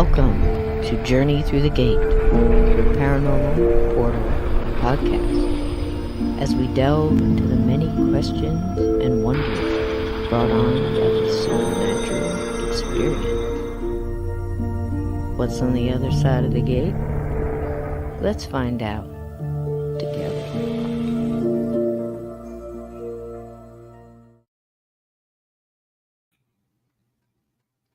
Welcome to Journey Through the Gate, your paranormal portal podcast, as we delve into the many questions and wonders brought on by the supernatural experience. What's on the other side of the gate? Let's find out together.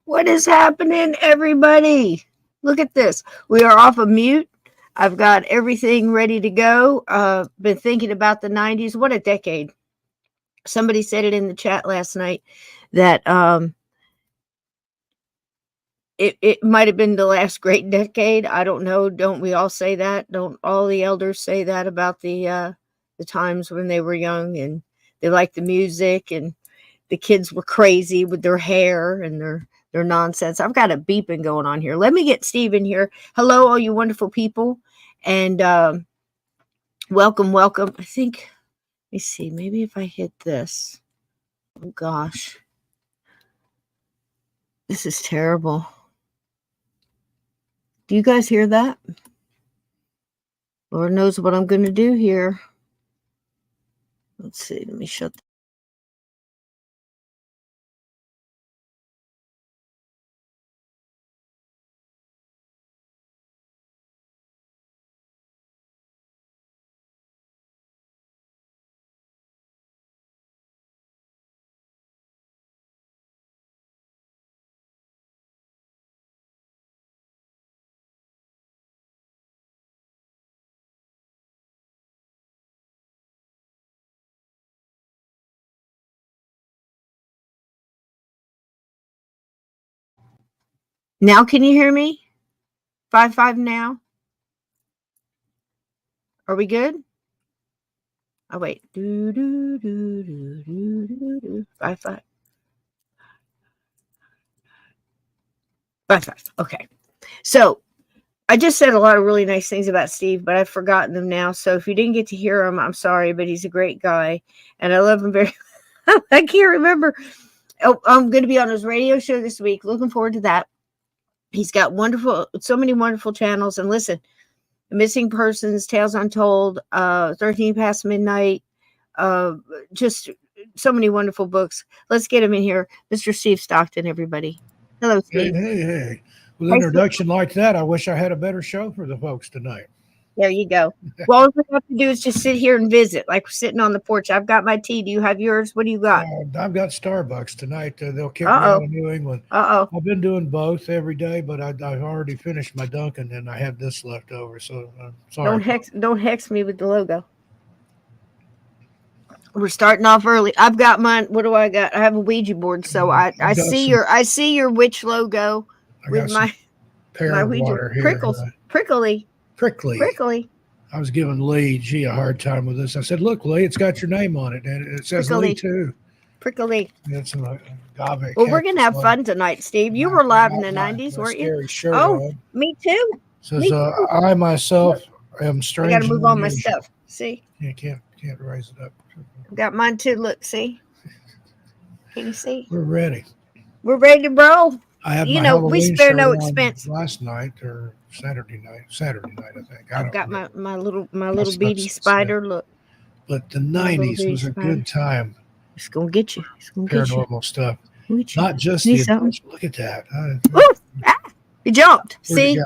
What is happening, everybody? Look at this. We are off of mute. I've got everything ready to go. Been thinking about the 90s. What a decade. Somebody said it in the chat last night that it might have been the last great decade. I don't know. Don't we all say that? Don't all the elders say that about the times when they were young and they liked the music and the kids were crazy with their hair and their nonsense. I've got a beeping going on here. Let me get Steve in here. Hello, all you wonderful people. And welcome. I think, let me see, maybe if I hit this. Oh, gosh. This is terrible. Do you guys hear that? Lord knows what I'm going to do here. Let's see. Let me shut that. Now, can you hear me? 5 now. Are we good? Oh, wait. 5. 5. Okay. So I just said a lot of really nice things about Steve, but I've forgotten them now. So if you didn't get to hear him, I'm sorry, but he's a great guy and I love him very. I can't remember. Oh, I'm going to be on his radio show this week. Looking forward to that. He's got so many wonderful channels. And listen, Missing Persons, Tales Untold, 13 Past Midnight, just so many wonderful books. Let's get him in here. Mr. Steve Stockton, everybody. Hello, Steve. Hey. With an introduction like that, I wish I had a better show for the folks tonight. There you go. Well, all we have to do is just sit here and visit, like we're sitting on the porch. I've got my tea. Do you have yours? What do you got? I've got Starbucks tonight. They'll kick me out of New England. I've been doing both every day, but I've already finished my Dunkin' and I have this left over. So I'm sorry. Don't hex me with the logo. We're starting off early. I've got mine. What do I got? I have a Ouija board, so I see your witch logo with my Ouija here. Prickly. I was giving Lee a hard time with this. I said, "Look, Lee, it's got your name on it, and it says Lee too." Prickly. It's an agave. Well, we're gonna have fun tonight, Steve. You were live in the '90s, weren't you? On. Me too. Says I myself am strange. I gotta move on my stuff. See? You can't raise it up. I've got mine too. Look, see? Can you see? We're ready. We're ready to roll. I have we spare no expense. Last night or Saturday night, I think. I've got my little beady spider. Look. But the '90s was a good time. It's gonna get you. Paranormal stuff. Not just the look at that. He jumped. See?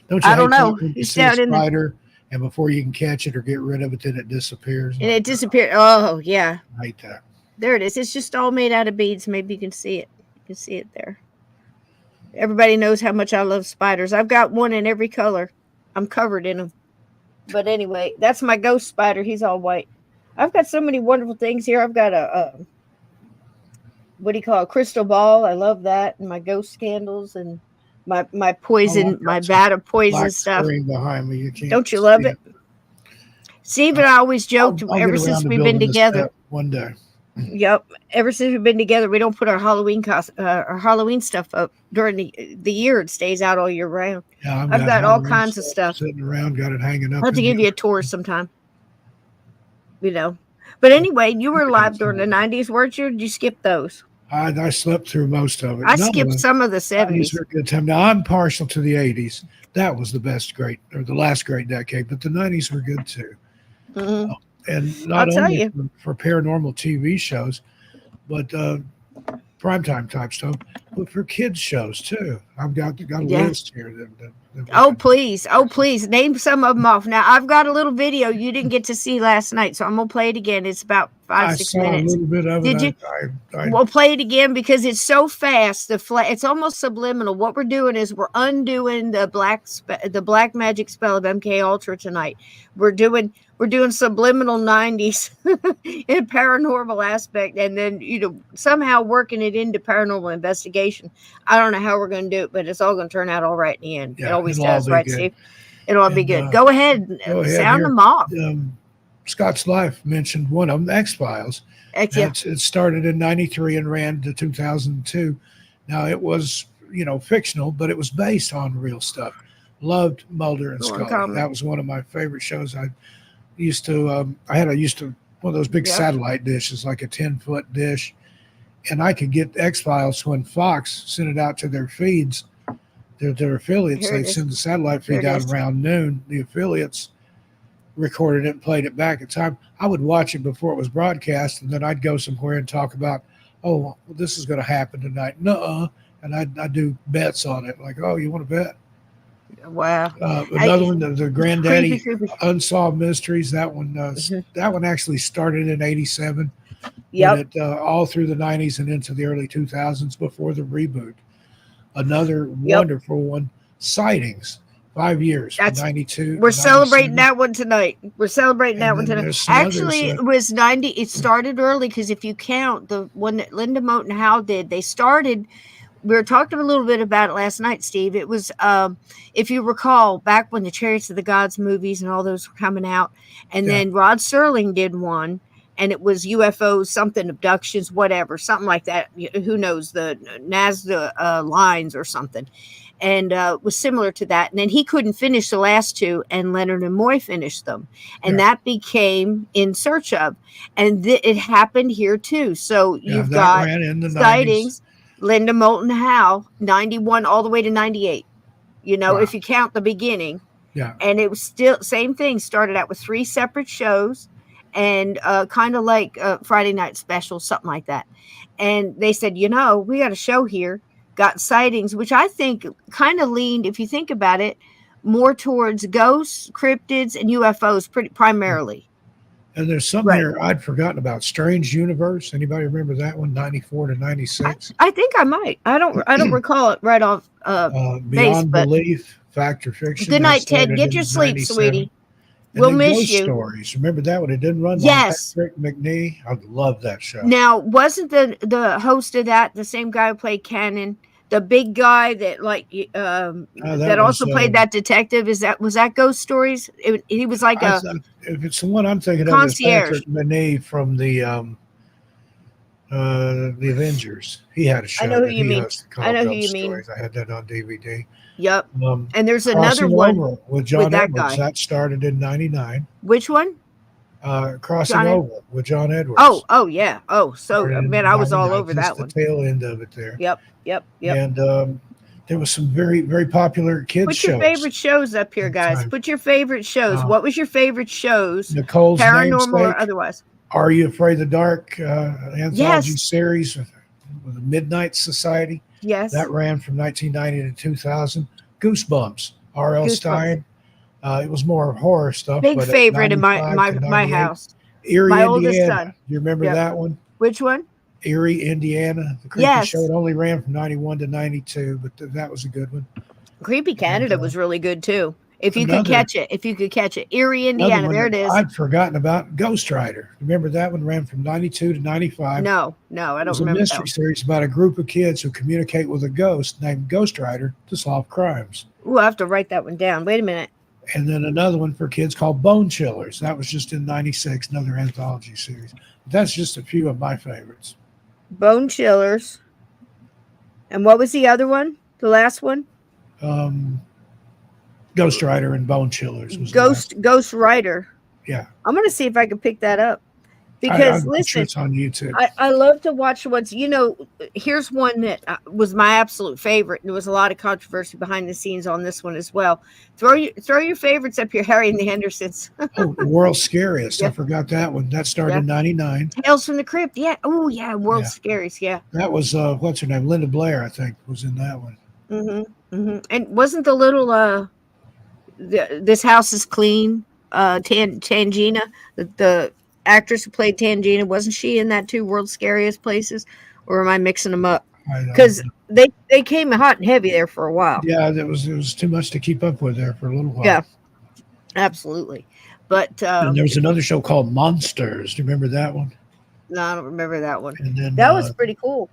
Don't you? I don't know. He's down in the and before you can catch it or get rid of it, then it disappears. And it disappeared. Oh yeah. I hate that. There it is. It's just all made out of beads. Maybe you can see it. You can see it there. Everybody knows how much I love spiders. I've got one in every color. I'm covered in them. But anyway, that's my ghost spider. He's all white. I've got so many wonderful things here. I've got a what do you call it? Crystal ball. I love that. And my ghost candles and my poison, my vat of poison stuff. Behind me. Don't you love it? Steve and I always joked ever since we've been together. One day. Yep. Ever since we've been together, we don't put our Halloween stuff up during the year. It stays out all year round. Yeah, I've got all kinds of stuff sitting around. Got it hanging up. I'll have to give you a tour sometime. But anyway, you were live during the '90s, weren't you? Or did you skip those? I slept through most of it. I No, skipped some of the 90s 70s. were a good time. Now I'm partial to the 80s. That was the best great or the last great decade, but the 90s were good too. Mm-hmm. And I'll not tell only you. for paranormal TV shows, but primetime type stuff, but for kids shows too. I've got a Yeah. list here that we Oh, can. please. Oh, please. Name some of them off. Now, I've got a little video you didn't get to see last night, so I'm going to play it again. It's about five, I six saw a minutes. little bit of it. Did you? I We'll play it again because it's so fast. It's almost subliminal. What we're doing is we're undoing the black magic spell of MK Ultra tonight. We're doing subliminal 90s in paranormal aspect, and then somehow working it into paranormal investigation. I don't know how we're going to do it, but it's all going to turn out all right in the end. It yeah, always it'll all does, be right, good. Steve? It'll all be And good. Go ahead, go ahead sound here. them off. Scott's Life mentioned one of them, X Files. Yeah. It started in '93 and ran to 2002. Now it was fictional, but it was based on real stuff. Loved Mulder and Scully. That was one of my favorite shows. I used to one of those big satellite dishes, like a 10-foot dish, and I could get X Files when Fox sent it out to their feeds. Their affiliates, they'd send the satellite feed out around noon. The affiliates recorded it and played it back at time. I would watch it before it was broadcast, and then I'd go somewhere and talk about, oh, well, this is going to happen tonight. Nuh-uh. And I'd do bets on it. Like, oh, you want to bet? Wow. Another one, the Granddaddy creepy. Unsolved Mysteries. That one actually started in '87. Yep. But all through the '90s and into the early 2000s before the reboot. Another wonderful one, Sightings. 5 years, That's 92. We're celebrating that one tonight. Actually, it was 90. It started early because if you count the one that Linda Moten Howe did, they started. We were talking a little bit about it last night, Steve. It was, if you recall, back when the Chariots of the Gods movies and all those were coming out, and then Rod Serling did one, and it was UFOs, something abductions, whatever, something like that. Who knows, the NASDA lines or something. And was similar to that. And then he couldn't finish the last two, and Leonard Nimoy finished them. And that became In Search Of. And it happened here too. So you've got Sightings, 90s. Linda Moulton Howe, 91 all the way to 98. If you count the beginning. Yeah. And it was still same thing. Started out with 3 separate shows, and kind of like Friday Night Special, something like that. And they said, we got a show here. Got Sightings, which I think kind of leaned, if you think about it, more towards ghosts, cryptids, and UFOs primarily. And there's some here I'd forgotten about. Strange Universe. Anybody remember that one? 94 to 96. I think I might. I don't recall it right off Beyond Belief, Fact or Fiction. Good night, Ted. Get your sleep, sweetie. And we'll miss you. Stories. Remember that one? It didn't run long. Yes. Patrick McNee. I love that show. Now, wasn't the host of that the same guy who played Cannon? The big guy that that also played that detective? Was that Ghost Stories? He was like if it's the one I'm thinking concierge. of, it's Patrick McNee from the Avengers. He had a show. I know who you mean. I know who you mean. I had that on DVD. Yep. And there's another one with John Edwards that started in '99. Which one? Crossing Over with John Edwards. Oh yeah. Oh, so man, I was all over that one. The tail end of it there. Yep. And there was some very, very popular kids shows. Put your favorite shows up here, guys. Put your favorite shows. What was your favorite shows? Nicole's Paranormal Namesake, or otherwise? Are You Afraid of the Dark? Anthology series with the Midnight Society. Yes. That ran from 1990 to 2000. Goosebumps. R.L. Stine. It was more horror stuff. Big favorite in my house. Erie, my Indiana. Oldest son. You remember that one? Which one? Erie, Indiana. The creepy show. It only ran from 91 to 92, but that was a good one. Creepy Canada was really good too. If you could catch it. Erie, Indiana. There it is. I'd forgotten about Ghost Rider. Remember that one ran from 92 to 95? No, I don't remember. It was a mystery series about a group of kids who communicate with a ghost named Ghost Rider to solve crimes. Ooh, I have to write that one down. Wait a minute. And then another one for kids called Bone Chillers. That was just in 96, another anthology series. But that's just a few of my favorites. Bone Chillers. And what was the other one? The last one? Ghost Rider and Bone Chillers. Ghost Rider. Yeah. I'm going to see if I can pick that up. Because I'm sure listen, it's on YouTube. I love to watch what's, here's one that was my absolute favorite. And there was a lot of controversy behind the scenes on this one as well. Throw your favorites up here, Harry and the Hendersons. Oh, the World's Scariest. I Yeah, forgot that one. That started yeah. in '99. Tales from the Crypt. Yeah. Oh, yeah. World's Yeah, Scariest. Yeah. that was what's her name? Linda Blair, I think, was in that one. And wasn't the little this house is clean? Tangina, the actress who played Tangina, wasn't she in that too? World's Scariest Places, or am I mixing them up? I don't Because know. they came hot and heavy there for a while. Yeah, it was too much to keep up with there for a little while. Yeah, absolutely. But And there was another show called Monsters. Do you remember that one? no, I don't remember that one. And then That was pretty cool.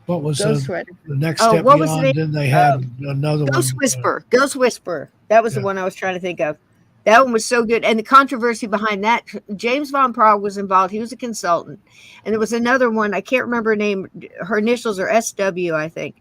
what was Ghost Rider. the next Oh, step what was the beyond? name? Then they had another Ghost one. Whisper. Ghost Whisper. That was the Yeah. one I was trying to think of. That one was so good. And the controversy behind that, James Von Prague was involved. He was a consultant. And there was another one, I can't remember her name. Her initials are SW, I think.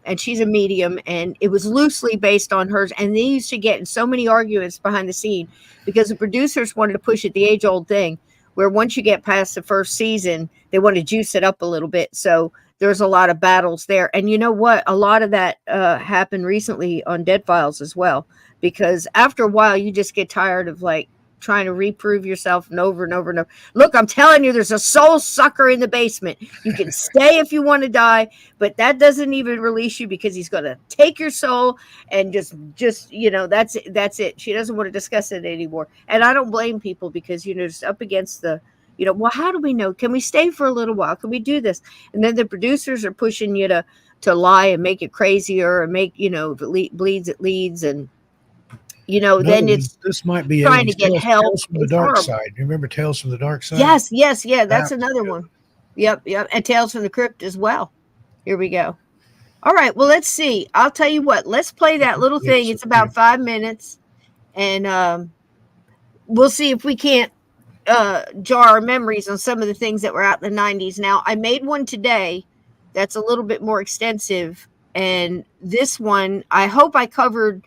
And she's a medium. And it was loosely based on hers. And they used to get in so many arguments behind the scene because the producers wanted to push it, the age-old thing, where once you get past the first season, they want to juice it up a little bit. So there's a lot of battles there. And you know what? A lot of that happened recently on Dead Files as well. Because after a while, you just get tired of like trying to reprove yourself and over and over and over. Look, I'm telling you, there's a soul sucker in the basement. You can stay if you want to die, but that doesn't even release you because he's going to take your soul and just that's it. That's it. She doesn't want to discuss it anymore. And I don't blame people because it's up against the. Well, how do we know? Can we stay for a little while? Can we do this? And then the producers are pushing you to lie and make it crazier and make if it bleeds, it leads, and then it's this might be trying to get help. Tales from the It's Dark horrible. Side. You remember Tales from the Dark Side? Yes, yeah. That's That was another good. one. Yep. And Tales from the Crypt as well. Here we go. All right. Well, let's see. I'll tell you what. Let's play that little thing. It's about 5 minutes, and we'll see if we can't jar our memories on some of the things that were out in the 90s. Now, I made one today that's a little bit more extensive, and this one, I hope I covered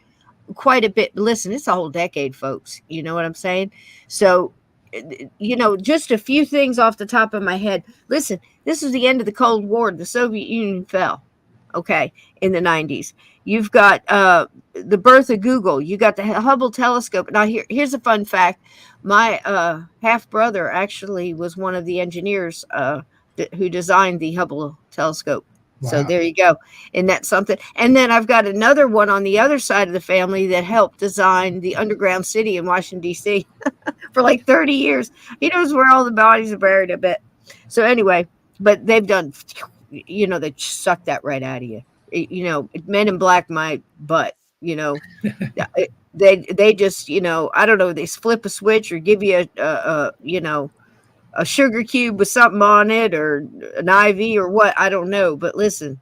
quite a bit. Listen, it's a whole decade, folks. You know what I'm saying? So, just a few things off the top of my head. Listen, this was the end of the Cold War. The Soviet Union fell, okay, in the 90s. You've got the birth of Google. You got the Hubble telescope. Now, here's a fun fact. My half-brother actually was one of the engineers who designed the Hubble telescope. Wow. So there you go. And that's something. And then I've got another one on the other side of the family that helped design the underground city in Washington, D.C. for like 30 years. He knows where all the bodies are buried, I bet. So anyway, but they've done, they suck that right out of you. Men in Black my butt, they just, I don't know, they flip a switch or give you a sugar cube with something on it or an IV or what, I don't know. But listen,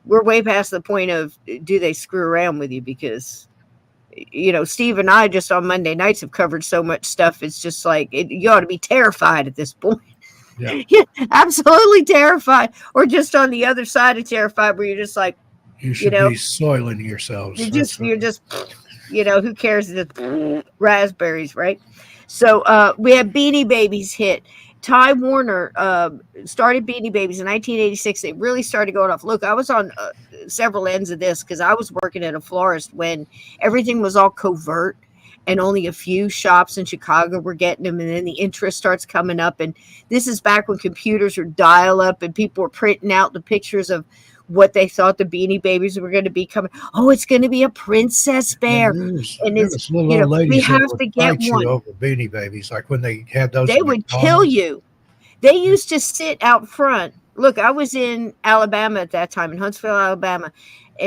we're way past the point of do they screw around with you? Because, Steve and I just on Monday nights have covered so much stuff. It's just like, you ought to be terrified at this point. Yeah. Yeah, absolutely terrified. Or just on the other side of terrified where you're just like, You should be soiling yourselves. you're just, who cares? The raspberries, right? So we have Beanie Babies hit. Ty Warner started Beanie Babies in 1986. They really started going off. Look, I was on several ends of this because I was working at a florist when everything was all covert and only a few shops in Chicago were getting them. And then the interest starts coming up. And this is back when computers were dial up and people were printing out the pictures of what they thought the Beanie Babies were going to be coming. Oh, it's going to be a princess bear. And it's little old ladies we have that to would get fight one. you over Beanie Babies, like when they had those. They would kill you. They used to sit out front. Look, I was in Alabama at that time, in Huntsville, Alabama,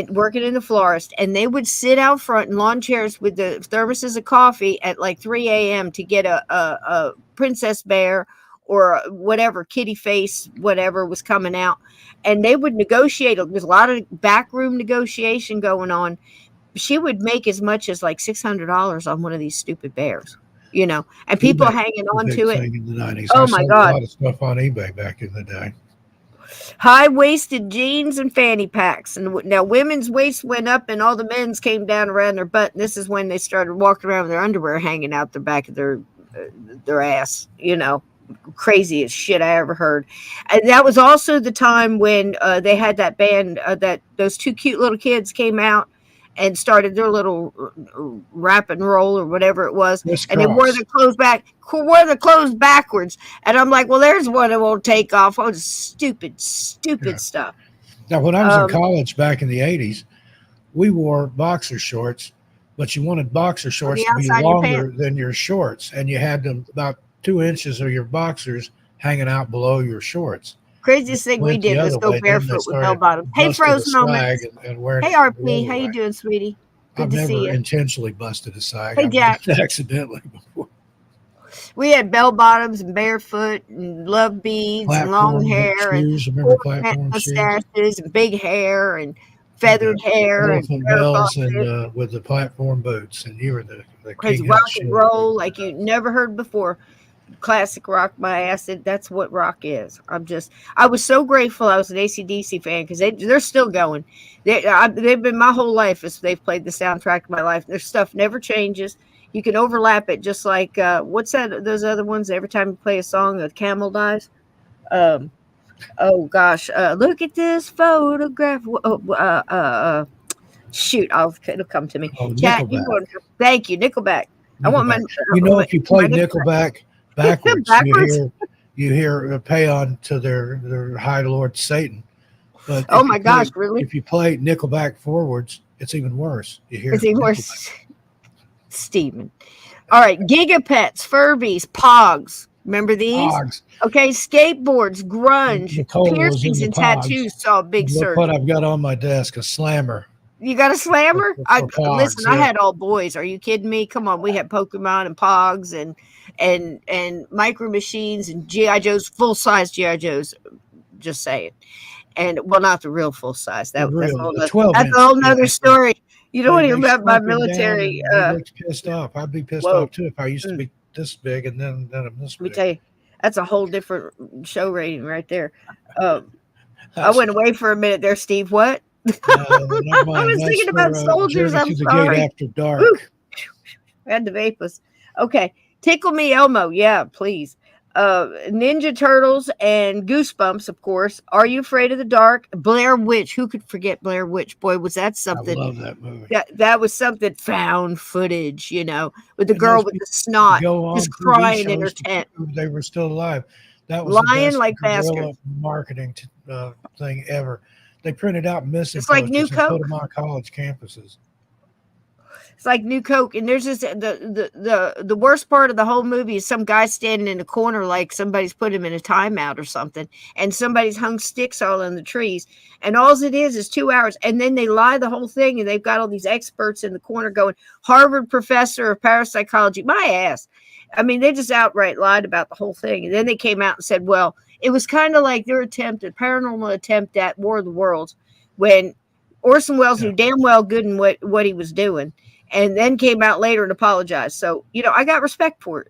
working in the florist, and they would sit out front in lawn chairs with the thermoses of coffee at like 3 a.m. to get a princess bear or whatever, kitty face, whatever was coming out. And they would negotiate. There's a lot of backroom negotiation going on. She would make as much as like $600 on one of these stupid bears, and people hanging on to it. In the 90s. Oh, I my sold God. A lot of stuff on eBay back in the day. High-waisted jeans and fanny packs. And now women's waist went up and all the men's came down around their butt. And this is when they started walking around with their underwear hanging out the back of their ass, craziest shit I ever heard. And that was also the time when they had that band that those two cute little kids came out and started their little rap and roll or whatever it was, and they wore the clothes backwards. And I'm like, well, there's one that won't take off. Oh, stupid stuff. Now, when I was in college back in the 80s, we wore boxer shorts, but you wanted boxer shorts to be longer than your shorts, and you had them about 2 inches of your boxers hanging out below your shorts. Craziest thing we did was go barefoot with bell bottoms. Hey, Frozen Moments. Hey, RP. How you doing, sweetie? Good to see you. I've never intentionally busted a sag. Hey, Jack. Accidentally before. We had bell bottoms and barefoot and love beads and long hair shoes. and mustaches and big hair and feathered hair and bells and with the platform boots. And you were the crazy rock and roll like you never heard before. Classic rock, my ass. That's what rock is. I was so grateful I was an AC/DC fan because they're still going. They've been my whole life as they've played the soundtrack of my life. Their stuff never changes. You can overlap it just like what's that? Those other ones. Every time you play a song, the camel dies. Oh gosh, look at this photograph. Shoot, it'll come to me. Chat, thank you, Nickelback. I want my. If you play Nickelback backwards, you hear a paean to their high lord Satan. But oh my gosh, really? If you play Nickelback forwards, it's even worse. It's even worse. Steven. All right, Gigapets, Furbies, Pogs. Remember these? Pogs. Okay, skateboards, grunge, piercings, and tattoos saw a big surge. Look what I've got on my desk, a slammer. You got a slammer? Listen, I had all boys. Are you kidding me? Come on, we had Pokemon and Pogs and Micro Machines and G.I. Joes, full-size G.I. Joes. Just saying. And, well, not the real full-size. That's a whole nother story. You don't want to hear about my military. Pissed off. I'd be pissed off, too, if I used to be this big and then I'm this big. Let me tell you, that's a whole different show rating right there. I went away for a minute there, Steve. What? I was thinking about soldiers. I'm sorry. After dark. I had the vapors. Okay. Tickle Me Elmo. Yeah, please. Ninja Turtles and Goosebumps, of course. Are You Afraid of the Dark? Blair Witch. Who could forget Blair Witch? Boy, was that something. I love that movie. That was something found footage, with the girl with the snot just crying in her tent. They were still alive. That was lying like bastards. Marketing thing ever. They printed out missing. It's like New Coke. Put them on college campuses. It's like New Coke, and there's this the worst part of the whole movie is some guy standing in a corner like somebody's put him in a timeout or something, and somebody's hung sticks all in the trees, and all it is 2 hours, and then they lie the whole thing, and they've got all these experts in the corner going, Harvard professor of parapsychology, my ass. I mean, they just outright lied about the whole thing, and then they came out and said, well, it was kind of like their paranormal attempt at War of the Worlds, when Orson Welles knew damn well good in what he was doing. And then came out later and apologized. So, I got respect for it.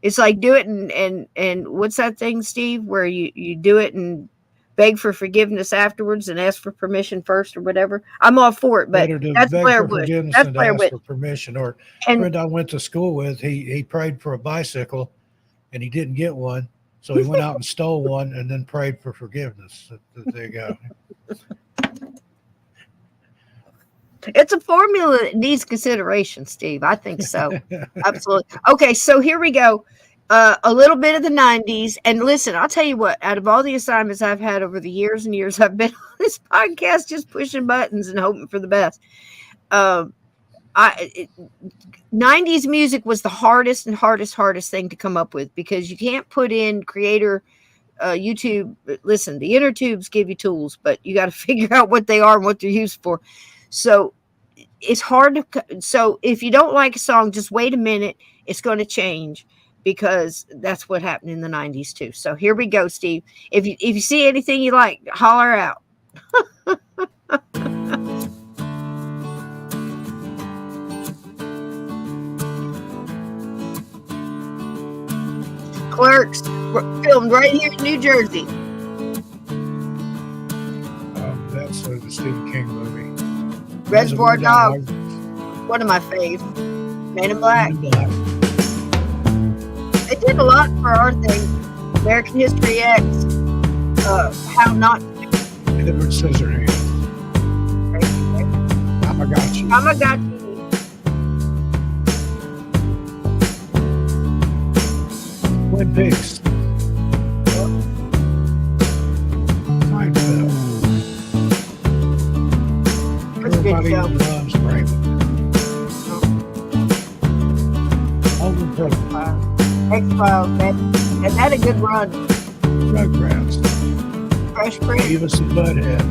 It's like do it and what's that thing, Steve, where you do it and beg for forgiveness afterwards and ask for permission first or whatever. I'm all for it, but that's Blair Witch. That's Blair Witch. For permission. Or a friend I went to school with, he prayed for a bicycle and he didn't get one. So he went out and stole one and then prayed for forgiveness. There you go. It's a formula that needs consideration, Steve. I think so. Absolutely. Okay, so here we go. A little bit of the 90s. And listen, I'll tell you what, out of all the assignments I've had over the years and years, I've been on this podcast just pushing buttons and hoping for the best. 90s music was the hardest thing to come up with because you can't put in creator YouTube. Listen, the inner tubes give you tools, but you got to figure out what they are and what they're used for. So it's hard so if you don't like a song, just wait a minute. It's going to change because that's what happened in the 90s too. So here we go, Steve. If you see anything you like, holler out. Clerks filmed right here in New Jersey. That's the Stephen King movie. Reservoir Dogs, one of my faves. Men in Black. They did a lot for our thing. American History X. How not to. Edward Scissorhands. Tamagotchi. Tamagotchi. Twin Peaks. Seinfeld. Everybody loves Raymond. Home Improvement. X-Files, man. And that a good run. Rugrats. Fresh Prince. Beavis and Butthead.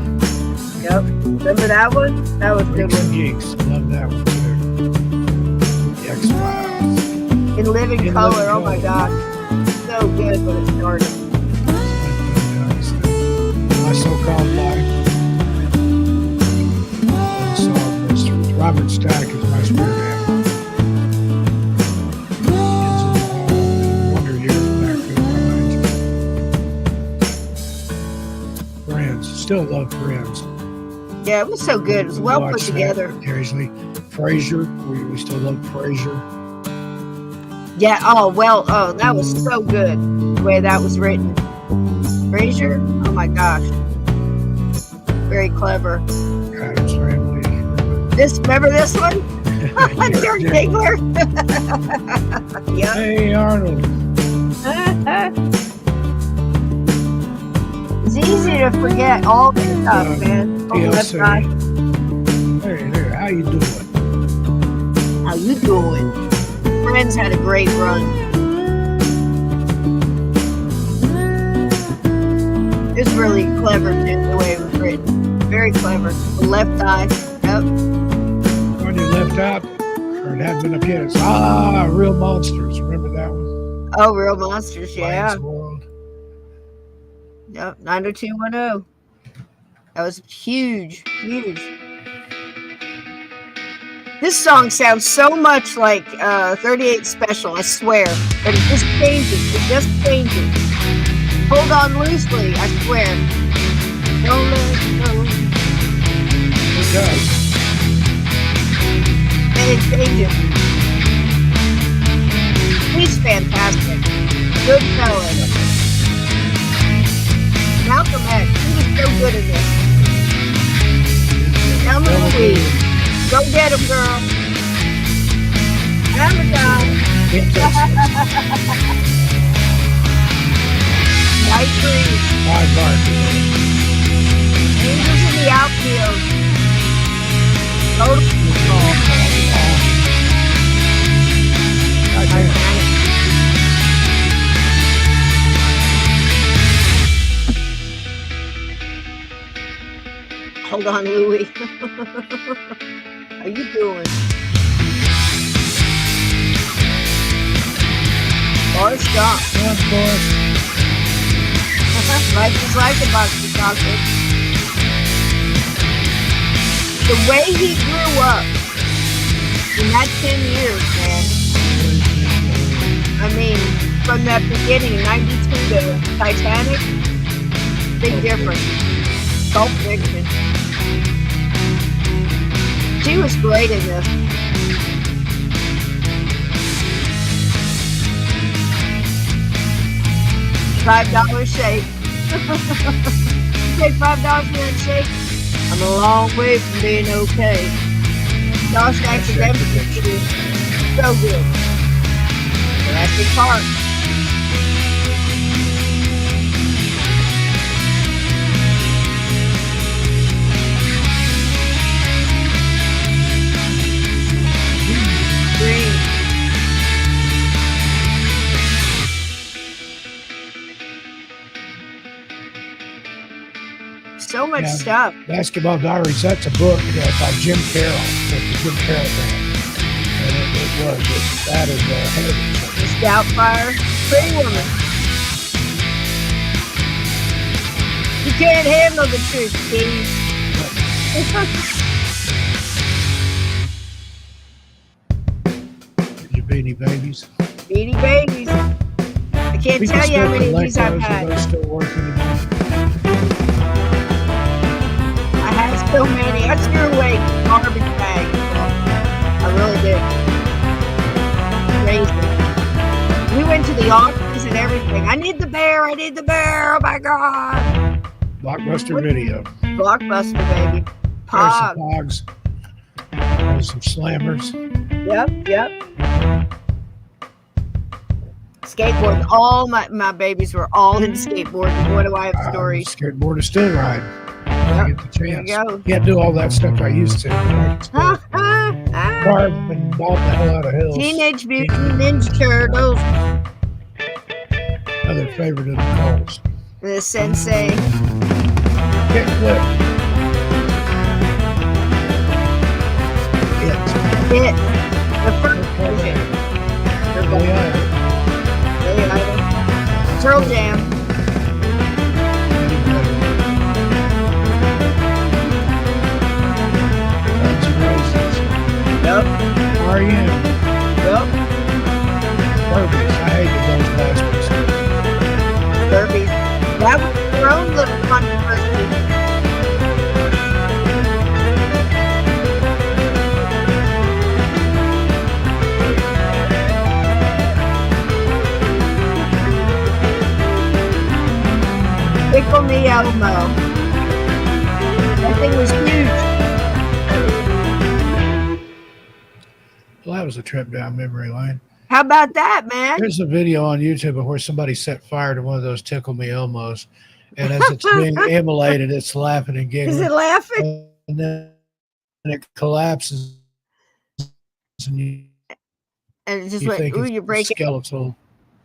Yep. Remember that one? That was a good Freaks and one. Geeks. Love that one too. The X-Files. In Living Color. Oh my gosh. So good when it started. My So-Called Life. Unsolved Mysteries. Robert Stack is my spirit animal. Wonder Years back good. Friends. Still love Friends. Yeah, it was so good. It was well put together. Occasionally. Frasier. We still love Frasier. Yeah, that was so good. The way that was written. Frasier? Oh my gosh. Very clever. Adam's Family. Remember this one? Dirk Diggler. Yep. Hey, Arnold. It's easy to forget all this stuff, man. TLC. Hey, how you doing? How you doing? Friends had a great run. It's really clever too, the way it was written. Very clever. The Left Eye. Yep. When you left out, or it hadn't been a kid. Real Monsters. Remember that one? Oh, Real Monsters, yeah. Wayne's World. Yep, 90210. That was huge, huge. This song sounds so much like 38 Special, I swear. But it just changes. It just changes. Hold on loosely, I swear. Don't let go. It does. And it changes. He's fantastic. Good fella. Malcolm X, he was so good in this. Thelma Louise. Go get him, girl. Amazon. White Breeze. Angels in the Outfield. Total Control. Titanic. Hold on, Louie. How you doing? Forrest Gump. Yeah, of course. Life is like a box of chocolates. The way he grew up in that 10 years, man. I mean, from that beginning, 92 to Titanic, big difference. Gulp Fiction. She was great in this. $5 shake. You take $5 for that shake? I'm a long way from being okay. Shawshank Redemption is so good. Jurassic Park. Green. So much stuff. Basketball Diaries, that's a book by Jim Carroll, the Jim Carroll band. And that is Heritage. Doubtfire, Pretty Woman. You can't handle the truth, Steve. Your Beanie Babies. Beanie Babies. I can't tell you how many of these I've had. Are still working today? I had so many. I threw away garbage bags. I really did. Crazy. We went to the auctions and everything. I need the bear. I need the bear. Oh my God. Blockbuster Video. Blockbuster, baby. There's some Pog. Pogs. There's some Slammers. Yep. Skateboard. All my babies were all in skateboarding. Boy, do I have stories. Skateboard is still right. Yep. Get the chance. There you go. Can't do all that stuff I used to. Carved and bought the hell out of hills. Teenage Mutant Ninja Turtles. Another favorite of the Coles. The Sensei. Kickflip. It. The first version. Turtle Jam. Guns N' Roses. Yep. R.E.M. Yep. Furbies. I hated those bastards. Furbies. That was their own little controversy. Pickle Me Elmo. That thing was huge. Well, that was a trip down memory lane. How about that, man? There's a video on YouTube of where somebody set fire to one of those Tickle Me Elmos. And as it's being immolated, it's laughing and giggling. Is it laughing? And then it collapses. And it just went, ooh, you're breaking. Skeletal.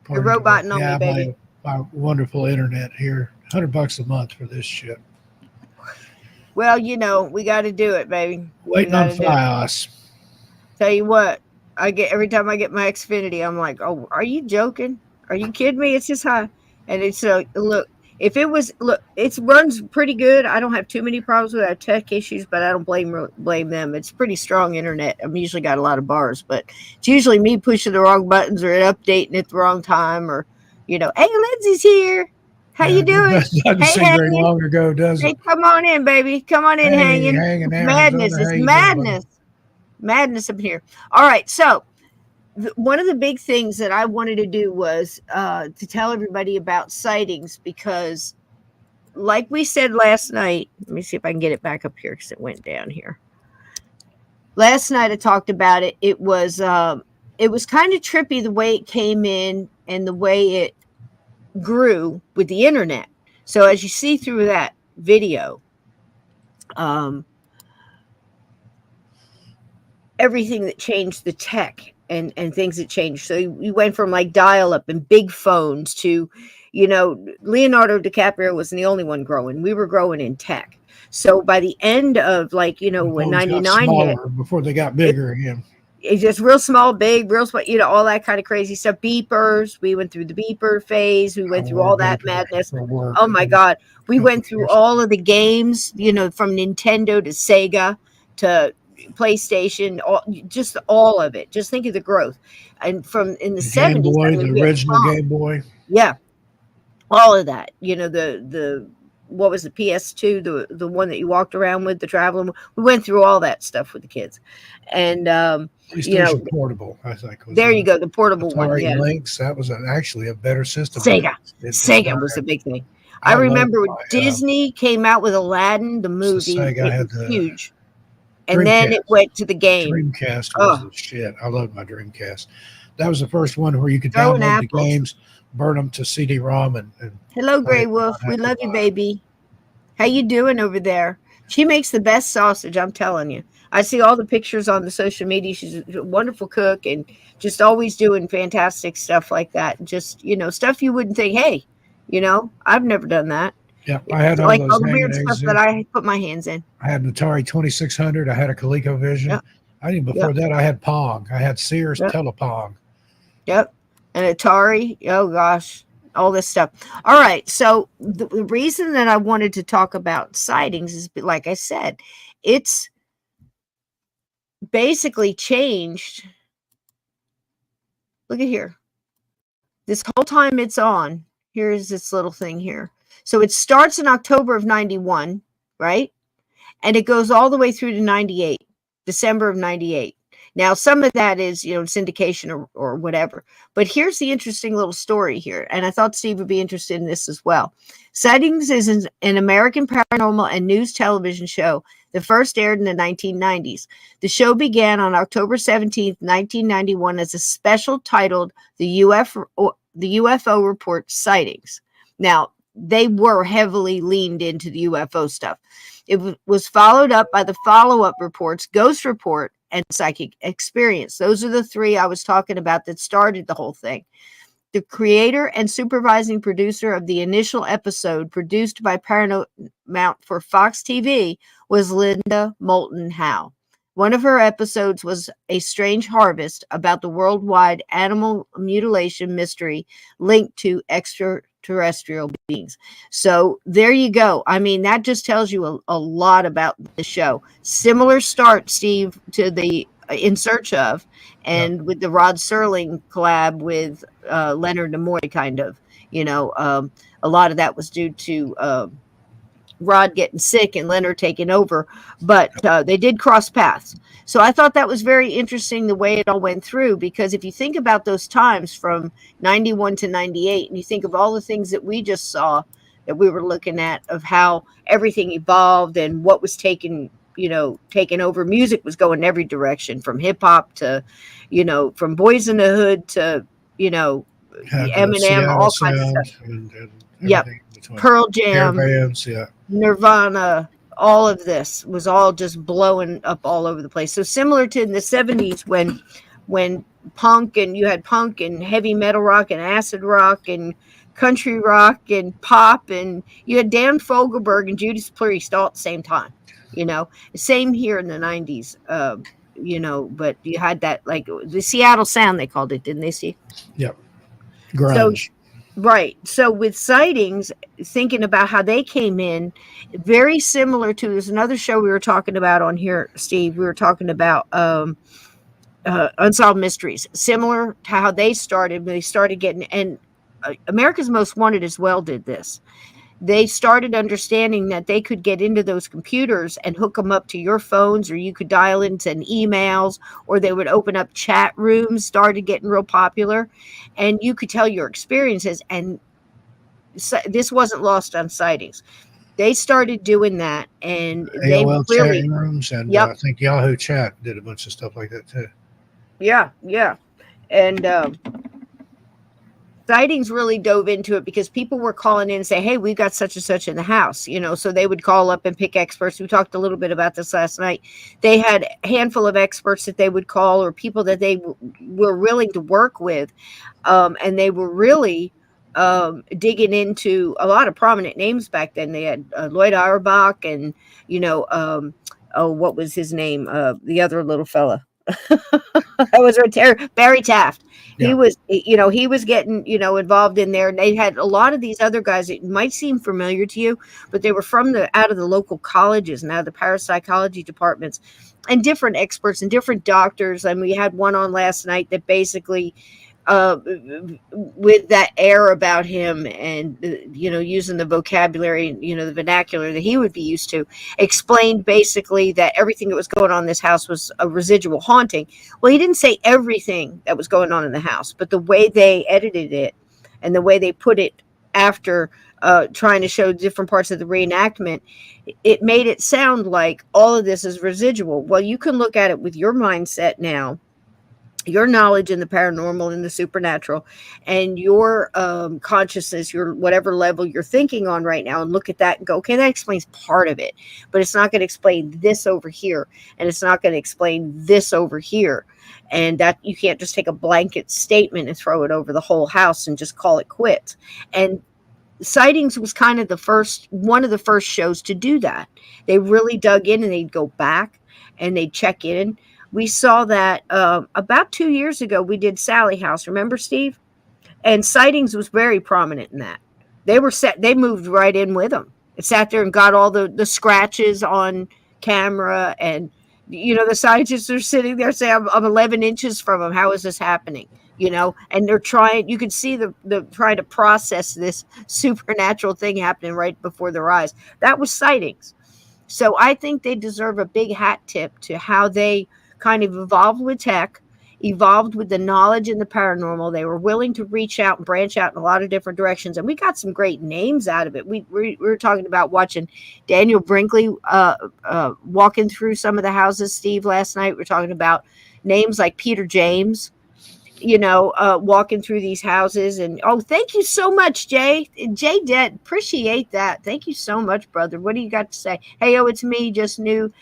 You're roboting on me, baby. My wonderful internet here. $100 a month for this shit. Well, we got to do it, baby. Waiting on FiOS. Tell you what, every time I get my Xfinity, I'm like, oh, are you joking? Are you kidding me? It's just high. And it's look, it runs pretty good. I don't have too many problems with our tech issues, but I don't blame them. It's pretty strong internet. I've usually got a lot of bars, but it's usually me pushing the wrong buttons or updating at the wrong time, or hey, Lindsay's here. How you doing? Doesn't seem very long ago, does it? Hey, come on in, baby. Come on in, hanging. Madness. It's madness. Madness up here. All right. So one of the big things that I wanted to do was to tell everybody about Sightings, because like we said last night, let me see if I can get it back up here because it went down here. Last night I talked about it. It was kind of trippy the way it came in and the way it grew with the internet. So as you see through that video, everything that changed the tech and things that changed. So we went from like dial-up and big phones to, Leonardo DiCaprio wasn't the only one growing. We were growing in tech. So by the end of when 99 hit, before they got bigger again. It's just real small, big, real small, all that kind of crazy stuff. Beepers. We went through the beeper phase. We went through all that madness. Oh my God. We went through all of the games, from Nintendo to Sega to PlayStation, all of it. Just think of the growth. And in the 70s, Game Boy, the original Game Boy. Yeah. All of that. The what was the PS2, the one that you walked around with, the traveling. We went through all that stuff with the kids. And PlayStation Portable, I think. There you go, the portable one. Yeah. Lynx, that was actually a better system. Sega was a big thing. I remember when Disney came out with Aladdin, the movie. It was huge. And then it went to the game. Dreamcast was the shit. I loved my Dreamcast. That was the first one where you could download the games, burn them to CD-ROM. And hello, Grey Wolf. We love you, baby. How you doing over there? She makes the best sausage, I'm telling you. I see all the pictures on the social media. She's a wonderful cook and just always doing fantastic stuff like that. Just, stuff you wouldn't think, hey, I've never done that. Yeah, I had all the weird stuff that I put my hands in. I had an Atari 2600. I had a ColecoVision. Yep. Before that, I had Pong. I had Sears Telepong. Yep, and Atari. Oh gosh, all this stuff. All right, so the reason that I wanted to talk about Sightings is, like I said, it's basically changed. Look at here. This whole time it's on. Here's this little thing here. So it starts in October of 91, right? And it goes all the way through to 98, December of 98. Now, some of that is, syndication or whatever. But here's the interesting little story here. And I thought Steve would be interested in this as well. Sightings is an American paranormal and news television show that first aired in the 1990s. The show began on October 17th, 1991 as a special titled The UFO Report Sightings. Now, they were heavily leaned into the UFO stuff. It was followed up by the follow-up reports, Ghost Report, and Psychic Experience. Those are the three I was talking about that started the whole thing. The creator and supervising producer of the initial episode produced by Paranormal for Fox TV was Linda Moulton Howe. One of her episodes was A Strange Harvest, about the worldwide animal mutilation mystery linked to extraterrestrial beings. So there you go. I mean, that just tells you a lot about the show. Similar start, Steve, to the In Search Of, and with the Rod Serling collab with Leonard Nimoy, kind of. A lot of that was due to Rod getting sick and Leonard taking over, but they did cross paths. So I thought that was very interesting the way it all went through, because if you think about those times from 91 to 98, and you think of all the things that we just saw that we were looking at, of how everything evolved and what was taken over. Music was going every direction, from hip hop to, from Boys in the Hood to, Eminem, all kinds of stuff. Yep. Pearl Jam, bands, Nirvana, all of this was all just blowing up all over the place. So similar to in the 70s when punk, and you had punk and heavy metal rock and acid rock and country rock and pop, and you had Dan Fogelberg and Judas Priest all at the same time. Same here in the 90s. But you had that, like the Seattle Sound, they called it, didn't they, Steve? Yep. Grunge. Right. So with Sightings, thinking about how they came in, very similar to, there's another show we were talking about on here, Steve. We were talking about Unsolved Mysteries, similar to how they started. They started getting, and America's Most Wanted as well did this. They started understanding that they could get into those computers and hook them up to your phones, or you could dial into emails, or they would open up chat rooms, started getting real popular, and you could tell your experiences. And so, this wasn't lost on Sightings. They started doing that, and AOL they really, chat rooms, and I think Yahoo Chat did a bunch of stuff like that too. Yeah. And Sightings really dove into it because people were calling in and say, hey, we've got such and such in the house, so they would call up and pick experts. We talked a little bit about this last night. They had a handful of experts that they would call, or people that they were willing to work with. And they were really digging into a lot of prominent names back then. They had Lloyd Auerbach and, what was his name? The other little fella. That was Barry Taft. Yeah. He was getting, involved in there, and they had a lot of these other guys that might seem familiar to you, but they were out of the local colleges and out of the parapsychology departments, and different experts and different doctors. And we had one on last night that basically, with that air about him, and using the vocabulary, the vernacular that he would be used to, explained basically that everything that was going on in this house was a residual haunting. Well, he didn't say everything that was going on in the house, but the way they edited it and the way they put it after trying to show different parts of the reenactment, it made it sound like all of this is residual. Well, you can look at it with your mindset now, your knowledge in the paranormal and the supernatural, and your consciousness, your whatever level you're thinking on right now, and look at that and go, okay, that explains part of it, but it's not going to explain this over here, and it's not going to explain this over here. And that you can't just take a blanket statement and throw it over the whole house and just call it quits. And Sightings was kind of one of the first shows to do that. They really dug in, and they'd go back and they'd check in. We saw that about 2 years ago. We did Sally House. Remember, Steve? And Sightings was very prominent in that. They moved right in with them. It sat there and got all the scratches on camera. And, the scientists are sitting there saying, I'm 11 inches from them. How is this happening? And they're trying, you could see the trying to process this supernatural thing happening right before their eyes. That was Sightings. So I think they deserve a big hat tip to how they kind of evolved with tech, evolved with the knowledge in the paranormal. They were willing to reach out and branch out in a lot of different directions. And we got some great names out of it. We were talking about watching Daniel Brinkley walking through some of the houses, Steve, last night. We're talking about names like Peter James, walking through these houses. And thank you so much, Jay Dead, appreciate that. Thank you so much, brother. What do you got to say? Hey, it's me, just new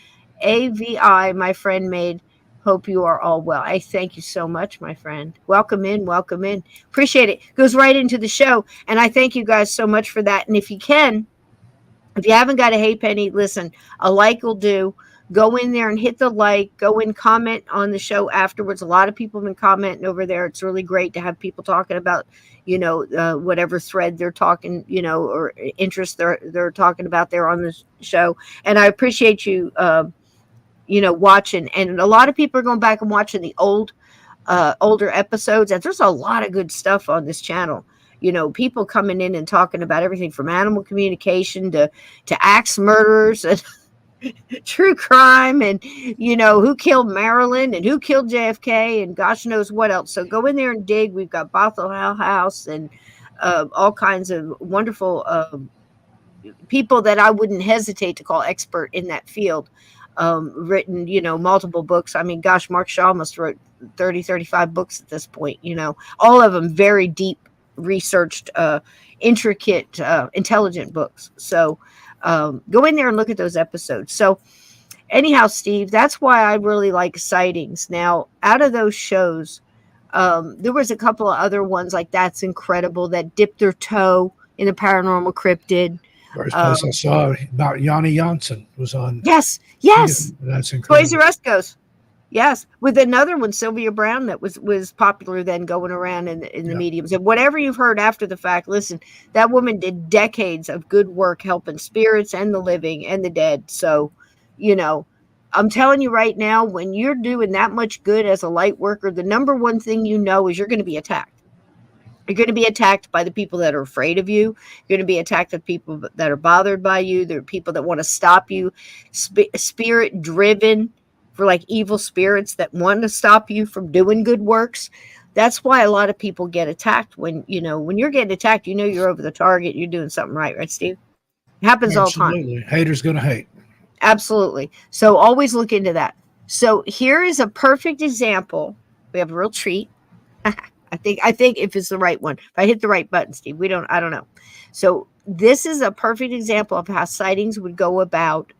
AVI my friend made. Hope you are all well. I thank you so much, my friend. Welcome in, appreciate it. Goes right into the show, and I thank you guys so much for that. And if you haven't got a hey penny, listen, a like will do. Go in there and hit the like. Go and comment on the show afterwards. A lot of people have been commenting over there. It's really great to have people talking about, whatever thread they're talking, or interest they're talking about there on the show. And I appreciate you, watching. And a lot of people are going back and watching the older episodes. And there's a lot of good stuff on this channel. People coming in and talking about everything from animal communication to axe murderers and true crime, and who killed Marilyn and who killed JFK and gosh knows what else. So go in there and dig. We've got Bothell House and all kinds of wonderful people that I wouldn't hesitate to call expert in that field. Written multiple books. I mean, gosh, Mark Shaw must wrote 35 books at this point. All of them very deep, researched, intricate, intelligent books. So go in there and look at those episodes. So anyhow, Steve, that's why I really like Sightings. Now, out of those shows, there was a couple of other ones like That's Incredible that dipped their toe in the paranormal cryptid. First place I saw about Yanni Janssen was on. Yes. That's incredible. Toys R Us goes. Yes, with another one, Sylvia Brown, that was popular then, going around in the mediums. And whatever you've heard after the fact, listen, that woman did decades of good work helping spirits and the living and the dead. So, I'm telling you right now, when you're doing that much good as a light worker, the number one thing is you're going to be attacked. You're going to be attacked by the people that are afraid of you. You're going to be attacked by people that are bothered by you. There are people that want to stop you, spirit driven, for like evil spirits that want to stop you from doing good works. That's why a lot of people get attacked. When you're getting attacked, you're over the target. You're doing something right, Steve? It happens all the time. Absolutely. Haters going to hate. Absolutely. So always look into that. So here is a perfect example. We have a real treat. I think if it's the right one, if I hit the right button, Steve, I don't know. So this is a perfect example of how Sightings would go about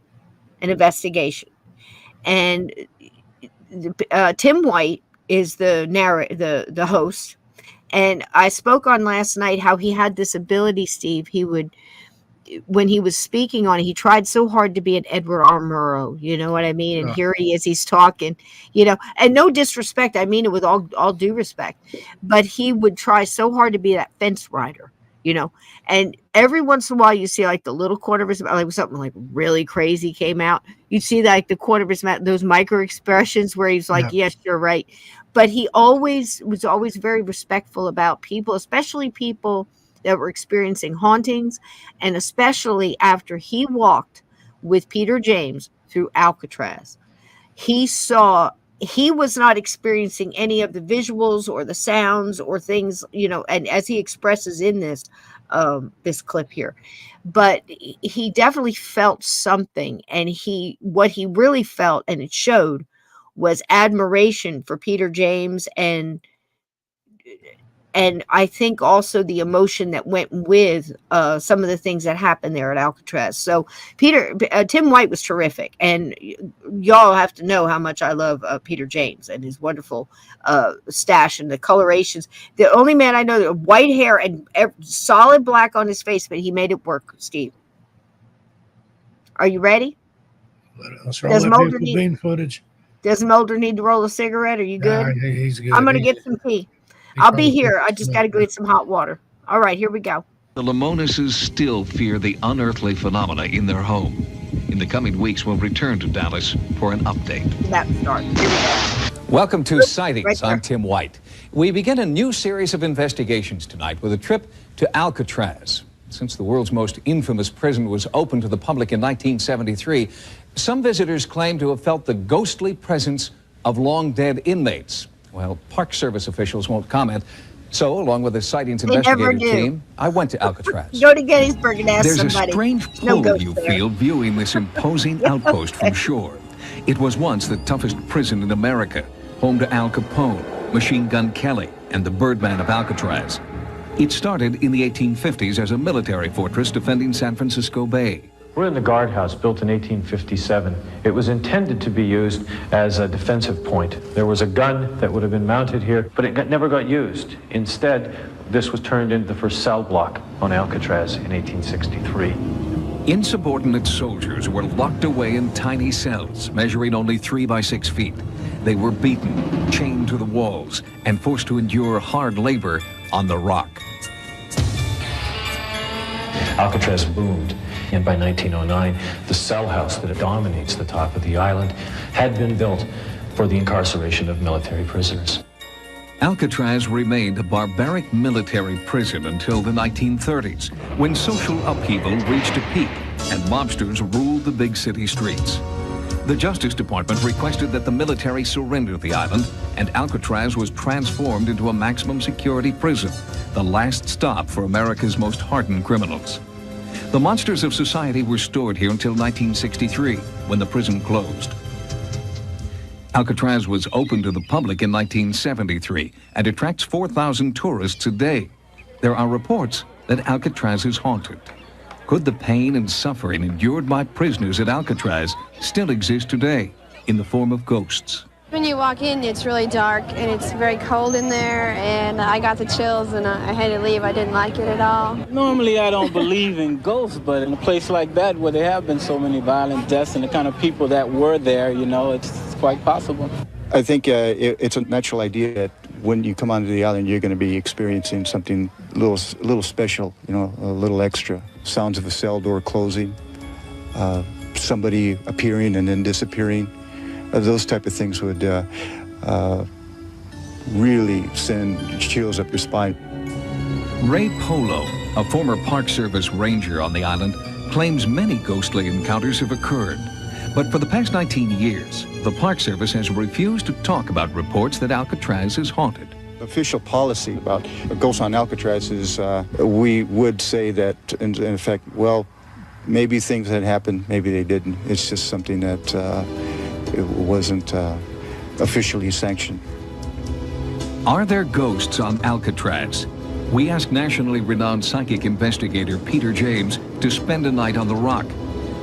an investigation. And Tim White is the host. And I spoke on last night how he had this ability, Steve. He would, when he was speaking on it, he tried so hard to be an Edward R. Murrow, you know what I mean? And here he is, he's talking, and no disrespect, I mean it with all due respect, but he would try so hard to be that fence rider, and every once in a while you see like the little corner of his mouth, like something like really crazy came out. You'd see like the corner of his mouth, those micro expressions where he's like, yes, you're right. But he was always very respectful about people, especially people that were experiencing hauntings, and especially after he walked with Peter James through Alcatraz. He was not experiencing any of the visuals or the sounds or things, and as he expresses in this clip here, but he definitely felt something. And what he really felt, and it showed, was admiration for Peter James, and I think also the emotion that went with some of the things that happened there at Alcatraz. So Tim White was terrific. And y'all have to know how much I love Peter James and his wonderful stash and the colorations. The only man I know that white hair and solid black on his face, but he made it work, Steve. Are you ready? Let's roll that bean footage. Does Mulder need to roll a cigarette? Are you good? Nah, he's good. I'm going to get some tea. I'll be here. I just got to go get some hot water. All right, here we go. The Lamonises still fear the unearthly phenomena in their home. In the coming weeks, we'll return to Dallas for an update. That start. Here we go. Welcome to Sightings. I'm Tim White. We begin a new series of investigations tonight with a trip to Alcatraz. Since the world's most infamous prison was opened to the public in 1973, some visitors claim to have felt the ghostly presence of long-dead inmates. Well, Park Service officials won't comment. So, along with the Sightings investigative team, I went to Alcatraz. Go to Gettysburg and ask somebody. somebody. There's a strange pull you feel viewing this imposing outpost from shore. It was once the toughest prison in America, home to Al Capone, Machine Gun Kelly, and the Birdman of Alcatraz. It started in the 1850s as a military fortress defending San Francisco Bay. We're in the guardhouse, built in 1857. It was intended to be used as a defensive point. There was a gun that would have been mounted here, but it never got used. Instead, this was turned into the first cell block on Alcatraz in 1863. Insubordinate soldiers were locked away in tiny cells, measuring only 3 by 6 feet. They were beaten, chained to the walls, and forced to endure hard labor on the rock. Alcatraz boomed, and by 1909, the cell house that dominates the top of the island had been built for the incarceration of military prisoners. Alcatraz remained a barbaric military prison until the 1930s, when social upheaval reached a peak and mobsters ruled the big city streets. The Justice Department requested that the military surrender the island, and Alcatraz was transformed into a maximum security prison, the last stop for America's most hardened criminals. The monsters of society were stored here until 1963, when the prison closed. Alcatraz was open to the public in 1973 and attracts 4,000 tourists a day. There are reports that Alcatraz is haunted. Could the pain and suffering endured by prisoners at Alcatraz still exist today in the form of ghosts? When you walk in, it's really dark and it's very cold in there, and I got the chills and I had to leave. I didn't like it at all. Normally I don't believe in ghosts, but in a place like that where there have been so many violent deaths and the kind of people that were there, you know, it's quite possible. I think it's a natural idea that when you come onto the island, you're going to be experiencing something a little special, you know, a little extra. Sounds of a cell door closing, somebody appearing and then disappearing. Those type of things would really send chills up your spine. Ray Polo, a former Park Service ranger on the island, claims many ghostly encounters have occurred. But for the past 19 years, the Park Service has refused to talk about reports that Alcatraz is haunted. Official policy about ghosts on Alcatraz is we would say that, in effect, well, maybe things had happened, maybe they didn't. It's just something that it wasn't officially sanctioned. Are there ghosts on Alcatraz? We asked nationally renowned psychic investigator Peter James to spend a night on the rock.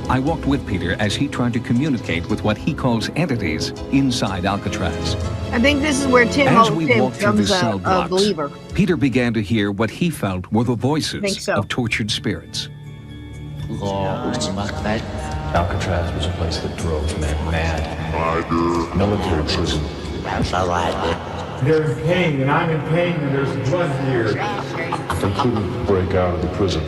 I walked with Peter as he tried to communicate with what he calls entities inside Alcatraz. I think this is where Tim becomes a believer. Peter began to hear what he felt were the voices of tortured spirits. Alcatraz was a place that drove men mad. Military prison. They're in pain, and I'm in pain, and there's blood here. They couldn't break out of the prison.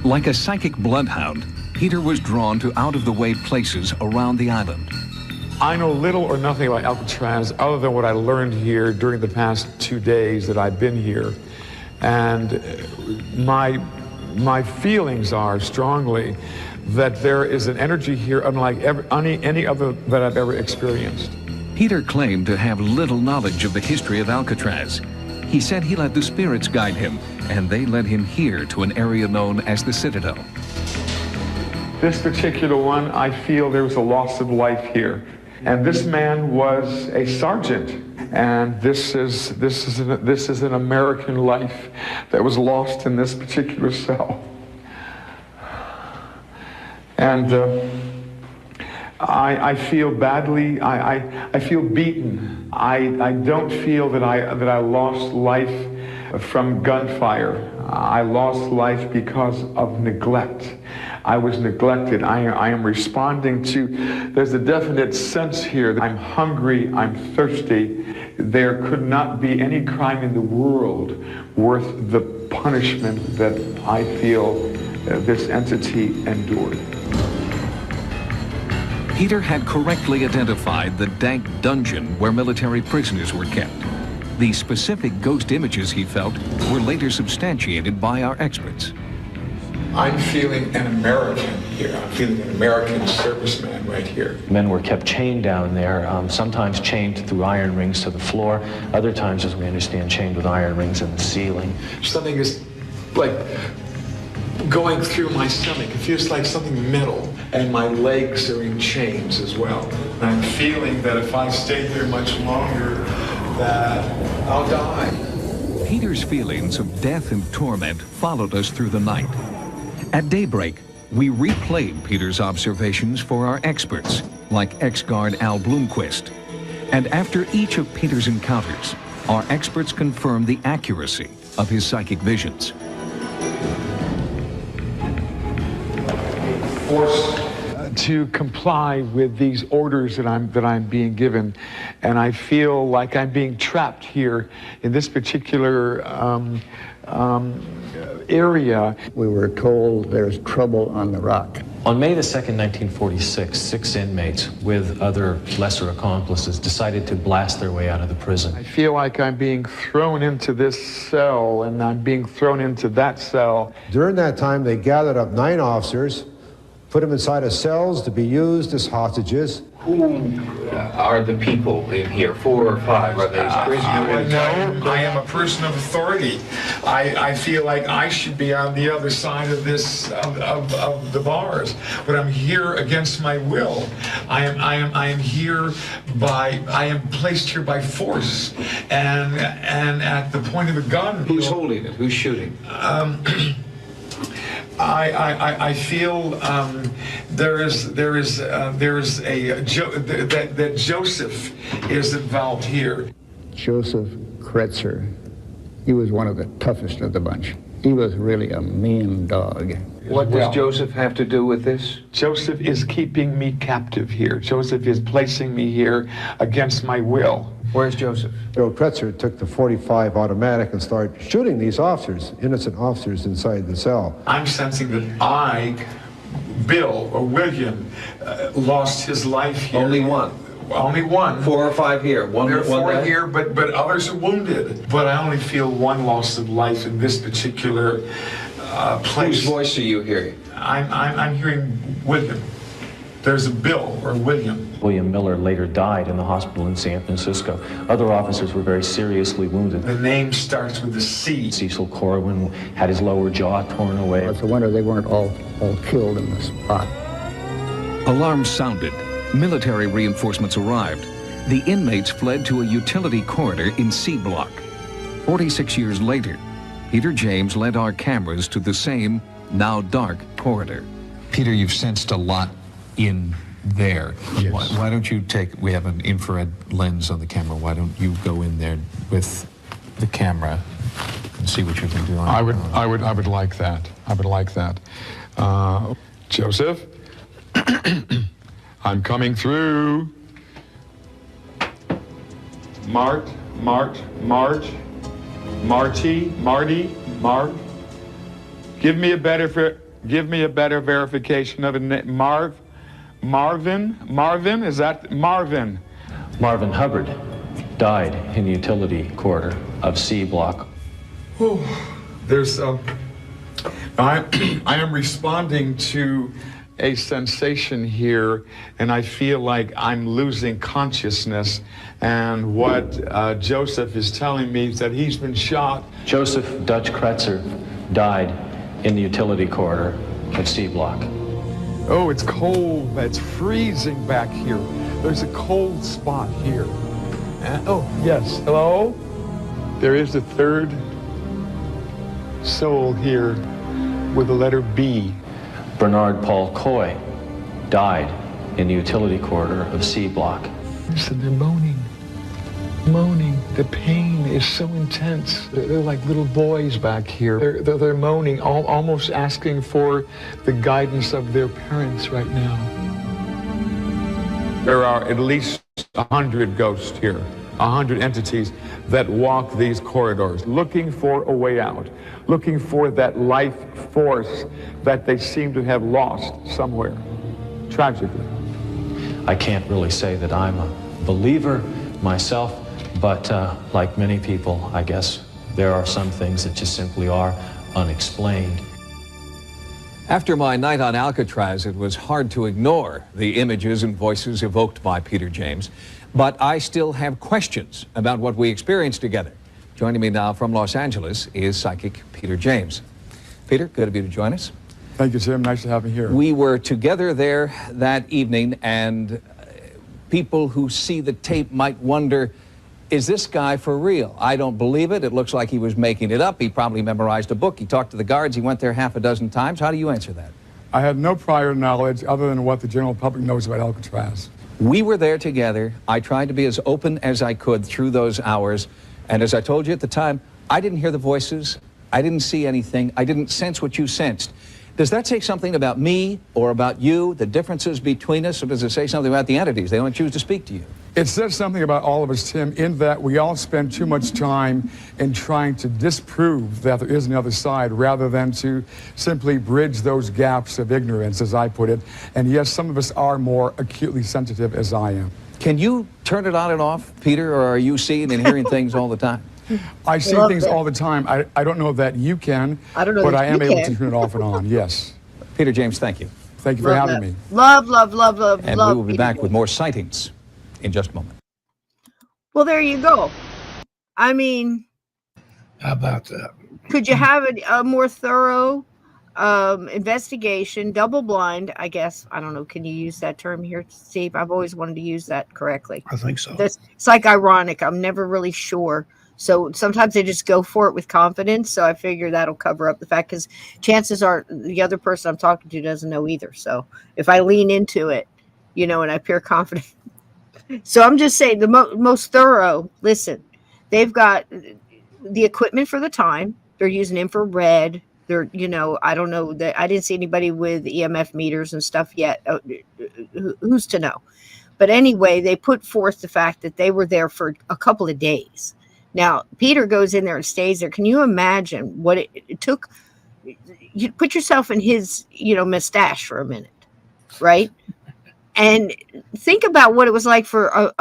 Like a psychic bloodhound, Peter was drawn to out-of-the-way places around the island. I know little or nothing about Alcatraz other than what I learned here during the past 2 days that I've been here. And my feelings are strongly that there is an energy here unlike any other that I've ever experienced. Peter claimed to have little knowledge of the history of Alcatraz. He said he let the spirits guide him, and they led him here to an area known as the Citadel. This particular one, I feel there was a loss of life here. And this man was a sergeant, and this is an American life that was lost in this particular cell. And I feel badly. I feel beaten. I don't feel that I lost life from gunfire. I lost life because of neglect. I was neglected. I am responding to, there's a definite sense here that I'm hungry, I'm thirsty. There could not be any crime in the world worth the punishment that I feel this entity endured. Peter had correctly identified the dank dungeon where military prisoners were kept. The specific ghost images he felt were later substantiated by our experts. I'm feeling an American here. I'm feeling an American serviceman right here. Men were kept chained down there, sometimes chained through iron rings to the floor, other times, as we understand, chained with iron rings in the ceiling. Something is like going through my stomach. It feels like something metal, and my legs are in chains as well. And I'm feeling that if I stay here much longer, that I'll die. Peter's feelings of death and torment followed us through the night. At daybreak, we replayed Peter's observations for our experts, like ex-guard Al Bloomquist. And after each of Peter's encounters, our experts confirmed the accuracy of his psychic visions. Forced to comply with these orders that I'm being given, and I feel like I'm being trapped here in this particular area. We were told there's trouble on the rock. On May the 2nd, 1946, 6 inmates with other lesser accomplices decided to blast their way out of the prison. I feel like I'm being thrown into this cell, and I'm being thrown into that cell. During that time, they gathered up 9 officers, put them inside of cells to be used as hostages. Who are the people in here? 4 or 5? Are they prisoners? No, I am a person of authority. I feel like I should be on the other side of this, of the bars, but I'm here against my will. I am here by, I am placed here by force, and at the point of a gun. Who's holding it? Who's shooting? I feel that Joseph is involved here. Joseph Kretzer, he was one of the toughest of the bunch. He was really a mean dog. What does Joseph have to do with this? Joseph is keeping me captive here. Joseph is placing me here against my will. Where's Joseph? Earl Kretzer took the .45 automatic and started shooting these officers, innocent officers inside the cell. I'm sensing that Bill or William, lost his life here. Only one? Only one. 4 or 5 here. There are 4 here, but others are wounded. But I only feel one loss of life in this particular place. Whose voice are you hearing? I'm hearing William. There's a Bill or William. William Miller later died in the hospital in San Francisco. Other officers were very seriously wounded. The name starts with a C. Cecil Corwin had his lower jaw torn away. It's a wonder they weren't all killed in the spot. Alarms sounded. Military reinforcements arrived. The inmates fled to a utility corridor in C Block. 46 years later, Peter James led our cameras to the same, now dark, corridor. Peter, you've sensed a lot in there. Yes. Why don't you we have an infrared lens on the camera, why don't you go in there with the camera and see what you can do? I would like that. I would like that. Joseph, I'm coming through. Marty, give me a better verification of a name. Marvin, is that Marvin? Marvin Hubbard died in the utility corridor of C Block. I am responding to a sensation here, and I feel like I'm losing consciousness. And what Joseph is telling me is that he's been shot. Joseph Dutch Kretzer died in the utility corridor of C Block. Oh, it's cold. It's freezing back here. There's a cold spot here. Oh, yes. Hello? There is a third soul here with the letter B. Bernard Paul Coy died in the utility corridor of C Block. Listen, they're moaning. The pain is so intense. They're like little boys back here. They're moaning, almost asking for the guidance of their parents right now. There are at least 100 ghosts here, 100 entities that walk these corridors, looking for a way out, looking for that life force that they seem to have lost somewhere, tragically. I can't really say that I'm a believer myself, but like many people, I guess there are some things that just simply are unexplained. After my night on Alcatraz, it was hard to ignore the images and voices evoked by Peter James, but I still have questions about what we experienced together. Joining me now from Los Angeles is psychic Peter James. Peter, good of you to join us. Thank you, Tim. Nice to have you here. We were together there that evening, and people who see the tape might wonder, is this guy for real? I don't believe it. It looks like he was making it up. He probably memorized a book. He talked to the guards. He went there half a dozen times. How do you answer that? I had no prior knowledge other than what the general public knows about Alcatraz. We were there together. I tried to be as open as I could through those hours. And as I told you at the time, I didn't hear the voices. I didn't see anything. I didn't sense what you sensed. Does that say something about me or about you, the differences between us, or does it say something about the entities? They don't choose to speak to you. It says something about all of us, Tim, in that we all spend too much time in trying to disprove that there is another side rather than to simply bridge those gaps of ignorance, as I put it. And yes, some of us are more acutely sensitive, as I am. Can you turn it on and off, Peter, or are you seeing and hearing things all the time? I see things all the time. I don't know that you can, but I am able to turn it off and on, yes. Peter James, thank you. Thank you for having me. Love. And we will be back with more sightings in just a moment. Well, there you go. I mean, how about that? Could you have a more thorough investigation, double blind, I guess? I don't know. Can you use that term here, Steve? I've always wanted to use that correctly. I think so. It's like ironic. I'm never really sure. So sometimes they just go for it with confidence. So I figure that'll cover up the fact, because chances are the other person I'm talking to doesn't know either. So if I lean into it, and I appear confident. So I'm just saying the most thorough, listen, they've got the equipment for the time. They're using infrared. They're, I don't know that I didn't see anybody with EMF meters and stuff yet. Who's to know? But anyway, they put forth the fact that they were there for a couple of days. Now, Peter goes in there and stays there. Can you imagine what it took? You put yourself in his, mustache for a minute, right? And think about what it was like for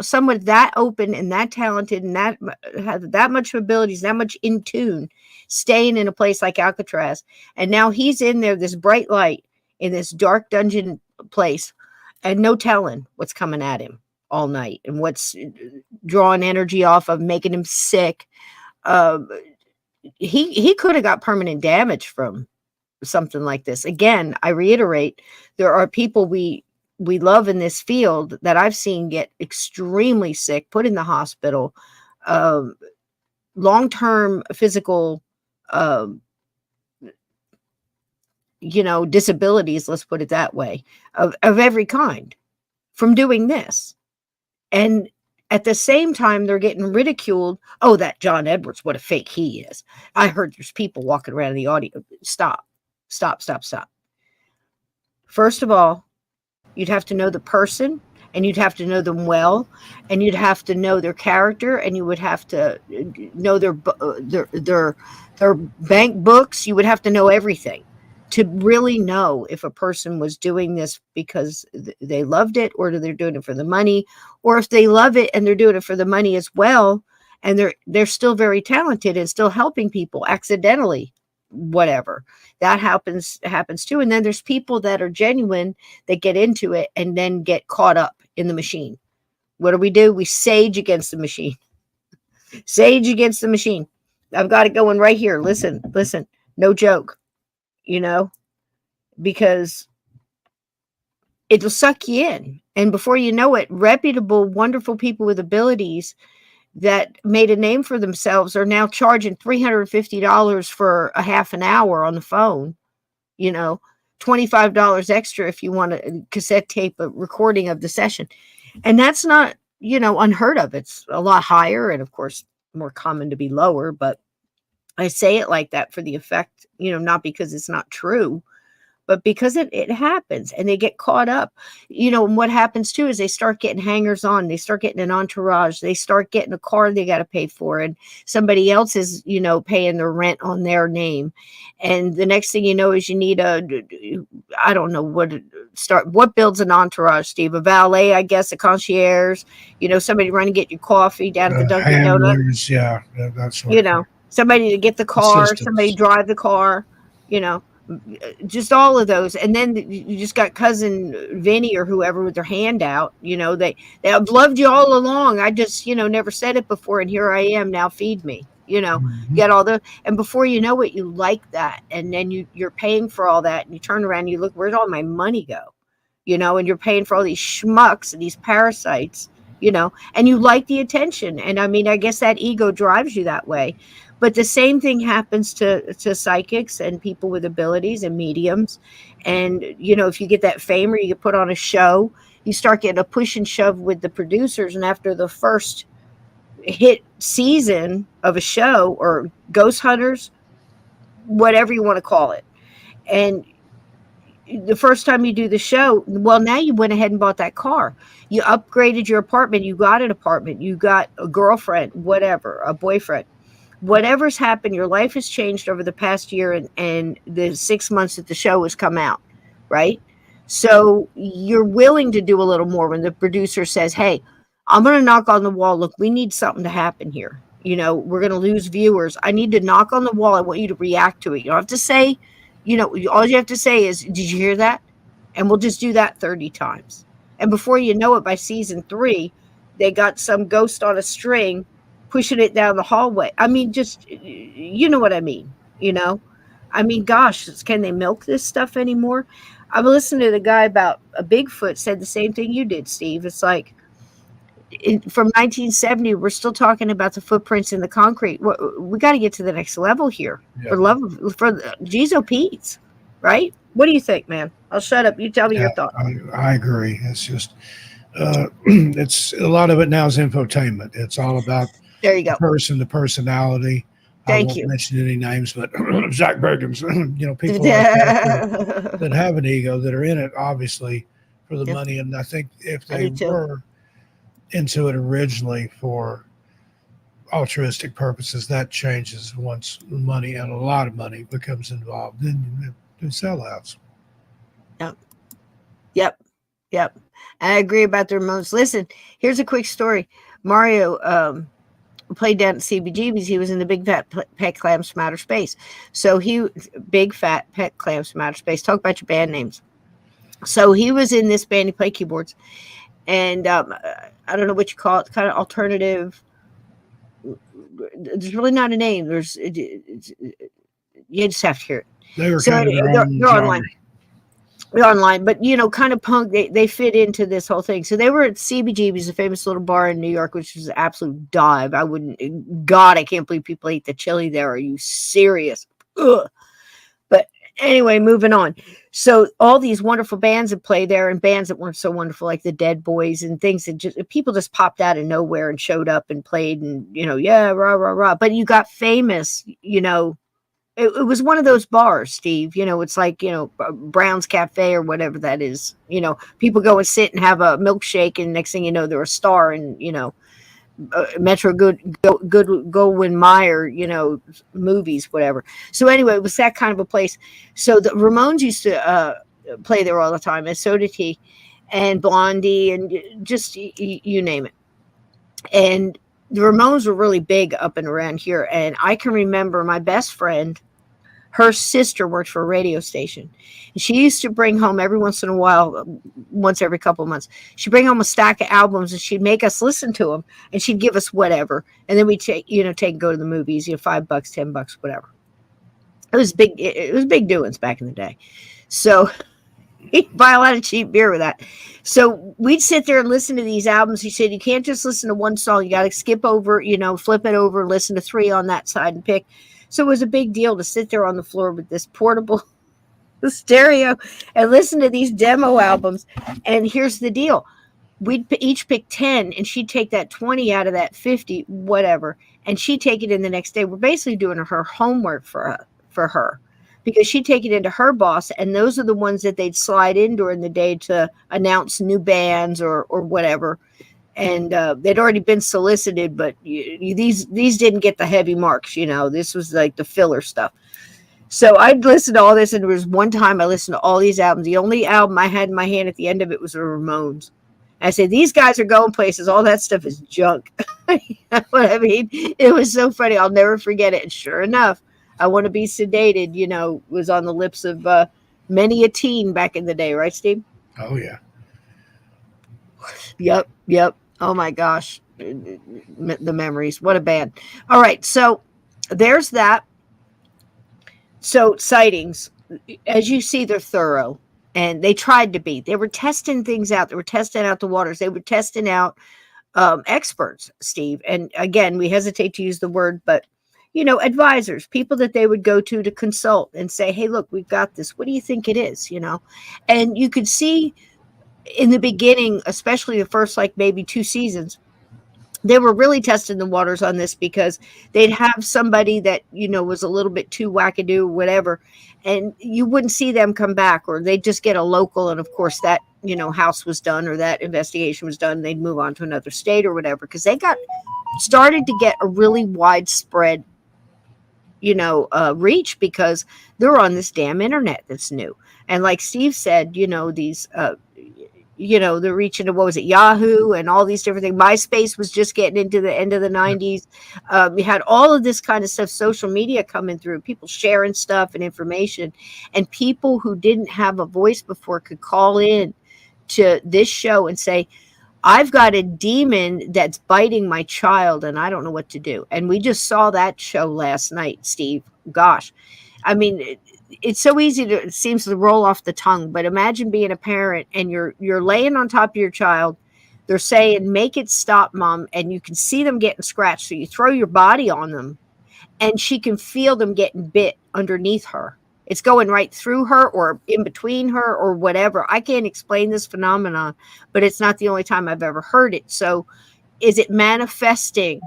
someone that open and that talented and that had that much abilities, that much in tune, staying in a place like Alcatraz. And now he's in there, this bright light in this dark dungeon place, and no telling what's coming at him all night and what's drawing energy off of, making him sick. He could have got permanent damage from something like this. Again, I reiterate, there are people we love in this field that I've seen get extremely sick, put in the hospital, long-term physical, disabilities, let's put it that way, of every kind from doing this. And at the same time, they're getting ridiculed. Oh, that John Edwards, what a fake he is. I heard there's people walking around in the audience. Stop. First of all, you'd have to know the person, and you'd have to know them well, and you'd have to know their character, and you would have to know their bank books. You would have to know everything to really know if a person was doing this because they loved it, or they're doing it for the money, or if they love it and they're doing it for the money as well, and they're still very talented and still helping people accidentally, whatever. That happens too. And then there's people that are genuine that get into it and then get caught up in the machine. What do? We sage against the machine. Sage against the machine. I've got it going right here. Listen, no joke, because it'll suck you in. And before you know it, reputable, wonderful people with abilities that made a name for themselves are now charging $350 for a half an hour on the phone, $25 extra if you want a cassette tape, a recording of the session. And that's not, unheard of. It's a lot higher, and of course more common to be lower, but I say it like that for the effect, not because it's not true, but because it happens, and they get caught up, and what happens too is they start getting hangers on, they start getting an entourage, they start getting a car they got to pay for, and somebody else is, paying their rent on their name. And the next thing you know is you need I don't know what builds an entourage, Steve? A valet, I guess, a concierge, somebody running to get your coffee down at the Dunkin' Donuts. Yeah, that's somebody to get the car, somebody drive the car, just all of those. And then you just got cousin Vinny or whoever with their hand out, they have loved you all along. I just, never said it before. And here I am now, feed me, get all the, and before you know it, you like that. And then you're paying for all that, and you turn around and you look, where'd all my money go? And you're paying for all these schmucks and these parasites, and you like the attention. And I mean, I guess that ego drives you that way. But the same thing happens to psychics and people with abilities and mediums. And, if you get that fame or you get put on a show, you start getting a push and shove with the producers. And after the first hit season of a show, or ghost hunters, whatever you want to call it, and the first time you do the show, well, now you went ahead and bought that car. You upgraded your apartment. You got an apartment. You got a girlfriend, whatever, a boyfriend. Whatever's happened, your life has changed over the past year and the 6 months that the show has come out, right? So you're willing to do a little more when the producer says, hey, I'm going to knock on the wall. Look, we need something to happen here. We're going to lose viewers. I need to knock on the wall. I want you to react to it. You don't have to say, all you have to say is, did you hear that? And we'll just do that 30 times. And before you know it, by season 3, they got some ghost on a string pushing it down the hallway. I mean, just, you know what I mean? I mean, gosh, can they milk this stuff anymore? I've listened to the guy about a Bigfoot said the same thing you did, Steve. It's like, from 1970, we're still talking about the footprints in the concrete. We got to get to the next level here. Yeah. For Jeez Pete's, right? What do you think, man? I'll shut up. You tell me your thoughts. I agree. It's just, it's a lot of it now is infotainment. It's all about there you go. The personality. Thank I won't you. mention any names, but Zach Bergens, people like that have an ego, that are in it, obviously, for the money. And I think if they were into it originally for altruistic purposes, that changes once money, and a lot of money, becomes involved. Then you sellouts. Yep. I agree about the Ramones. Listen, here's a quick story. Mario played down at CBGB's. He was in the Big Fat Pet Clam from Outer Space. So Big Fat Pet Clam from Outer Space. Talk about your band names. So he was in this band. He played keyboards. And I don't know what you call it, kind of alternative. There's really not a name. You just have to hear it. They were kind of they're online. They're online, but kind of punk. They fit into this whole thing. So they were at CBGB's, a famous little bar in New York, which was an absolute dive. I can't believe people eat the chili there. Are you serious? Ugh. But anyway, moving on. So all these wonderful bands that play there, and bands that weren't so wonderful, like the Dead Boys and things that people just popped out of nowhere and showed up and played, and yeah, rah rah rah. But you got famous, It was one of those bars, Steve. It's like, Brown's Cafe or whatever that is. People go and sit and have a milkshake, and next thing you know, they're a star in, Metro Goldwyn Mayer, movies, whatever. So anyway, it was that kind of a place. So the Ramones used to play there all the time, and so did he, and Blondie, and just you name it. And the Ramones were really big up and around here. And I can remember my best friend, her sister worked for a radio station. And she used to bring home every once in a while, once every couple of months, she'd bring home a stack of albums, and she'd make us listen to them, and she'd give us whatever. And then we'd take and go to the movies, $5, $10, whatever. It was big. It was big doings back in the day. So he'd buy a lot of cheap beer with that. So we'd sit there and listen to these albums. He said, you can't just listen to one song. You got to skip over, flip it over, listen to 3 on that side and pick. So it was a big deal to sit there on the floor with this portable stereo and listen to these demo albums. And here's the deal. We'd each pick 10, and she'd take that 20 out of that 50, whatever. And she'd take it in the next day. We're basically doing her homework for her. Because she'd take it into her boss, and those are the ones that they'd slide in during the day to announce new bands or whatever. And they'd already been solicited, but these didn't get the heavy marks. This was like the filler stuff. So I'd listen to all this, and there was one time I listened to all these albums. The only album I had in my hand at the end of it was the Ramones. I said, these guys are going places. All that stuff is junk. You know what I mean? It was so funny. I'll never forget it. And sure enough, I want to be sedated, was on the lips of many a teen back in the day, right, Steve? Oh yeah. Yep. Oh my gosh. The memories. What a band. All right. So there's that. So sightings, as you see, they're thorough, and they tried to be. They were testing things out. They were testing out the waters. They were testing out experts, Steve. And again, we hesitate to use the word, but advisors, people that they would go to consult and say, hey, look, we've got this. What do you think it is? And you could see in the beginning, especially the first, like maybe 2 seasons, they were really testing the waters on this because they'd have somebody that, was a little bit too wackadoo, whatever, and you wouldn't see them come back, or they'd just get a local. And of course that, house was done, or that investigation was done. They'd move on to another state or whatever, because they started to get a really widespread, reach, because they're on this damn internet that's new. And like Steve said, these, they're reaching to, what was it, Yahoo and all these different things. MySpace was just getting into the end of the 90s. We had all of this kind of stuff, social media coming through, people sharing stuff and information, and people who didn't have a voice before could call in to this show and say, I've got a demon that's biting my child and I don't know what to do. And we just saw that show last night, Steve. Gosh, I mean, it's so easy it seems to roll off the tongue, but imagine being a parent and you're laying on top of your child. They're saying, make it stop, Mom. And you can see them getting scratched. So you throw your body on them and she can feel them getting bit underneath her. It's going right through her or in between her or whatever. I can't explain this phenomenon, but it's not the only time I've ever heard it. So is it manifesting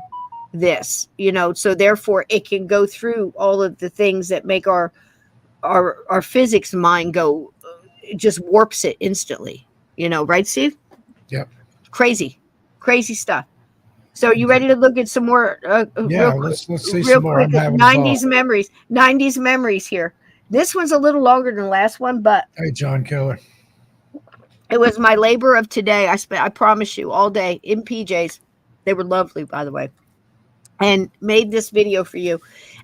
this, so therefore it can go through all of the things that make our physics mind go, just warps it instantly, right, Steve? Yep. Crazy stuff. So are you ready to look at some more? Yeah, let's see some more. 90s memories here. This one's a little longer than the last one, but hey, John Killer, it was my labor of today. I promise you, all day in PJs. They were lovely, by the way, and made this video for you.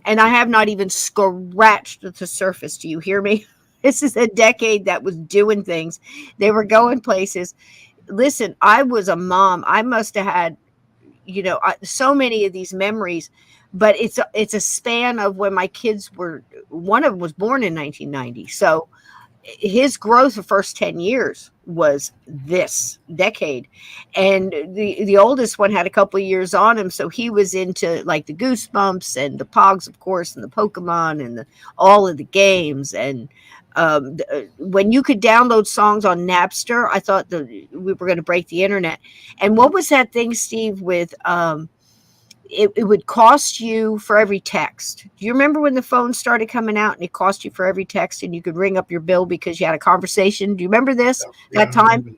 And I have not even scratched the surface. Do you hear me? This is a decade that was doing things. They were going places. Listen, I was a mom. I must have had, so many of these memories, but it's a span of when my kids were, one of them was born in 1990. So his growth the first 10 years was this decade, and the oldest one had a couple of years on him, so he was into like the Goosebumps and the Pogs, of course, and the Pokemon and all of the games. And when you could download songs on Napster, I thought that we were going to break the internet. And what was that thing, Steve, with it would cost you for every text. Do you remember when the phone started coming out and it cost you for every text, and you could ring up your bill because you had a conversation? Do you remember this? Yeah, that time?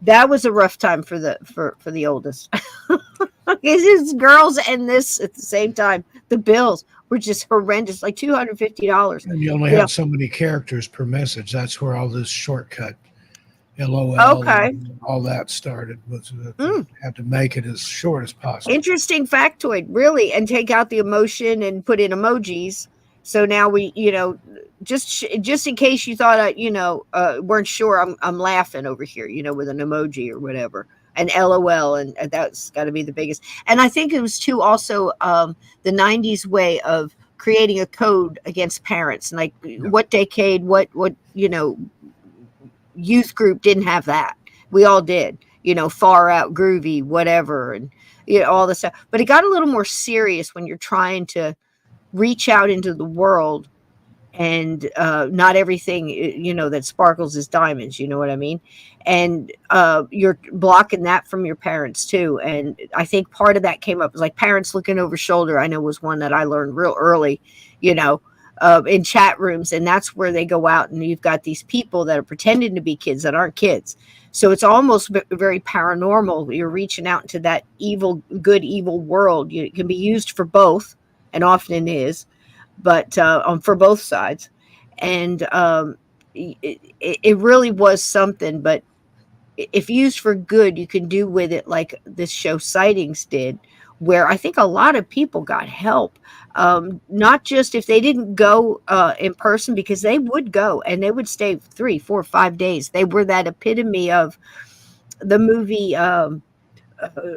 That was a rough time for the oldest. It's girls and this at the same time. The bills were just horrendous, like $250. And you only have so many characters per message. That's where all this shortcut, LOL, and all that started. Had to make it as short as possible. Interesting factoid, really, and take out the emotion and put in emojis. So now we, just in case you thought weren't sure, I'm laughing over here, with an emoji or whatever, an LOL, and that's got to be the biggest. And I think it was too also the 90s way of creating a code against parents, like what decade, what youth group didn't have that. We all did, far out, groovy, whatever, and all this stuff. But it got a little more serious when you're trying to reach out into the world, and not everything that sparkles is diamonds, you know what I mean? And you're blocking that from your parents too. And I think part of that came up was like parents looking over shoulder. I know was one that I learned real early, in chat rooms, and that's where they go out and you've got these people that are pretending to be kids that aren't kids. So it's almost very paranormal. You're reaching out into that good evil world. It can be used for both, and often is, but for both sides. And it really was something. But if used for good, you can do with it like this show Sightings did, where I think a lot of people got help. Not just if they didn't go in person, because they would go and they would stay 3, 4, 5 days. They were that epitome of the movie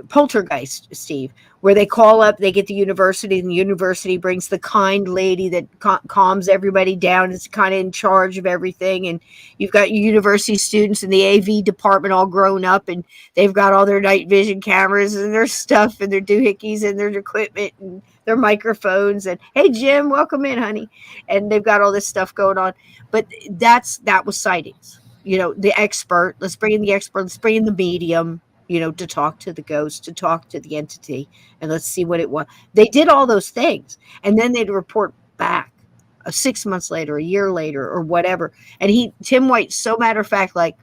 Poltergeist, Steve, where they call up, they get the university, and the university brings the kind lady that calms everybody down. It's kind of in charge of everything. And you've got your university students in the AV department all grown up, and they've got all their night vision cameras and their stuff and their doohickeys and their equipment and their microphones. And hey, Jim, welcome in, honey. And they've got all this stuff going on. But that was Sightings. The expert. Let's bring in the expert. Let's bring in the medium, to talk to the ghost, to talk to the entity, and let's see what it was. They did all those things, and then they'd report back 6 months later, a year later, or whatever. And Tim White, so matter of fact, like,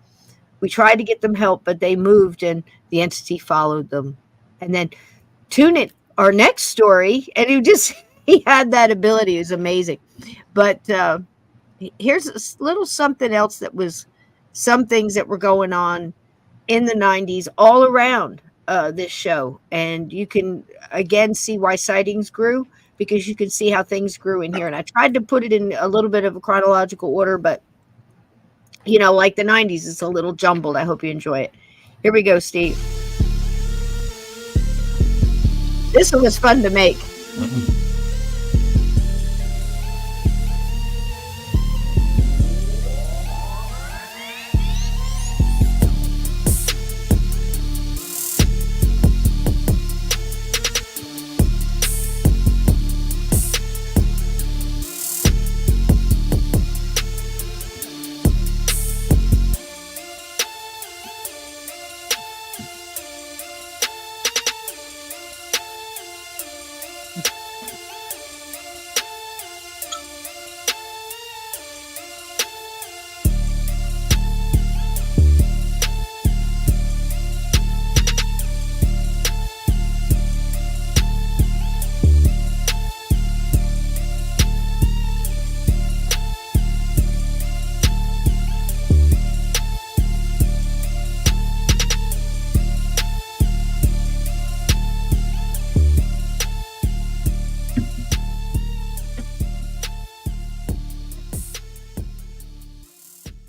we tried to get them help, but they moved, and the entity followed them. And then tune in our next story, and he had that ability. It was amazing. But here's a little something else that was some things that were going on in the 90s all around this show. And you can, again, see why Sightings grew, because you can see how things grew in here. And I tried to put it in a little bit of a chronological order, but, like the 90s, it's a little jumbled. I hope you enjoy it. Here we go, Steve. This one was fun to make.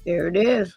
There it is.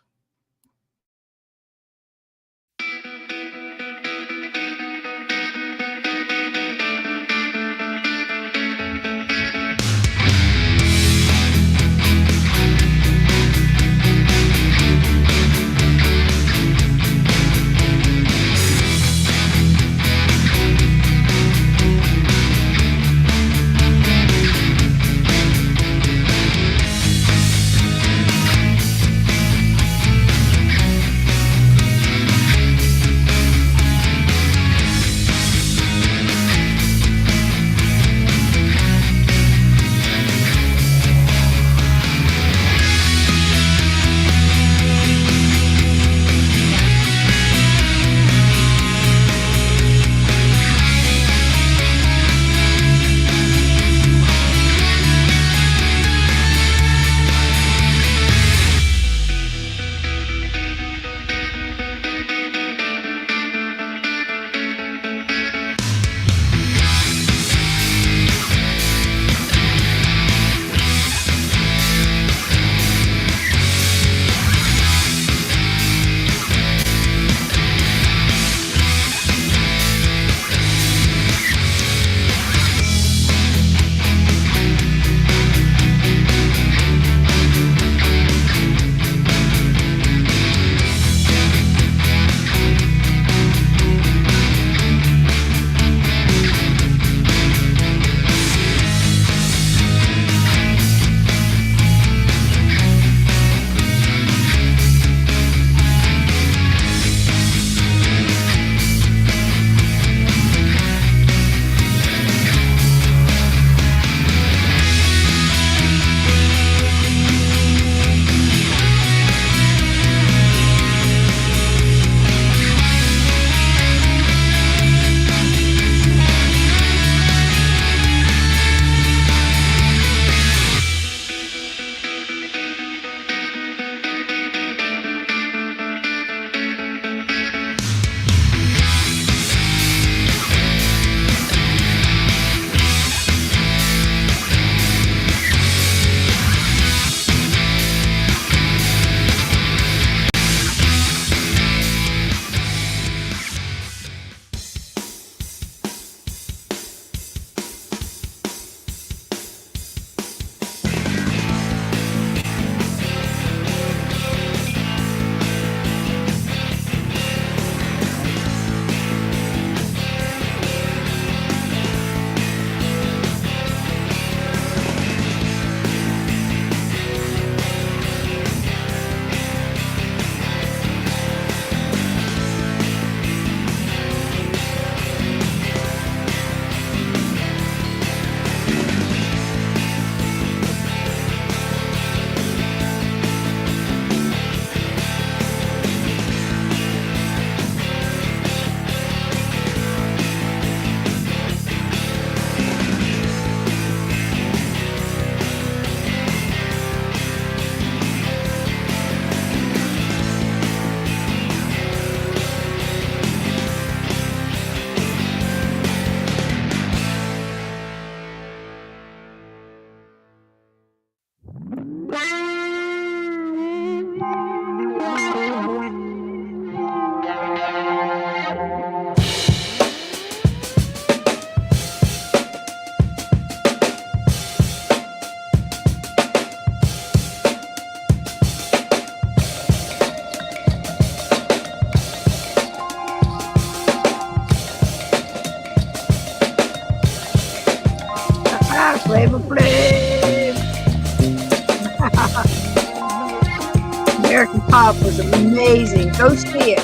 American Pop was amazing. Go see it.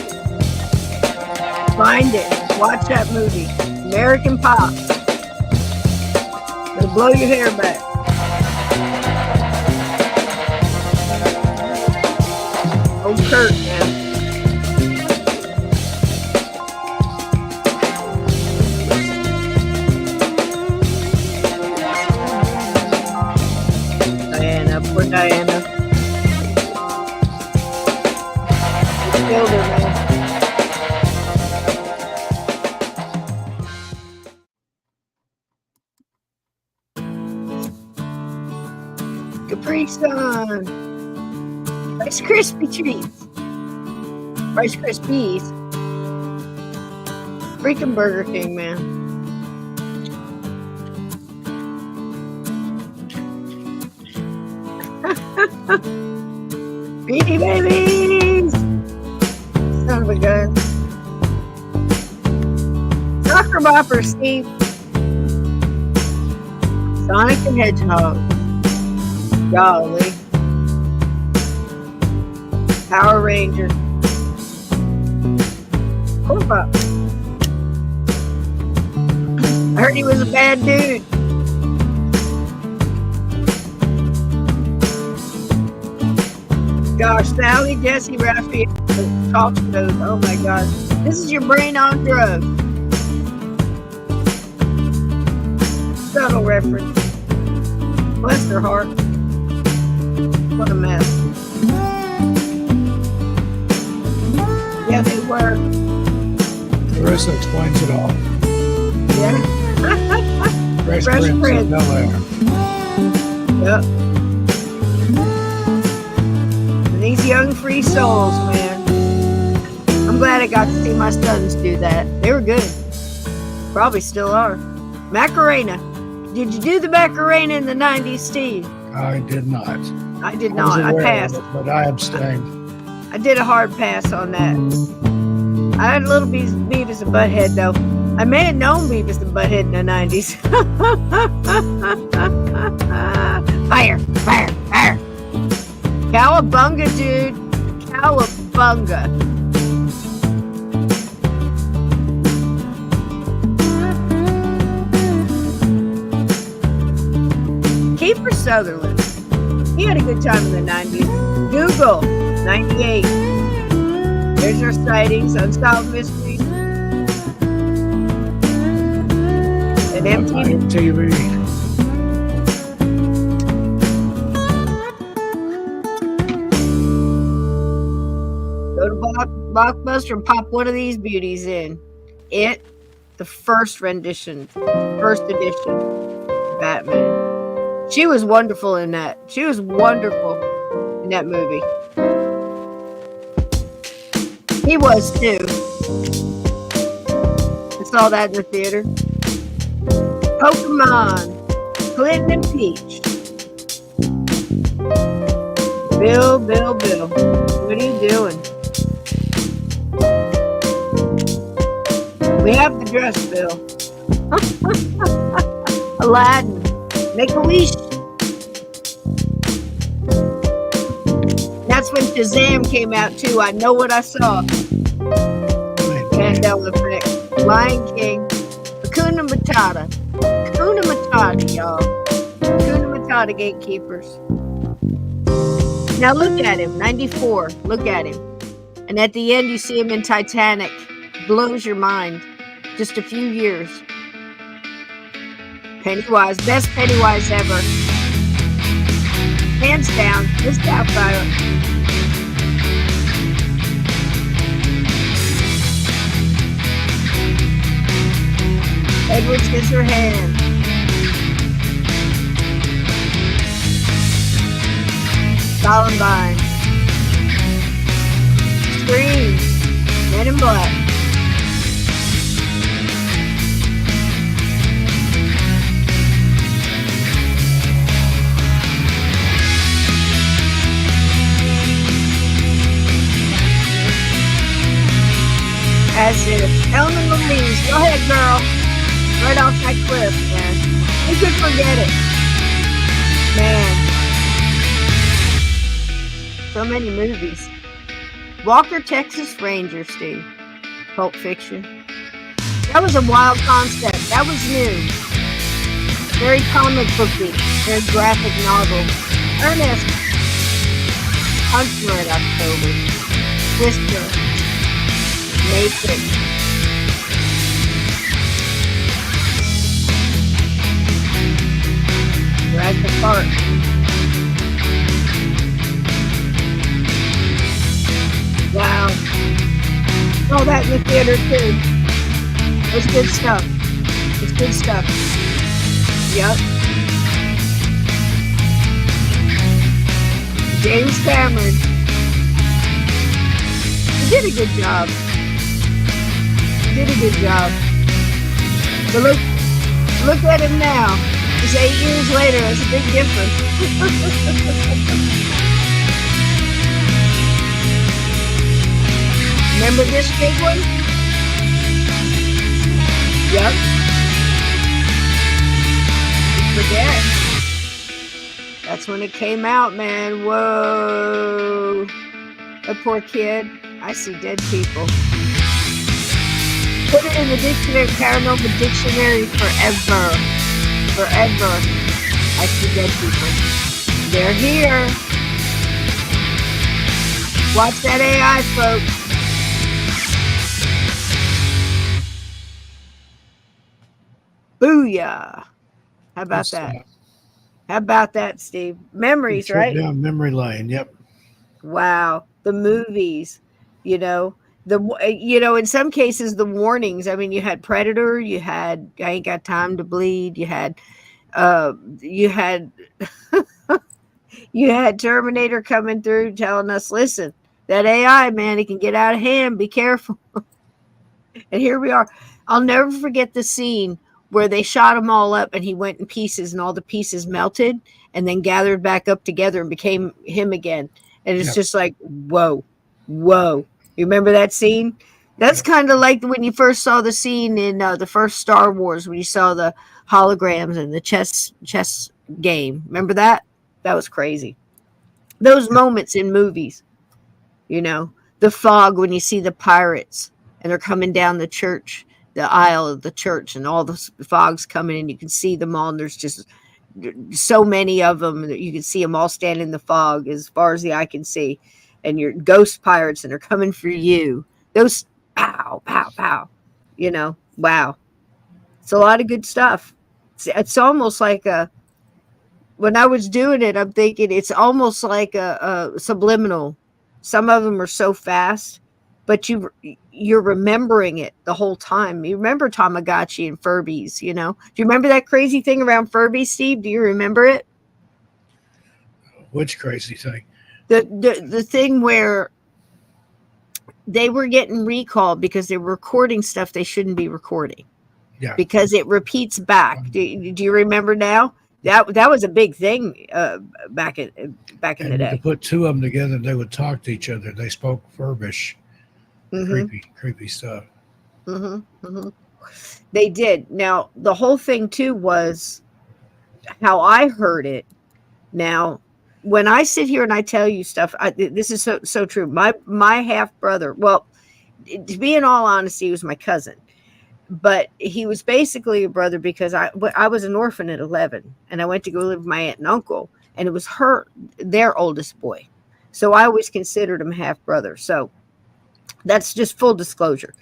Find it. Watch that movie. American Pop. It'll blow your hair back. Oh, Kurt, man. Diana, poor Diana. They killed her, man. Capri Sun. Rice Krispie treats. Rice Krispies. Freaking Burger King, man. Beanie Babies! Son of a gun. Soccer Bopper, Steve. Sonic the Hedgehog. Golly. Power Rangers. Pop. I heard he was a bad dude. Gosh, Sally, Jesse, Raphael, talk shows. Oh my God. This is your brain on drugs. Subtle reference. Bless their heart. What a mess. Yeah, they were. The rest explains it all. Yeah. Fresh Fresh Prince Prince. of Bel-Air. Yep. And these young free souls, man. I'm glad I got to see my sons do that. They were good. Probably still are. Macarena. Did you do the Macarena in the 90s, Steve? I did not. I did not. I was aware passed. of it, but I abstained. I did a hard pass on that. I had a little Beavis and Butthead, though. I may have known Beavis and Butthead in the 90s. Fire, fire, fire. Cowabunga, dude. Cowabunga. Kiefer Sutherland. He had a good time in the 90s. Google, 98. There's our sightings, unsolved mysteries. And MTV. Go to Blockbuster and pop one of these beauties in. It, the first rendition, first edition, Batman. She was wonderful in that. She was wonderful in that movie. He was too. I saw that in the theater. Pokemon, Clinton and Peach. Bill. What are you doing? We have the dress, Bill. Aladdin. Make a wish. That's when Shazam came out too. I know what I saw. Mandela effect. Lion King. Hakuna Matata. Hakuna Matata, y'all. Hakuna Matata gatekeepers. Now look at him. 94. Look at him. And at the end, you see him in Titanic. Blows your mind. Just a few years. Pennywise, best Pennywise ever. Hands down, Miss Doubtfire. Edward Scissorhands. Columbine. Scream. Men in Black. As if Elmer Louise, go ahead, girl. Right off that cliff, man. Who could forget it? Man. So many movies. Walker, Texas Ranger, Steve. Pulp Fiction. That was a wild concept. That was new. Very comic booky. Very graphic novel. Ernest. Hunter in October. Twister. Matrix. Jurassic Park. Wow. Saw that in the theater too. It's good stuff. It's good stuff. Yep. James Cameron. He did a good job. He did a good job. But look at him now. It's 8 years later. It's a big difference. Remember this big one? Yep. Forget. That's when it came out, man. Whoa. That poor kid. I see dead people. Put it in the dictionary, paranormal dictionary forever. Forever. I see dead people. They're here. Watch that AI, folks. Booyah. How about that? How about that, Steve? Memories, right? Yeah, memory lane. Yep. Wow. The movies, in some cases, the warnings. I mean, you had Predator, you had I Ain't Got Time to Bleed, you had you had Terminator coming through telling us, listen, that AI, man, it can get out of hand. Be careful. And here we are. I'll never forget the scene where they shot him all up and he went in pieces and all the pieces melted and then gathered back up together and became him again. And it's just like, whoa. You remember that scene? That's kind of like when you first saw the scene in the first Star Wars when you saw the holograms and the chess game. Remember that? That was crazy. Those moments in movies, the fog when you see the pirates and they're coming down the aisle of the church, and all the fog's coming and you can see them all, and there's just so many of them that you can see them all standing in the fog as far as the eye can see, and you're ghost pirates and they're coming for you. Those pow, pow, pow, wow. It's a lot of good stuff. It's almost like when I was doing it, I'm thinking it's almost like a subliminal. Some of them are so fast, but you're remembering it the whole time. You remember Tamagotchi and Furbies, Do you remember that crazy thing around Furbies, Steve? Do you remember it? Which crazy thing? The thing where they were getting recalled because they were recording stuff they shouldn't be recording. Yeah. Because it repeats back. Do you remember now? That was a big thing back in the day. You put two of them together, and they would talk to each other. They spoke Furbish. Mm-hmm. Creepy stuff. Mm-hmm. Mm-hmm. They did. Now, the whole thing, too, was how I heard it. Now, when I sit here and I tell you stuff, this is so true. My half-brother, well, to be in all honesty, he was my cousin. But he was basically a brother because I was an orphan at 11, and I went to go live with my aunt and uncle, and it was their oldest boy. So I always considered him half-brother. So that's just full disclosure.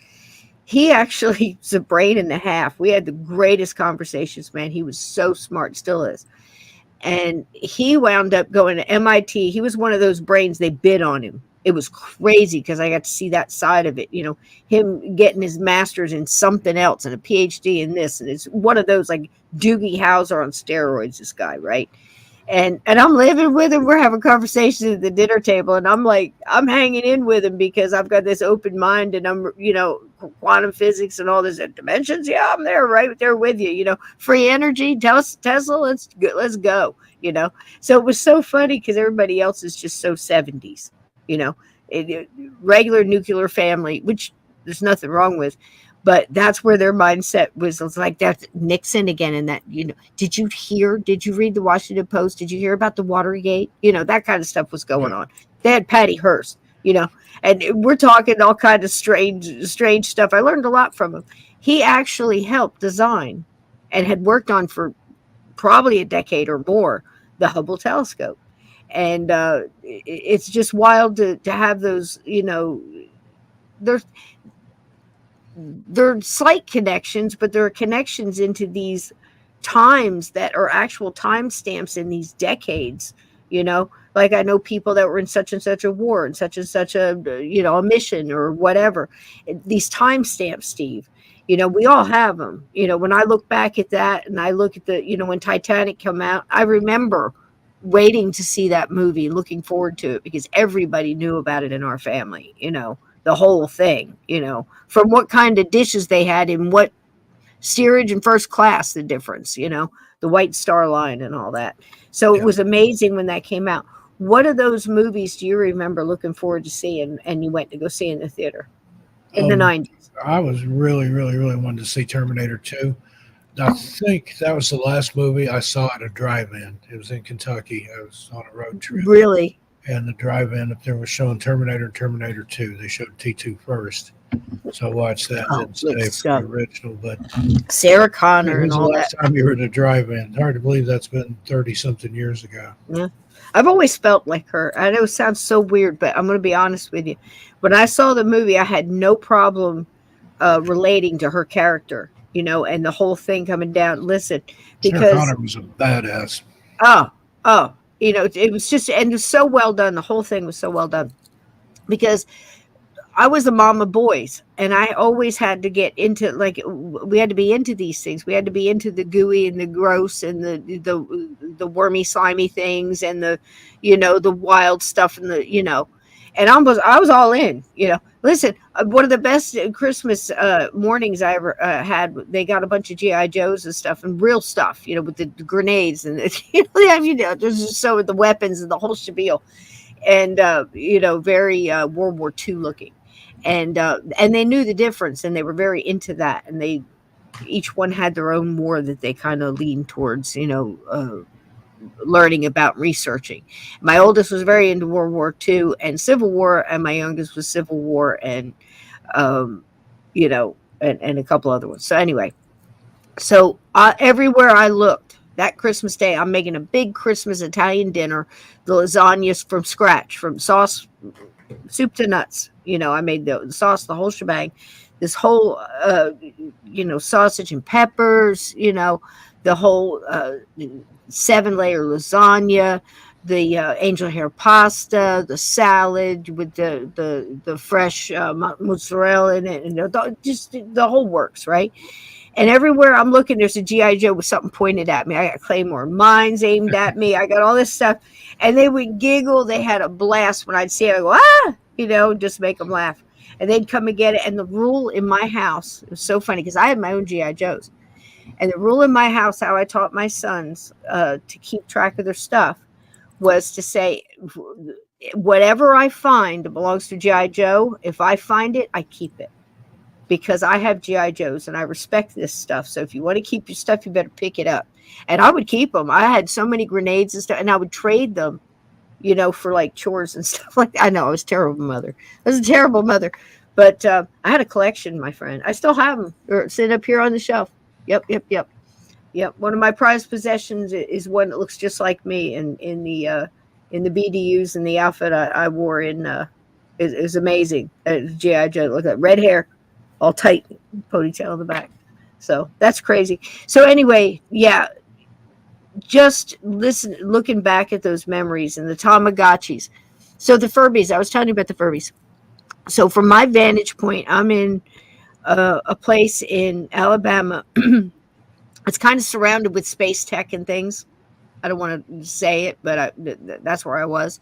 He actually was a brain and a half. We had the greatest conversations, man. He was so smart, still is. And he wound up going to MIT. He was one of those brains, they bid on him. It was crazy because I got to see that side of it. Him getting his master's in something else and a PhD in this. And it's one of those like Doogie Howser on steroids, this guy, right? And I'm living with him. We're having conversations at the dinner table. And I'm like, I'm hanging in with him because I've got this open mind and I'm, quantum physics and all this dimensions. Yeah, I'm there, right there with you. Free energy, Tesla, let's go, So it was so funny because everybody else is just so 70s. Regular nuclear family, which there's nothing wrong with, But that's where their mindset was. It's like, that's Nixon again. And that, did you read the Washington Post? Did you hear about the Watergate? That kind of stuff was going on. They had Patty Hearst, and we're talking all kind of strange stuff. I learned a lot from him. He actually helped design and had worked on for probably a decade or more the Hubble telescope. And it's just wild to have those, they're slight connections, but there are connections into these times that are actual timestamps in these decades. Like I know people that were in such and such a war and such a a mission or whatever. These timestamps, Steve, we all have them. When I look back at that and I look at the when Titanic came out, I remember waiting to see that movie, looking forward to it, because everybody knew about it in our family, the whole thing, from what kind of dishes they had in what steerage and first class, the difference, the White Star Line and all that. So it was amazing when that came out. What of those movies do you remember looking forward to seeing and you went to go see in the theater in the 90s? I was really wanting to see Terminator 2. I think that was the last movie I saw at a drive-in. It was in Kentucky. I was on a road trip. Really? And the drive-in up there was showing Terminator and Terminator 2. They showed T2 first. So I watched that. Didn't stay for the original, but Sarah Connor and all that. Last time you were at a drive-in. Hard to believe that's been 30-something years ago. Yeah. I've always felt like her. I know it sounds so weird, but I'm going to be honest with you. When I saw the movie, I had no problem relating to her character. And the whole thing coming down. Listen, because Sarah Connor was a badass. It was just, and it was so well done. The whole thing was so well done because I was a mom of boys, and I always had to get into, like, we had to be into these things. We had to be into the gooey and the gross and the wormy, slimy things and the wild stuff and and I was all in. Listen, one of the best Christmas mornings I ever had, they got a bunch of GI Joes and stuff and real stuff, with the grenades and there's just so the weapons and the whole spiel, and very World War II looking, and they knew the difference, and they were very into that, and they each one had their own war that they kind of leaned towards, learning about, researching. My oldest was very into World War II and Civil War, and my youngest was Civil War and and a couple other ones. So anyway, everywhere I looked that Christmas Day, I'm making a big Christmas Italian dinner, the lasagnas from scratch, from sauce, soup to nuts. I made the sauce, the whole shebang, this whole sausage and peppers, the whole 7-layer lasagna, the angel hair pasta, the salad with the fresh mozzarella in it, and just the whole works, right? And everywhere I'm looking, there's a GI Joe with something pointed at me. I got Claymore mines aimed at me. I got all this stuff, and they would giggle. They had a blast when I'd see it. I go, just make them laugh, and they'd come and get it. And the rule in my house, it was so funny because I had my own GI Joes. And the rule in my house, how I taught my sons to keep track of their stuff, was to say, whatever I find that belongs to G.I. Joe, if I find it, I keep it. Because I have G.I. Joes and I respect this stuff. So if you want to keep your stuff, you better pick it up. And I would keep them. I had so many grenades and stuff, and I would trade them, for like chores and stuff like that. I know, I was a terrible mother. I was a terrible mother. But I had a collection, my friend. I still have them. They're sitting up here on the shelf. Yep. One of my prized possessions is one that looks just like me in the BDUs and the outfit I wore in. Is amazing. GI Joe, look at that red hair, all tight, ponytail in the back. So that's crazy. So anyway, yeah, just looking back at those memories and the Tamagotchis. So the Furbies, I was telling you about the Furbies. So from my vantage point, I'm in a place in Alabama. It's kind of surrounded with space tech and things. I don't want to say it, but that's where I was.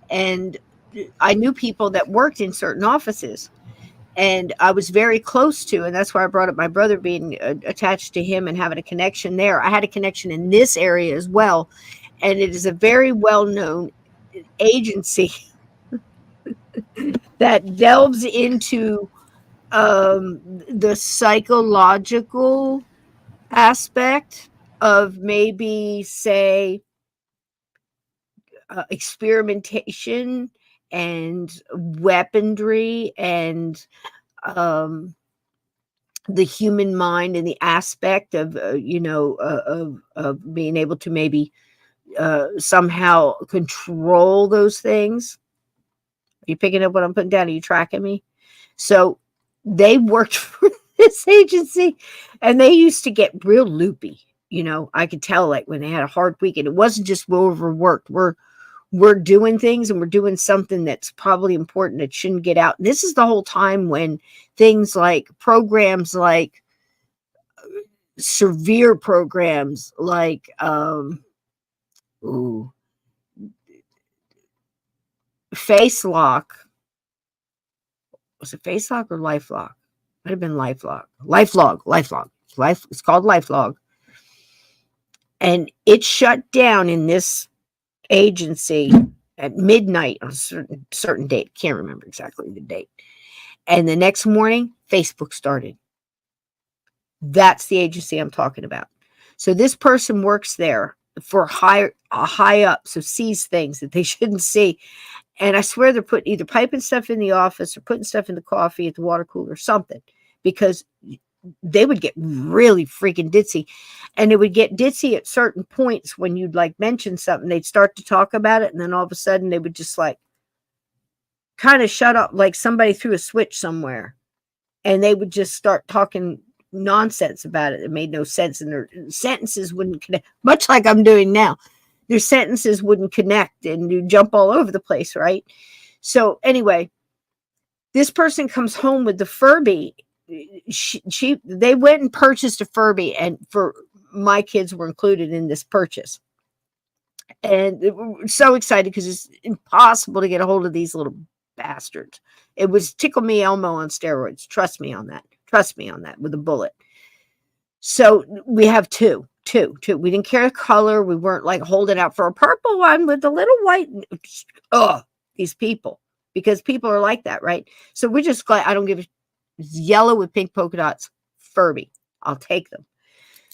And I knew people that worked in certain offices. And I was very close to, and that's why I brought up my brother being attached to him and having a connection there. I had a connection in this area as well. And it is a very well-known agency that delves into the psychological aspect of maybe, say, experimentation and weaponry and the human mind and the aspect of of being able to maybe somehow control those things. Are you picking up what I'm putting down? Are you tracking me? So they worked for this agency, and they used to get real loopy. I could tell, like, when they had a hard week, and it wasn't just we're overworked. We're doing things, and we're doing something that's probably important that shouldn't get out. This is the whole time when things like programs, like severe programs, like Face Lock. Was it Face Lock or LifeLock? Might have been LifeLock. LifeLog. It's called LifeLog. And it shut down in this agency at midnight on a certain date. Can't remember exactly the date. And the next morning, Facebook started. That's the agency I'm talking about. So this person works there for high up, so sees things that they shouldn't see. And I swear they're either piping stuff in the office or putting stuff in the coffee at the water cooler or something, because they would get really freaking ditzy. And it would get ditzy at certain points when you'd like mention something. They'd start to talk about it, and then all of a sudden they would just like kind of shut up, like somebody threw a switch somewhere, and they would just start talking nonsense about it. It made no sense, and their sentences wouldn't connect, much like I'm doing now. Their sentences wouldn't connect, and you jump all over the place, right? So anyway, this person comes home with the Furby. They went and purchased a Furby, and for my kids were included in this purchase. And they were so excited because it's impossible to get a hold of these little bastards. It was Tickle Me Elmo on steroids. Trust me on that. Trust me on that with a bullet. So we have two. We didn't care the color. We weren't like holding out for a purple one with a little white. These people, because people are like that, right? So we're just glad. I don't give a yellow with pink polka dots Furby. I'll take them.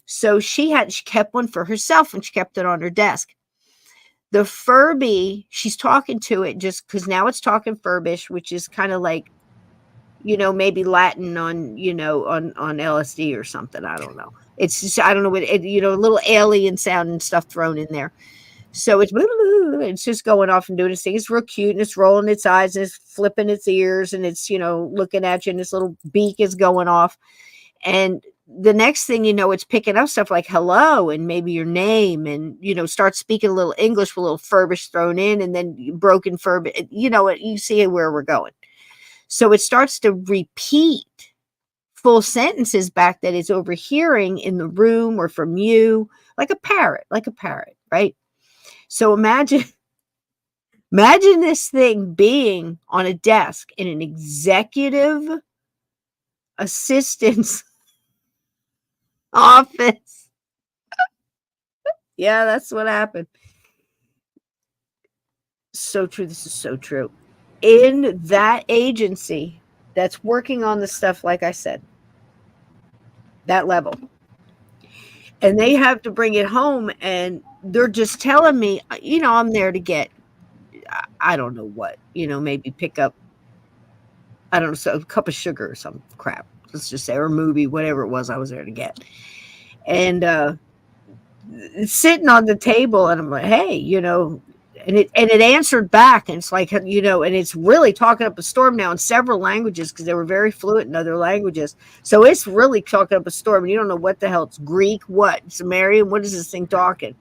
So she kept one for herself, and she kept it on her desk. The Furby, she's talking to it just because now it's talking Furbish, which is kind of like, maybe Latin on LSD or something. I don't know. It's just, I don't know what, a little alien sound and stuff thrown in there. So it's just going off and doing its thing. It's real cute, and it's rolling its eyes, and it's flipping its ears, and it's, looking at you, and its little beak is going off. And the next thing you know, it's picking up stuff like hello and maybe your name, and, start speaking a little English with a little Furbish thrown in, and then broken Furbish. You see where we're going. So it starts to repeat full sentences back that it's overhearing in the room or from you, like a parrot, right? So imagine this thing being on a desk in an executive assistant's office. Yeah, that's what happened. So true. This is so true. In that agency that's working on the stuff, like I said, that level, and they have to bring it home, and they're just telling me, I'm there to get, I don't know what, maybe pick up, I don't know, so a cup of sugar or some crap, let's just say, or a movie, whatever it was I was there to get. And it's sitting on the table, and I'm like, hey, and it answered back, and it's like, and it's really talking up a storm now in several languages, because they were very fluent in other languages. So it's really talking up a storm, and you don't know what the hell it's Greek, what Sumerian, what is this thing talking?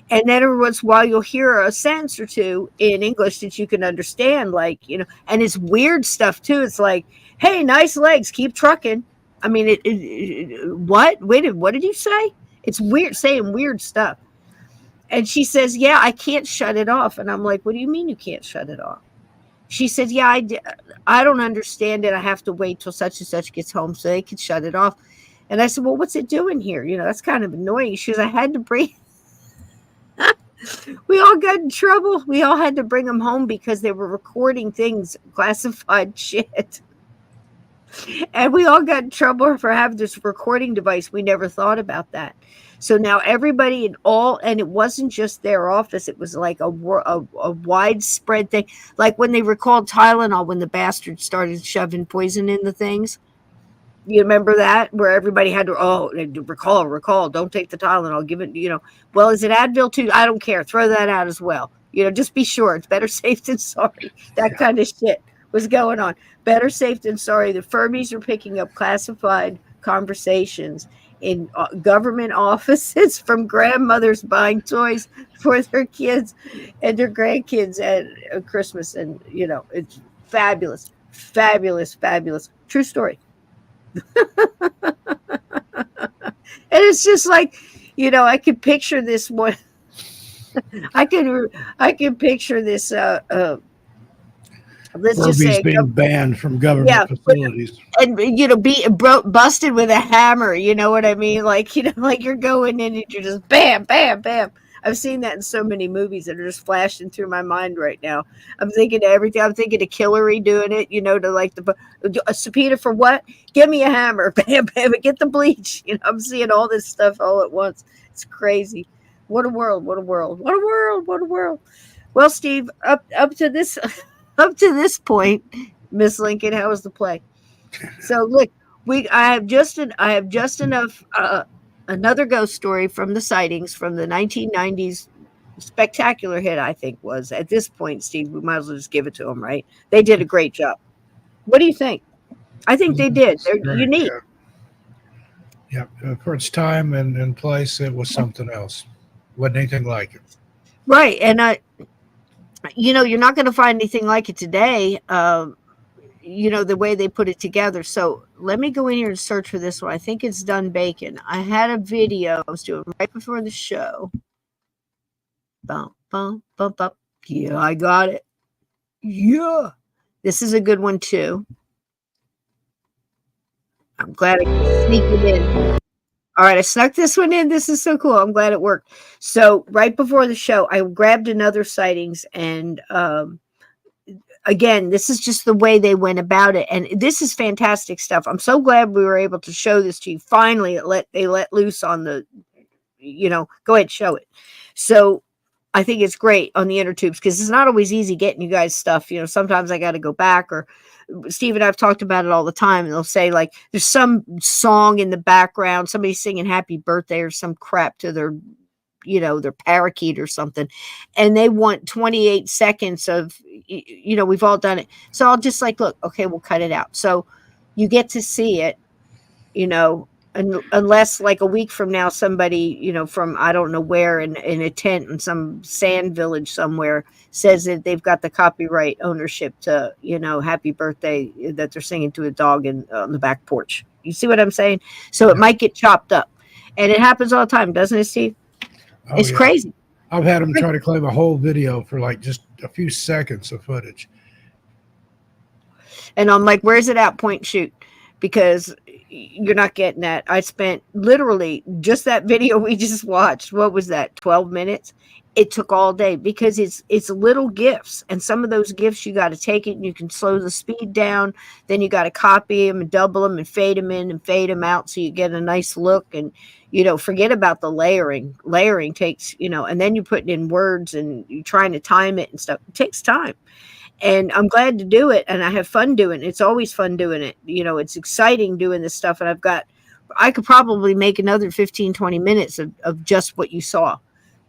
And then every once in a while you'll hear a sentence or two in English that you can understand, like, and it's weird stuff too. It's like, hey, nice legs, keep trucking. I mean, what? Wait, what did you say? It's weird, saying weird stuff. And she says, yeah, I can't shut it off. And I'm like, what do you mean you can't shut it off? She said, yeah, I don't understand it. I have to wait till such and such gets home so they can shut it off. And I said, well, what's it doing here? That's kind of annoying. She goes, I had to bring, we all got in trouble. We all had to bring them home because they were recording things, classified shit. And we all got in trouble for having this recording device. We never thought about that. So now everybody and it wasn't just their office. It was like a widespread thing. Like when they recalled Tylenol, when the bastards started shoving poison in the things. You remember that, where everybody had to, recall, don't take the Tylenol, give it, well, is it Advil too? I don't care. Throw that out as well. Just be sure. It's better safe than sorry. That kind of shit was going on. Better safe than sorry. The Furbies are picking up classified conversations in government offices from grandmothers buying toys for their kids and their grandkids at Christmas. And, it's fabulous, fabulous, fabulous. True story. And it's just like, I could picture this one. I can picture this. Let's just say being banned from government facilities, and be busted with a hammer. You know what I mean? Like like you're going in and you're just bam, bam, bam. I've seen that in so many movies that are just flashing through my mind right now. I'm thinking of everything. I'm thinking of Hillary doing it, to like a subpoena for what? Give me a hammer. Bam, bam, get the bleach. I'm seeing all this stuff all at once. It's crazy. What a world. What a world. What a world. What a world. Well, Steve, up to this point, Miss Lincoln, how was the play? So look, I have just enough another ghost story from the Sightings from the 1990s. Spectacular hit, I think, was at this point, Steve. We might as well just give it to them, right? They did a great job. What do you think? I think they did. They're unique. Yeah, for its time and place, it was something else. Wasn't anything like it. Right, and you're not going to find anything like it today. The way they put it together. So let me go in here and search for this one. I think it's Done Bacon. I had a video I was doing right before the show. Bum, bum, bum, bum. Yeah, I got it. Yeah. This is a good one too. I'm glad I could sneak it in. All right, I snuck this one in. This is so cool. I'm glad it worked. So right before the show, I grabbed another Sightings and again, this is just the way they went about it. And this is fantastic stuff. I'm so glad we were able to show this to you. Finally, they let loose on the, go ahead, show it. So I think it's great on the inner tubes because it's not always easy getting you guys stuff. Sometimes I got to go back, or Steve and I've talked about it all the time. And they'll say like, there's some song in the background, somebody singing happy birthday or some crap to their parakeet or something, and they want 28 seconds of, we've all done it. So I'll just like, look, okay, we'll cut it out. So you get to see it, unless like a week from now, somebody, from, I don't know where in a tent in some sand village somewhere says that they've got the copyright ownership to, happy birthday that they're singing to a dog on the back porch. You see what I'm saying? So it might get chopped up, and it happens all the time, doesn't it, Steve? Oh, it's crazy. I've had them try to claim a whole video for like just a few seconds of footage. And I'm like, where's it at? Point shoot. Because you're not getting that. I spent literally just that video we just watched. What was that? 12 minutes. It took all day because it's little GIFs. And some of those GIFs, you got to take it and you can slow the speed down. Then you got to copy them and double them and fade them in and fade them out. So you get a nice look. And, forget about the layering. Layering takes, and then you're putting in words and you're trying to time it and stuff. It takes time. And I'm glad to do it. And I have fun doing it. It's always fun doing it. It's exciting doing this stuff. And I could probably make another 15, 20 minutes of just what you saw,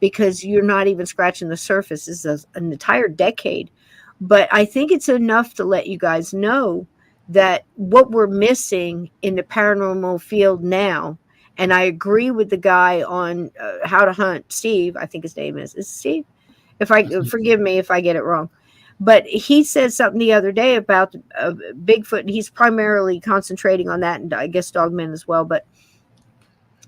because you're not even scratching the surface. This is an entire decade. But I think it's enough to let you guys know that what we're missing in the paranormal field now, and I agree with the guy on How to Hunt, Steve, I think his name is Steve? Forgive me if I get it wrong. But he said something the other day about Bigfoot, and he's primarily concentrating on that, and I guess Dogman as well. But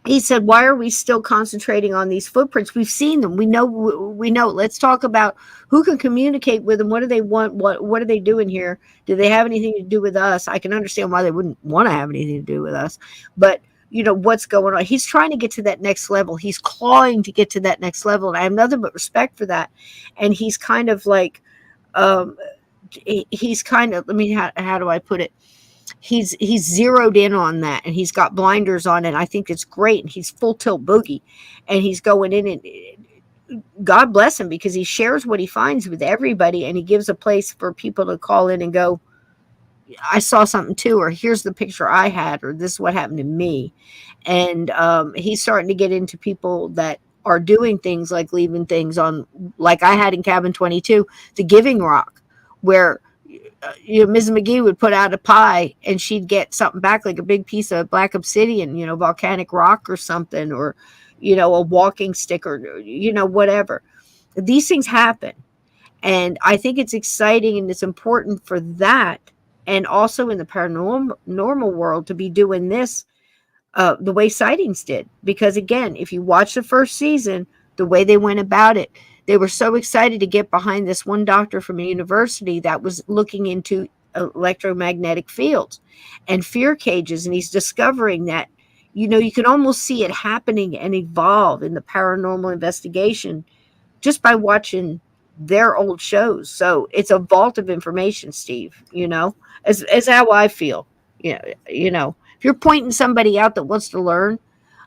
he said, why are we still concentrating on these footprints? We've seen them. We know. Let's talk about who can communicate with them. What do they want? What are they doing here? Do they have anything to do with us? I can understand why they wouldn't want to have anything to do with us. But, what's going on? He's trying to get to that next level. He's clawing to get to that next level. And I have nothing but respect for that. And he's kind of like, how do I put it? he's zeroed in on that, and he's got blinders on, and I think it's great. And he's full tilt boogie, and he's going in, and God bless him, because he shares what he finds with everybody, and he gives a place for people to call in and go, I saw something too, or here's the picture I had, or this is what happened to me. And he's starting to get into people that are doing things like leaving things on, like I had in Cabin 22, the Giving Rock, where Ms. McGee would put out a pie and she'd get something back, like a big piece of black obsidian, volcanic rock or something, or a walking stick, or whatever. These things happen, and I think it's exciting, and it's important for that, and also in the paranormal world, to be doing this the way Sightings did. Because again, if you watch the first season, the way they went about it, they were so excited to get behind this one doctor from a university that was looking into electromagnetic fields and fear cages. And he's discovering that, you can almost see it happening and evolve in the paranormal investigation just by watching their old shows. So it's a vault of information, Steve, as how I feel. If you're pointing somebody out that wants to learn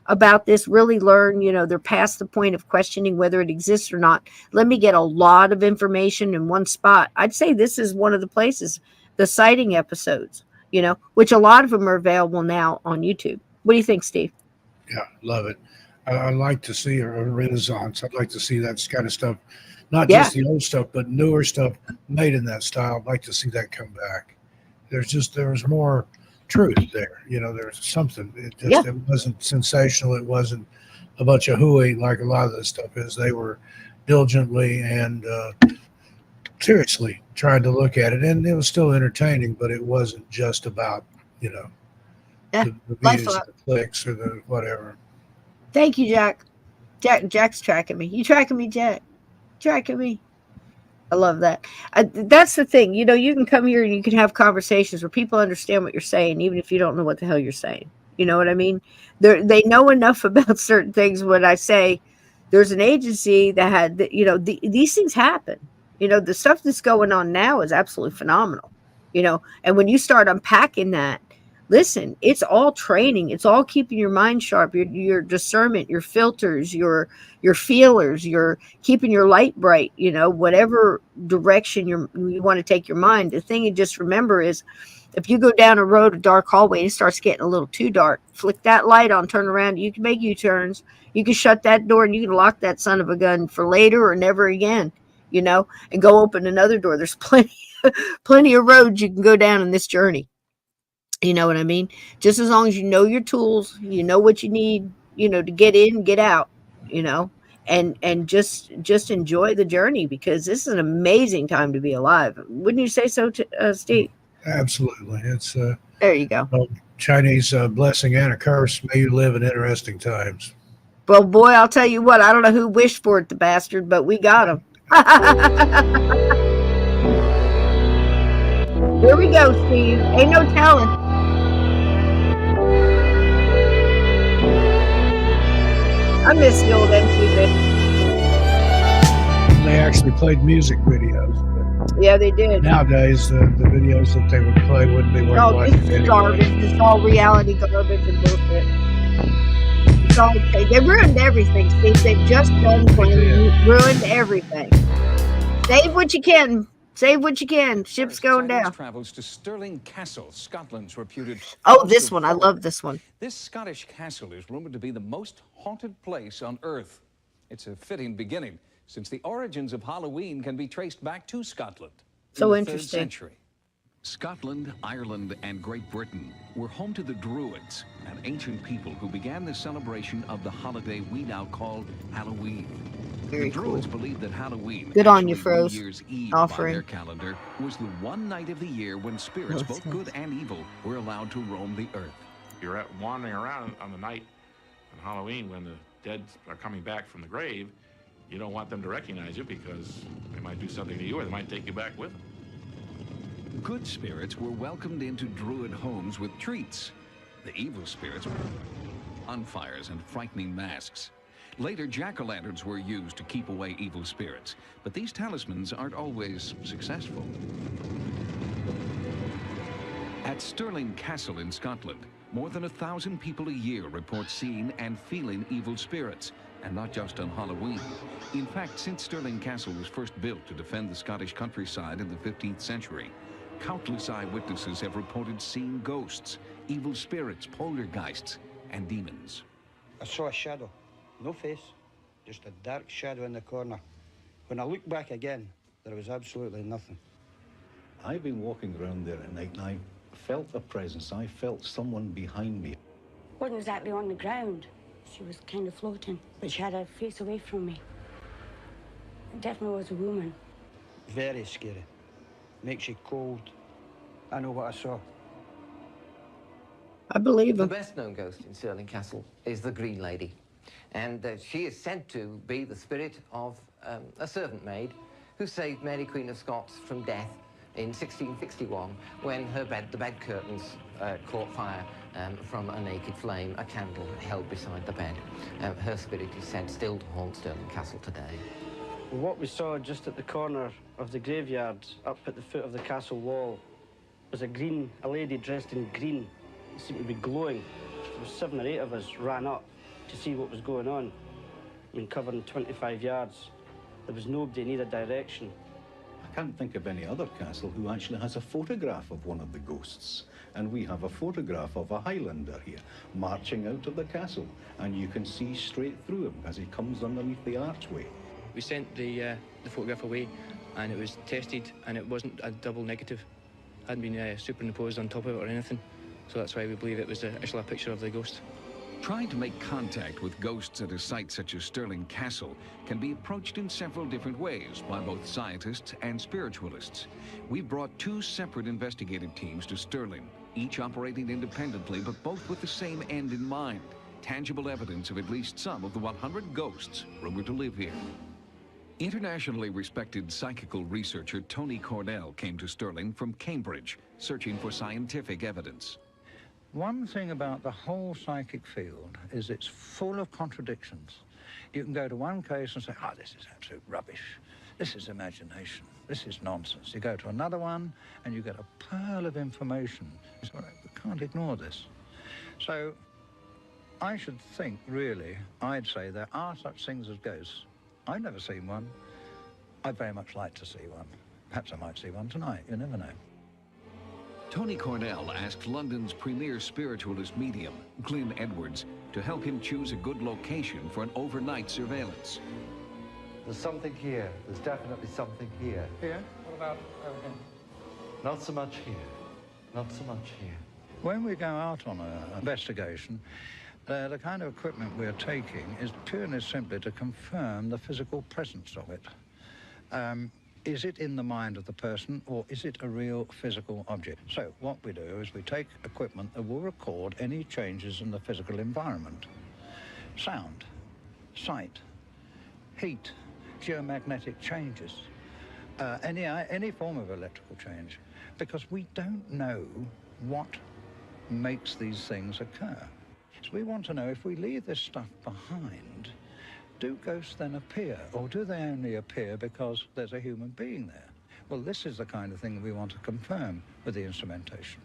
about this, really learn, they're past the point of questioning whether it exists or not. Let me get a lot of information in one spot. I'd say this is one of the places, the sighting episodes, which a lot of them are available now on YouTube. What do you think, Steve? Yeah, love it. I'd like to see a renaissance. I'd like to see that kind of stuff, not just the old stuff, but newer stuff made in that style. I'd like to see that come back. There's more truth there. There's something. It wasn't sensational. It wasn't a bunch of hooey like a lot of this stuff is. They were diligently and seriously trying to look at it, and it was still entertaining, but it wasn't just about the views, the clicks, or the whatever. Thank you, Jack. Jack's tracking me. You tracking me, Jack? Tracking me. I love that. That's the thing. You can come here and you can have conversations where people understand what you're saying, even if you don't know what the hell you're saying. You know what I mean? They know enough about certain things. When I say there's an agency that had, these things happen. The stuff that's going on now is absolutely phenomenal. And when you start unpacking that, listen, it's all training. It's all keeping your mind sharp, your discernment, your filters, your feelers, your keeping your light bright, whatever direction you want to take your mind. The thing you just remember is, if you go down a road, a dark hallway, and it starts getting a little too dark, flick that light on, turn around. You can make U-turns. You can shut that door, and you can lock that son of a gun for later or never again, and go open another door. There's plenty of roads you can go down in this journey. You know what I mean? Just as long as you know your tools, you know what you need, to get in, get out, and just enjoy the journey, because this is an amazing time to be alive. Wouldn't you say so, Steve? Absolutely. It's there you go. Chinese blessing and a curse. May you live in interesting times. Well, boy, I'll tell you what. I don't know who wished for it, the bastard, but we got him. Here we go, Steve. Ain't no telling. I miss the old MTV. They actually played music videos. Yeah, they did. Nowadays, the videos that they would play wouldn't be worth watching. This is garbage. This is all reality garbage and bullshit. It's all okay. They ruined everything, Steve. They've just done ruined everything. Save what you can. Save what you can. Ship's going down. Travels to Stirling Castle, Scotland's reputed. Oh, this one. I love this one. This Scottish castle is rumored to be the most haunted place on Earth. It's a fitting beginning, since the origins of Halloween can be traced back to Scotland. So in the 3rd interesting. century. Scotland, Ireland, and Great Britain were home to the Druids, an ancient people who began the celebration of the holiday we now call Halloween. Very the Druids cool. believed that Halloween, Good on you, New Froze. Year's Eve Offering. by their calendar, was the one night of the year when spirits, both good and evil, were allowed to roam the earth. You're out wandering around on the night on Halloween when the dead are coming back from the grave. You don't want them to recognize you because they might do something to you, or they might take you back with them. Good spirits were welcomed into Druid homes with treats. The evil spirits were bonfires and frightening masks. Later, jack-o'-lanterns were used to keep away evil spirits, but these talismans aren't always successful. At Stirling Castle in Scotland, more than 1,000 people a year report seeing and feeling evil spirits, and not just on Halloween. In fact, since Stirling Castle was first built to defend the Scottish countryside in the 15th century, countless eyewitnesses have reported seeing ghosts, evil spirits, poltergeists, and demons. I saw a shadow, no face, just a dark shadow in the corner. When I looked back again, there was absolutely nothing. I've been walking around there at night and I felt a presence. I felt someone behind me. Wasn't exactly on the ground. She was kind of floating, but she had her face away from me. It definitely was a woman. Very scary. Makes you cold. I know what I saw. I believe The him. best known ghost in Stirling Castle is the Green Lady. And she is said to be the spirit of a servant maid who saved Mary Queen of Scots from death in 1661 when the bed curtains caught fire from a naked flame, a candle held beside the bed. Her spirit is said still to haunt Stirling Castle today. What we saw just at the corner of the graveyard, up at the foot of the castle wall, was a lady dressed in green. It seemed to be glowing. There were 7 or 8 of us ran up to see what was going on. I mean, covering 25 yards. There was nobody in either direction. I can't think of any other castle who actually has a photograph of one of the ghosts. And we have a photograph of a Highlander here, marching out of the castle. And you can see straight through him as he comes underneath the archway. We sent the photograph away, and it was tested, and it wasn't a double negative. It hadn't been superimposed on top of it or anything. So that's why we believe it was actually a picture of the ghost. Trying to make contact with ghosts at a site such as Stirling Castle can be approached in several different ways by both scientists and spiritualists. We brought 2 separate investigative teams to Stirling, each operating independently but both with the same end in mind: tangible evidence of at least some of the 100 ghosts rumored to live here. Internationally respected psychical researcher Tony Cornell came to Stirling from Cambridge, searching for scientific evidence. One thing about the whole psychic field is it's full of contradictions. You can go to one case and say, oh, this is absolute rubbish. This is imagination. This is nonsense. You go to another one and you get a pearl of information. So we can't ignore this. So I should think, really, I'd say there are such things as ghosts. I've never seen one. I'd very much like to see one. Perhaps I might see one tonight. You never know. Tony Cornell asked London's premier spiritualist medium, Glyn Edwards, to help him choose a good location for an overnight surveillance. There's something here. There's definitely something here. Here? What about over here? Not so much here. Not so much here. When we go out on an investigation, the kind of equipment we're taking is purely simply to confirm the physical presence of it. Is it in the mind of the person, or is it a real physical object? So what we do is we take equipment that will record any changes in the physical environment. Sound, sight, heat, geomagnetic changes, any form of electrical change, because we don't know what makes these things occur. So we want to know, if we leave this stuff behind, do ghosts then appear, or do they only appear because there's a human being there? Well, this is the kind of thing we want to confirm with the instrumentation.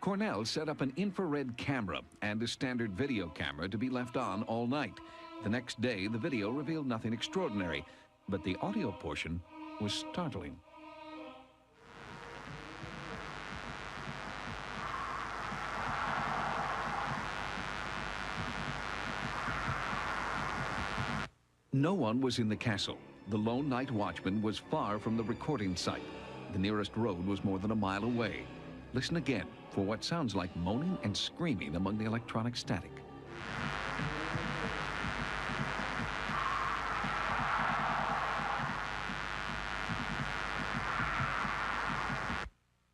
Cornell set up an infrared camera and a standard video camera to be left on all night. The next day, the video revealed nothing extraordinary, but the audio portion was startling. No one was in the castle. The lone night watchman was far from the recording site. The nearest road was more than a mile away. Listen again for what sounds like moaning and screaming among the electronic static.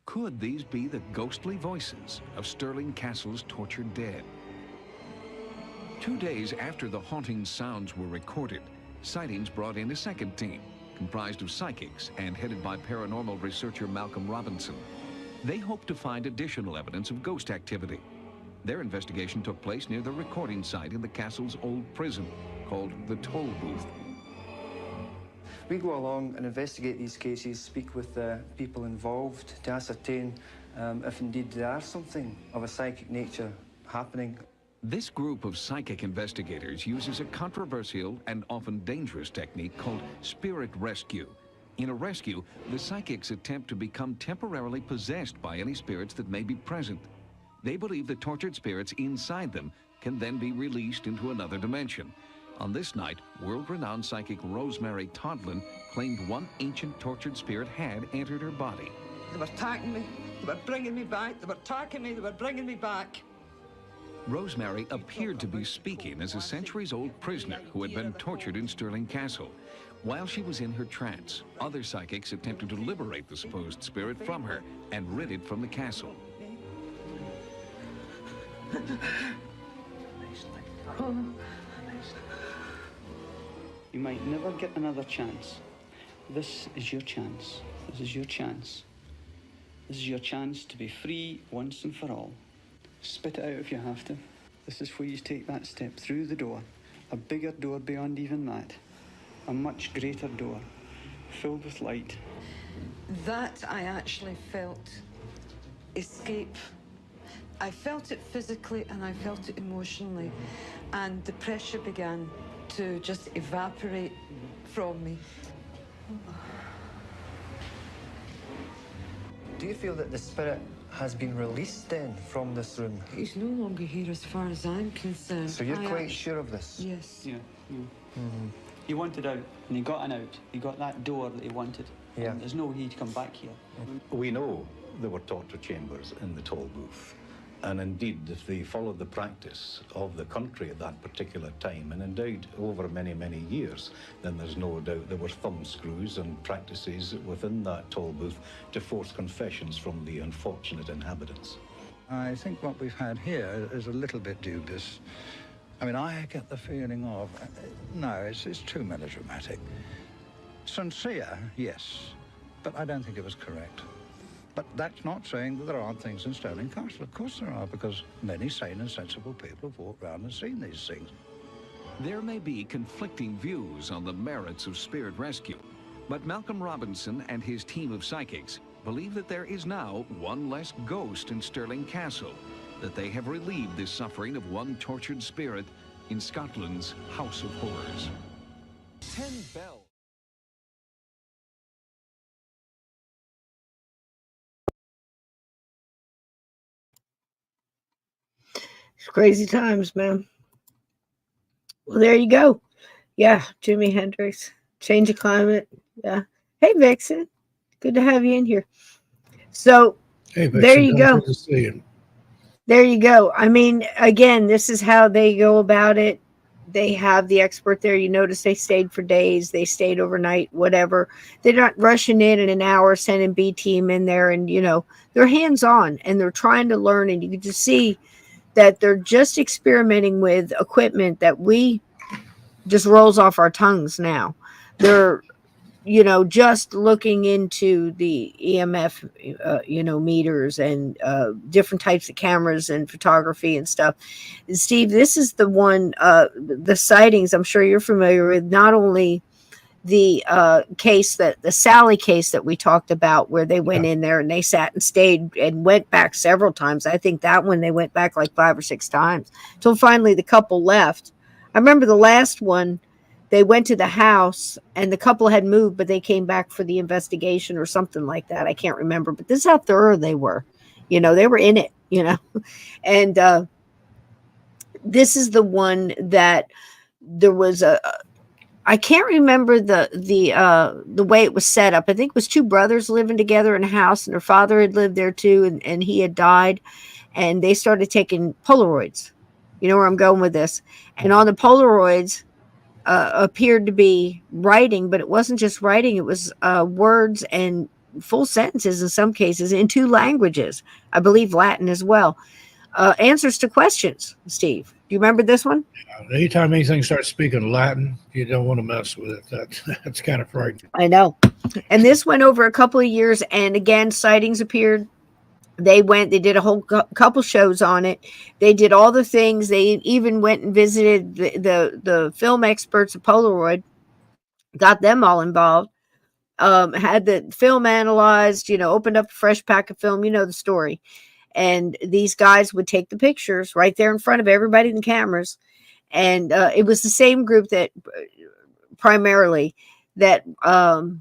Could these be the ghostly voices of Stirling Castle's tortured dead? 2 days after the haunting sounds were recorded, Sightings brought in a second team, comprised of psychics and headed by paranormal researcher Malcolm Robinson. They hoped to find additional evidence of ghost activity. Their investigation took place near the recording site in the castle's old prison, called the Toll Booth. We go along and investigate these cases, speak with the people involved to ascertain if indeed there are something of a psychic nature happening. This group of psychic investigators uses a controversial and often dangerous technique called spirit rescue. In a rescue, the psychics attempt to become temporarily possessed by any spirits that may be present. They believe the tortured spirits inside them can then be released into another dimension. On this night, world-renowned psychic Rosemary Todlin claimed one ancient tortured spirit had entered her body. They were attacking me, they were bringing me back, they were attacking me, they were bringing me back. Rosemary appeared to be speaking as a centuries-old prisoner who had been tortured in Stirling Castle. While she was in her trance, other psychics attempted to liberate the supposed spirit from her and rid it from the castle. You might never get another chance. This is your chance. This is your chance. This is your chance to be free once and for all. Spit it out if you have to. This is where you take that step through the door. A bigger door beyond even that. A much greater door, filled with light. That I actually felt escape. I felt it physically and I felt it emotionally. And the pressure began to just evaporate from me. Do you feel that the spirit has been released then from this room? He's no longer here as far as I'm concerned. So you're quite sure of this? Yes. Yeah. He wanted out, and he got an out. He got that door that he wanted. Yeah. And there's no way to come back here. We know there were torture chambers in the toll booth. And indeed, if they followed the practice of the country at that particular time, and indeed over many, many years, then there's no doubt there were thumb screws and practices within that toll booth to force confessions from the unfortunate inhabitants. I think what we've had here is a little bit dubious. I mean, I get the feeling of, no, it's too melodramatic. Sincere, yes, but I don't think it was correct. But that's not saying that there aren't things in Stirling Castle. Of course there are, because many sane and sensible people have walked around and seen these things. There may be conflicting views on the merits of spirit rescue, but Malcolm Robinson and his team of psychics believe that there is now one less ghost in Stirling Castle, that they have relieved the suffering of one tortured spirit in Scotland's House of Horrors. 10 bells. It's crazy times, man. Well, there you go. Yeah, Jimi Hendrix. Change of climate. Yeah. Hey, Vixen. Good to have you in here. So, hey, Vixen, there you go. Good to see you. There you go. I mean, again, this is how they go about it. They have the expert there. You notice they stayed for days. They stayed overnight, whatever. They're not rushing in an hour, sending B team in there. And, you know, they're hands-on and they're trying to learn. And you can just see that they're just experimenting with equipment that we just rolls off our tongues now. They're, you know, just looking into the EMF, you know, meters and different types of cameras and photography and stuff. And Steve, this is the one, the sightings, I'm sure you're familiar with, not only the case that the Sally case that we talked about, where they went in there and they sat and stayed and went back several times. I think that one they went back like 5 or 6 times till finally the couple left. I remember the last one, they went to the house and the couple had moved, but they came back for the investigation or something like that. I can't remember, but this is how thorough they were. You know, they were in it, you know. And this is the one that there was I can't remember the way it was set up. I think it was 2 brothers living together in a house, and their father had lived there too, and he had died, and they started taking Polaroids. You know where I'm going with this. And on the Polaroids appeared to be writing, but it wasn't just writing. It was words and full sentences in some cases in 2 languages. I believe Latin as well. Answers to questions, Steve. Do you remember this one? Anytime anything starts speaking Latin, you don't want to mess with it. That's kind of frightening. I know. And this went over a couple of years. And again, sightings appeared. They did a whole couple shows on it. They did all the things. They even went and visited the film experts of Polaroid got them all involved, had the film analyzed, opened up a fresh pack of film, the story. And these guys would take the pictures right there in front of everybody in the cameras. And it was the same group that primarily that the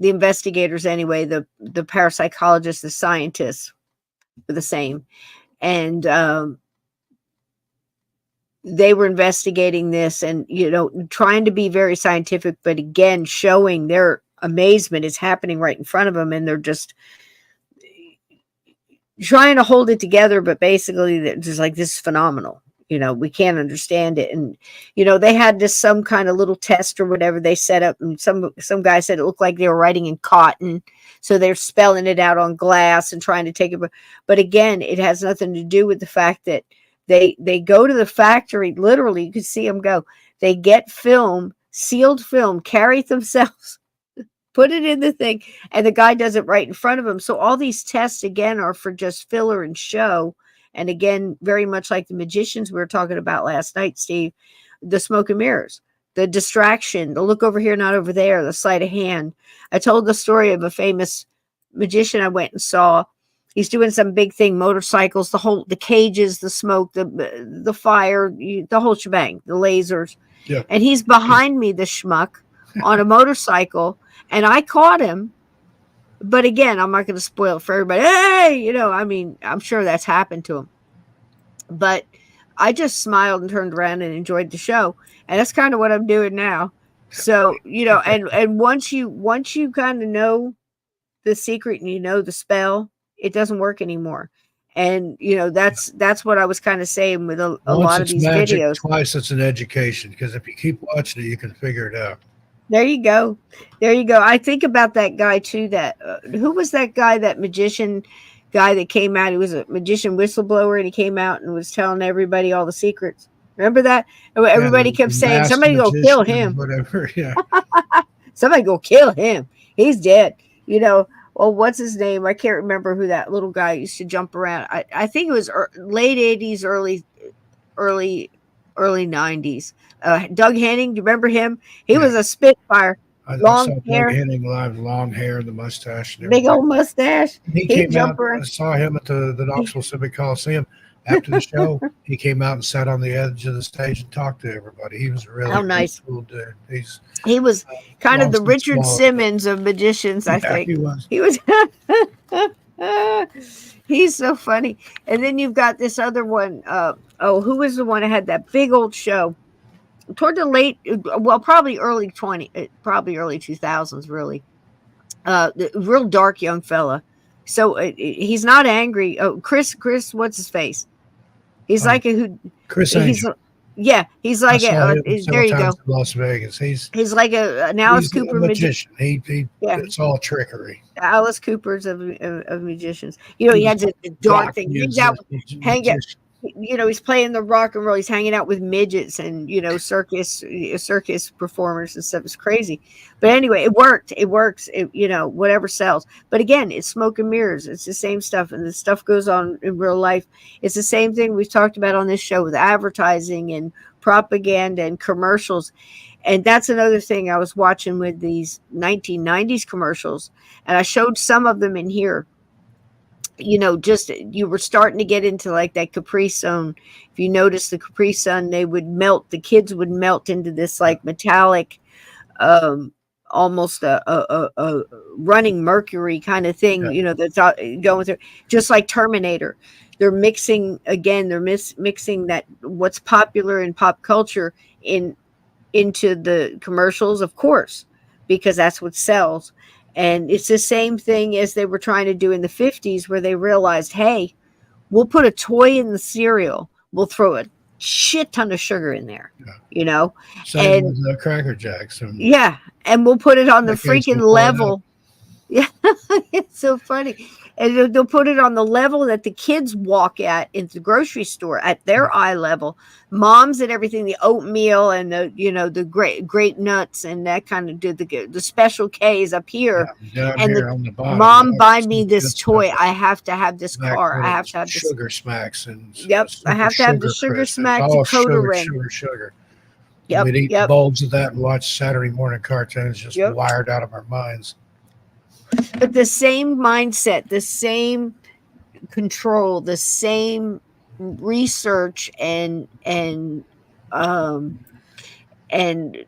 investigators anyway, the parapsychologists, the scientists were the same. And they were investigating this and, trying to be very scientific, but again, showing their amazement is happening right in front of them. And they're just trying to hold it together. But basically they're just like, this is phenomenal. We can't understand it. And, they had just some kind of little test or whatever they set up. And some guy said it looked like they were writing in cotton. So they're spelling it out on glass and trying to take it. But again, it has nothing to do with the fact that they go to the factory. Literally, you can see them go. They get film, sealed film, carry it themselves, put it in the thing, and the guy does it right in front of them. So all these tests, again, are for just filler and show. And again, very much like the magicians we were talking about last night, Steve, the smoke and mirrors, the distraction, the look over here, not over there, the sleight of hand. I told the story of a famous magician I went and saw. He's doing some big thing, motorcycles, the cages, the smoke, the fire, the whole shebang, the lasers. Yeah. And he's behind me, the schmuck, on a motorcycle, and I caught him. But again, I'm not going to spoil it for everybody. Hey, I'm sure that's happened to him. But I just smiled and turned around and enjoyed the show. And that's kind of what I'm doing now. So, and once you kind of know the secret and the spell, it doesn't work anymore. And that's what I was kind of saying with a lot of these magic, videos. Twice it's an education, because if you keep watching it, you can figure it out. There you go. I think about that guy too. That who was that guy? That magician guy that came out. He was a magician whistleblower, and he came out and was telling everybody all the secrets. Remember that? Everybody kept saying, "Somebody go kill him." Whatever. Yeah. Somebody go kill him. He's dead. Well, what's his name? I can't remember who that little guy used to jump around. I think it was late 80s, early 90s. Doug Henning, do you remember him? He was a Spitfire. Long hair. Doug Henning live, long hair, the mustache. And big old mustache. He came out. I saw him at the Knoxville Civic Coliseum after the show. He came out and sat on the edge of the stage and talked to everybody. He was a really nice. Cool dude. He was kind of the Richard Simmons of magicians, I think. He was. He's so funny. And then you've got this other one. Who was the one that had that big old show toward the probably early 2000s, really. The real dark young fella. So he's not angry. Oh, Chris, what's his face? He's like Chris Angel. He's like there you go. Las Vegas. He's like an Alice Cooper magician. It's all trickery. Alice Cooper's of magicians. He had the dark thing. Hang out. He's playing the rock and roll. He's hanging out with midgets and circus performers and stuff. It's crazy, but anyway, it worked. It works. Whatever sells. But again, it's smoke and mirrors. It's the same stuff, and the stuff goes on in real life. It's the same thing we've talked about on this show with advertising and propaganda and commercials. And that's another thing I was watching with these 1990s commercials, and I showed some of them in here. You were starting to get into like that Capri Sun. If you notice the Capri Sun, the kids would melt into this like metallic, almost a running mercury kind of thing, that's going through, just like Terminator. They're mixing mixing that what's popular in pop culture into the commercials, of course, because that's what sells. And it's the same thing as they were trying to do in the 50s, where they realized, hey, we'll put a toy in the cereal. We'll throw a shit ton of sugar in there, Same with the Cracker Jacks. And we'll put it on the freaking level. Yeah, it's so funny. And they'll put it on the level that the kids walk at in the grocery store, at their eye level. Moms and everything, the oatmeal and the great nuts and that kind of the special K's up here. And here on the bottom, mom, buy me this toy. I have to have this car. I have to have this. Sugar smacks and I have to have the sugar smack Decoder ring. Sugar. Yep. We'd eat Yep. bowls of that and watch Saturday morning cartoons, just Yep. wired out of our minds. But the same mindset, the same control, the same research and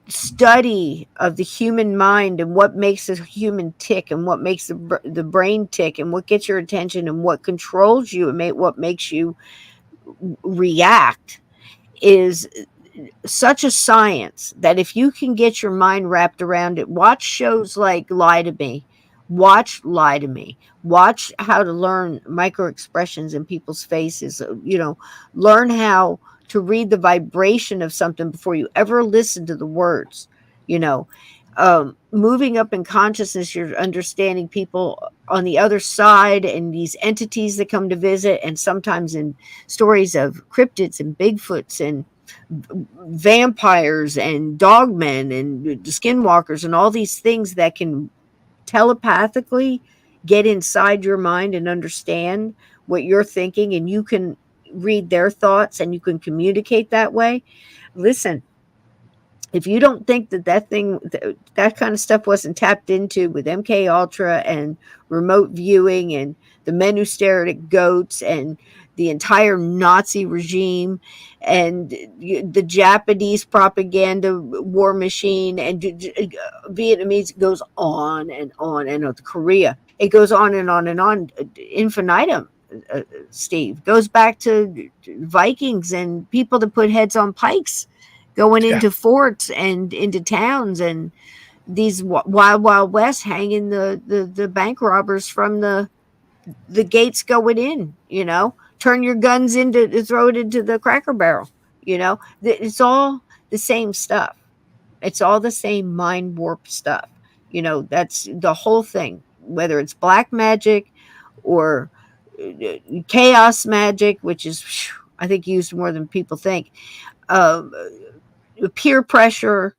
study of the human mind and what makes a human tick and what makes the brain tick and what gets your attention and what controls you and what makes you react is such a science that if you can get your mind wrapped around it, watch shows like Lie to Me. Watch Lie to Me. Watch how to learn micro expressions in people's faces. Learn how to read the vibration of something before you ever listen to the words. Moving up in consciousness, you're understanding people on the other side and these entities that come to visit, and sometimes in stories of cryptids and Bigfoots and vampires and dogmen and skinwalkers and all these things that can telepathically get inside your mind and understand what you're thinking, and you can read their thoughts and you can communicate that way. Listen, if you don't think that kind of stuff wasn't tapped into with MK Ultra and remote viewing and the men who stare at goats and the entire Nazi regime and the Japanese propaganda war machine and Vietnamese, goes on and on, and Korea, it goes on and on and on, infinitum. Steve, goes back to Vikings and people that put heads on pikes going into forts and into towns, and these wild west hanging the bank robbers from the gates going in. Turn your guns throw it into the Cracker Barrel. It's all the same stuff. It's all the same mind warp stuff. That's the whole thing, whether it's black magic or chaos magic, which is, I think, used more than people think. Peer pressure,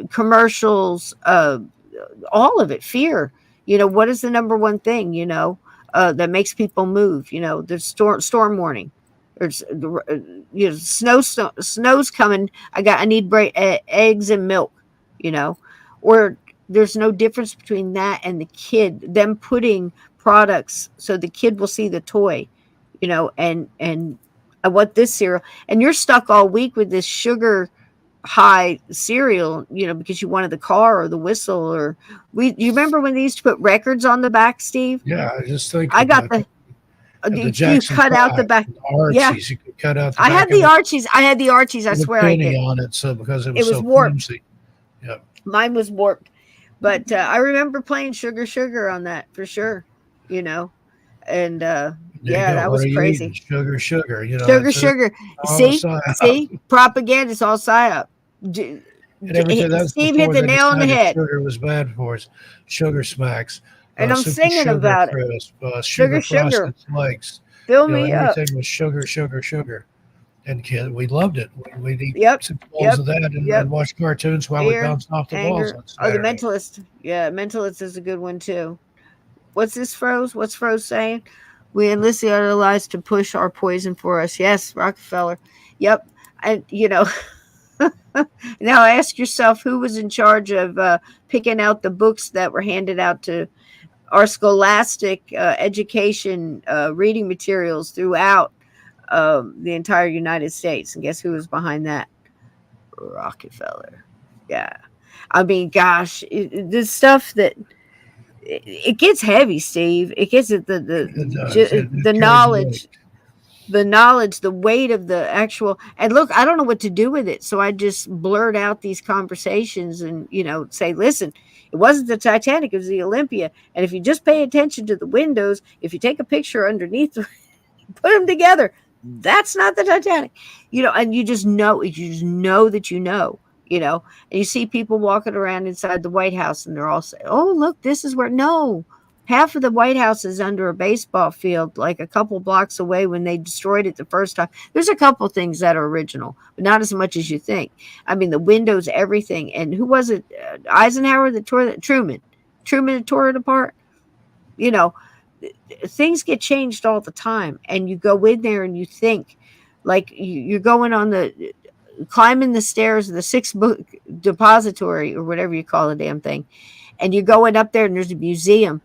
commercials, all of it, fear. What is the number one thing, that makes people move? There's storm warning. There's, snow's coming. I need eggs and milk, or there's no difference between that and them putting products so the kid will see the toy, and I want this cereal, and you're stuck all week with this sugar high cereal, because you wanted the car or the whistle, or you remember when they used to put records on the back, Steve? Yeah, I just think I got the you cut out the back. Archies, yeah, you could cut out the I back had the Archies. I had the Archies. I swear I did. On it, so because it was so warped. flimsy. Yeah, mine was warped, but I remember playing Sugar on that for sure. And that was crazy. Sugar. Sugar. See, propaganda is all psyop. Steve hit the nail on the head. Sugar was bad for us. Sugar smacks. And I'm singing about crisp, it. Sugar. Flakes. Fill me up. Everything was sugar. And we loved it. We'd eat 6 bowls of that and watch cartoons while we bounced off the walls. The Mentalist. Yeah, Mentalist is a good one too. What's this, Froze? What's Froze saying? We enlist the other lies to push our poison for us. Yes, Rockefeller. Yep. And, now ask yourself who was in charge of picking out the books that were handed out to our scholastic education reading materials throughout the entire United States. And guess who was behind that? Rockefeller. Yeah. I mean, gosh, this stuff that it gets heavy, Steve. It gets the knowledge. The knowledge, the weight of the actual, and look, I don't know what to do with it. So I just blurt out these conversations and, say, listen, it wasn't the Titanic, it was the Olympia. And if you just pay attention to the windows, if you take a picture underneath, put them together, that's not the Titanic, and you just know that, and you see people walking around inside the White House and they're all saying, oh, look, this is where, no. Half of the White House is under a baseball field, like a couple blocks away when they destroyed it the first time. There's a couple things that are original, but not as much as you think. I mean, the windows, everything. And who was it? Eisenhower that tore that? Truman that tore it apart. Things get changed all the time. And you go in there and you think, like you're going on climbing the stairs of the 6-book depository or whatever you call the damn thing, and you're going up there and there's a museum,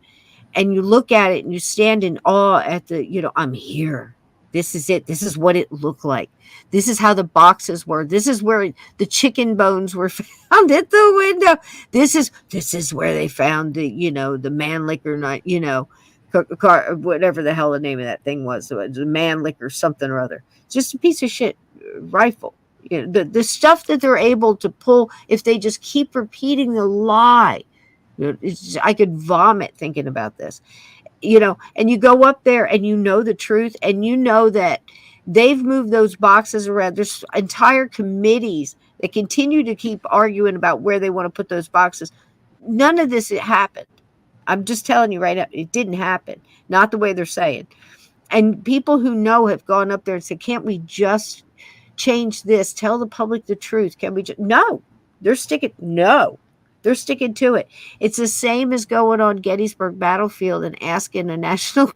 and you look at it and you stand in awe at the, I'm here. This is it. This is what it looked like. This is how the boxes were. This is where the chicken bones were found at the window. This is where they found the Mannlicher, whatever the hell the name of that thing was. It was a Mannlicher something or other. It's just a piece of shit rifle. The stuff that they're able to pull if they just keep repeating the lie. I could vomit thinking about this. And you go up there and the truth, and that they've moved those boxes around. There's entire committees that continue to keep arguing about where they want to put those boxes. None of this happened. I'm just telling you right now, it didn't happen. Not the way they're saying. And people who know have gone up there and said, can't we just change this? Tell the public the truth. Can we just? No, they're sticking to it. It's the same as going on Gettysburg Battlefield and asking a national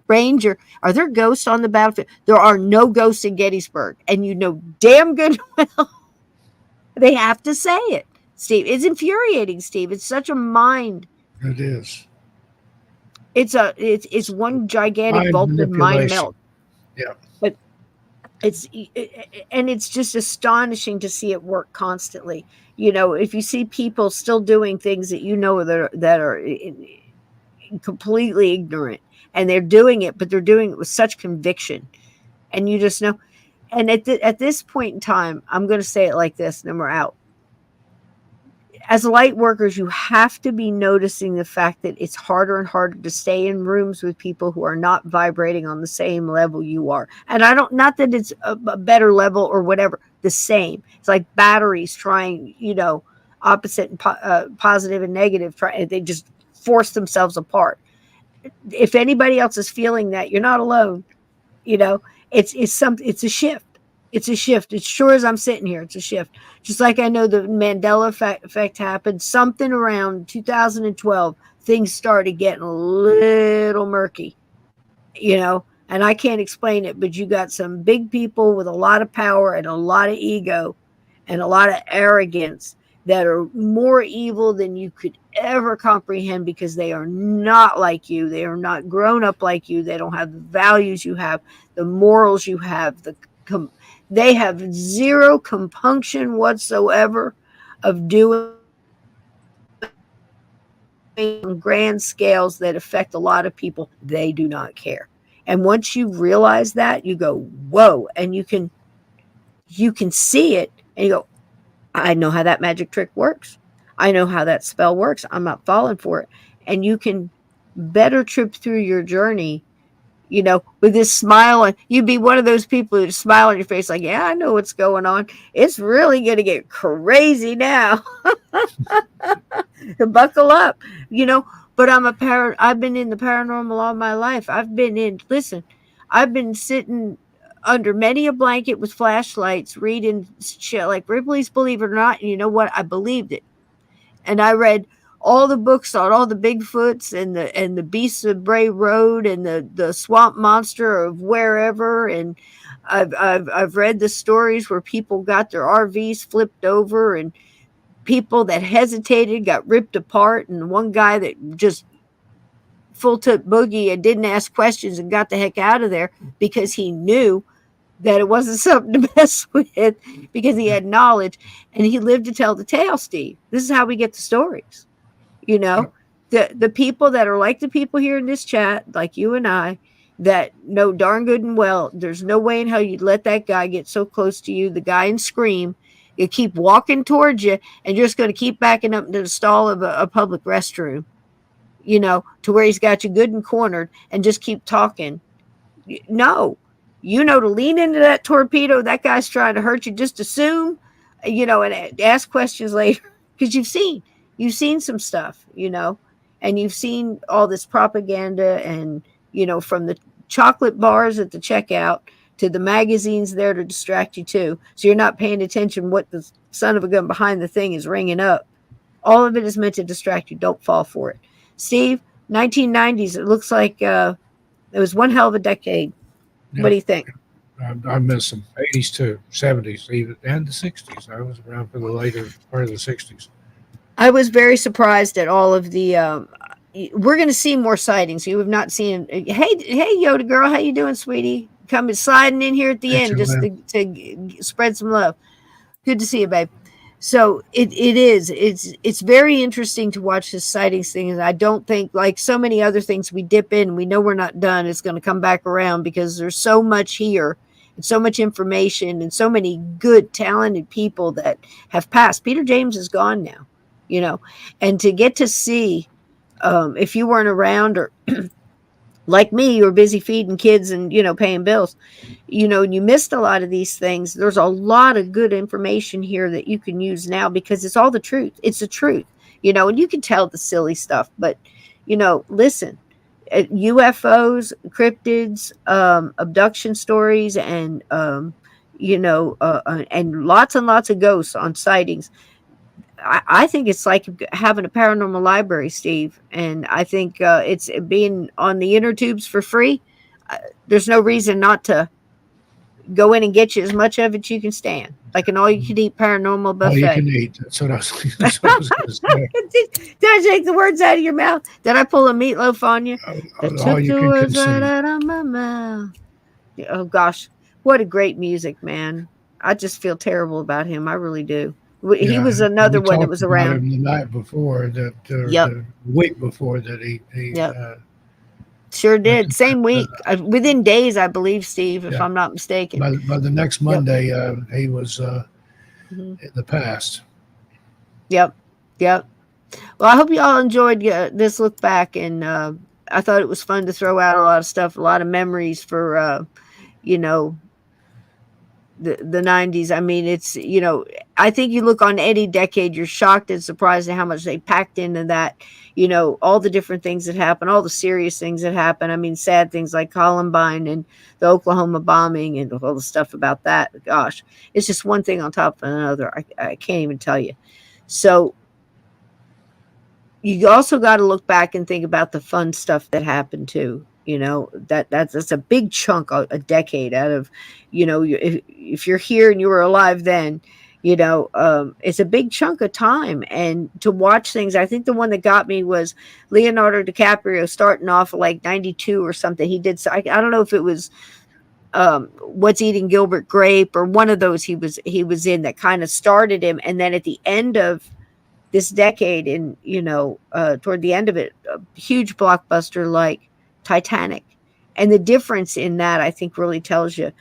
ranger, are there ghosts on the battlefield? There are no ghosts in Gettysburg. And damn good well they have to say it, Steve. It's infuriating, Steve. It's such a mind. It is. It's one gigantic Vulcan mind melt. Yeah. But it's just astonishing to see it work constantly. If you see people still doing things that are completely ignorant, and they're doing it, but they're doing it with such conviction, and you just know. And at this point in time, I'm going to say it like this, and then we're out. As light workers, you have to be noticing the fact that it's harder and harder to stay in rooms with people who are not vibrating on the same level you are. And not that it's a better level or whatever, the same. It's like batteries trying, opposite and positive and negative. They just force themselves apart. If anybody else is feeling that, you're not alone. It's a shift. It's a shift. As sure as I'm sitting here, it's a shift. Just like I know the Mandela effect happened, something around 2012, things started getting a little murky, and I can't explain it, but you got some big people with a lot of power and a lot of ego and a lot of arrogance that are more evil than you could ever comprehend, because they are not like you. They are not grown up like you. They don't have the values you have, the morals you have, they have zero compunction whatsoever of doing on grand scales that affect a lot of people. They do not care. And once you realize that, you go, whoa, and you can see it, and you go, I know how that magic trick works. I know how that spell works. I'm not falling for it. And you can better trip through your journey, with this smile. And you'd be one of those people who smile on your face like, yeah, I know what's going on. It's really going to get crazy now. Buckle up, but I've been in the paranormal all my life. I've been sitting under many a blanket with flashlights, reading shit like Ripley's Believe It or Not. And you know what? I believed it. And I read all the books on all the Bigfoots and the Beasts of Bray Road and the Swamp Monster of wherever. And I've read the stories where people got their RVs flipped over, and people that hesitated got ripped apart, and one guy that just full took boogie and didn't ask questions and got the heck out of there because he knew that it wasn't something to mess with, because he had knowledge and he lived to tell the tale, Steve. This is how we get the stories. The people that are like the people here in this chat, like you and I, that know darn good and well, there's no way in hell you'd let that guy get so close to you, the guy in Scream. You keep walking towards you, and you're just going to keep backing up into the stall of a public restroom, to where he's got you good and cornered, and just keep talking. No, to lean into that torpedo. That guy's trying to hurt you. Just assume, and ask questions later, because you've seen some stuff, and you've seen all this propaganda, and, from the chocolate bars at the checkout to the magazines there to distract you too. So you're not paying attention what the son of a gun behind the thing is ringing up. All of it is meant to distract you. Don't fall for it. Steve, 1990s, it looks like it was one hell of a decade. Yep. What do you think? I miss them. 80s too, 70s even, and the 60s. I was around for the later part of the 60s. I was very surprised at all of the. We're going to see more sightings. You have not seen. Hey, Yoda girl, how you doing, sweetie? Coming sliding in here at the end just to spread some love. Good to see you, babe. So it's very interesting to watch this sightings thing, and I don't think, like so many other things, we dip in, we know we're not done. It's going to come back around because there's so much here and so much information and so many good, talented people that have passed. Peter James is gone now, and to get to see, if you weren't around or like me, you were busy feeding kids and paying bills, and you missed a lot of these things. There's a lot of good information here that you can use now because it's all the truth. It's the truth, and you can tell the silly stuff, but listen, UFOs, cryptids, abduction stories, and and lots of ghosts on sightings. I think it's like having a paranormal library, Steve. And I think it's being on the inner tubes for free. There's no reason not to go in and get you as much of it you can stand, like an all-you-can-eat paranormal buffet. All you can eat. That's what I was going to say. Did I take the words out of your mouth? Did I pull a meatloaf on you? All you can words consume. out of my mouth. Oh gosh, what a great music, man! I just feel terrible about him. I really do. He was another one that was around him the night before that, the week before that he sure did. Same week, within days, I believe, Steve, if I'm not mistaken. By the next Monday, he was in the past. Yep. Well, I hope you all enjoyed this look back, and I thought it was fun to throw out a lot of stuff, a lot of memories for the 90s. I mean, it's, I think you look on any decade, you're shocked and surprised at how much they packed into that, all the different things that happen, all the serious things that happen. I mean, sad things like Columbine and the Oklahoma bombing and all the stuff about that. Gosh, it's just one thing on top of another. I can't even tell you. So you also got to look back and think about the fun stuff that happened too. That's a big chunk, a decade out of, if you're here and you were alive then, it's a big chunk of time. And to watch things, I think the one that got me was Leonardo DiCaprio starting off like 92 or something. He did, I don't know if it was What's Eating Gilbert Grape or one of those he was in that kind of started him. And then at the end of this decade, and toward the end of it, a huge blockbuster like Titanic. And the difference in that, I think, really tells you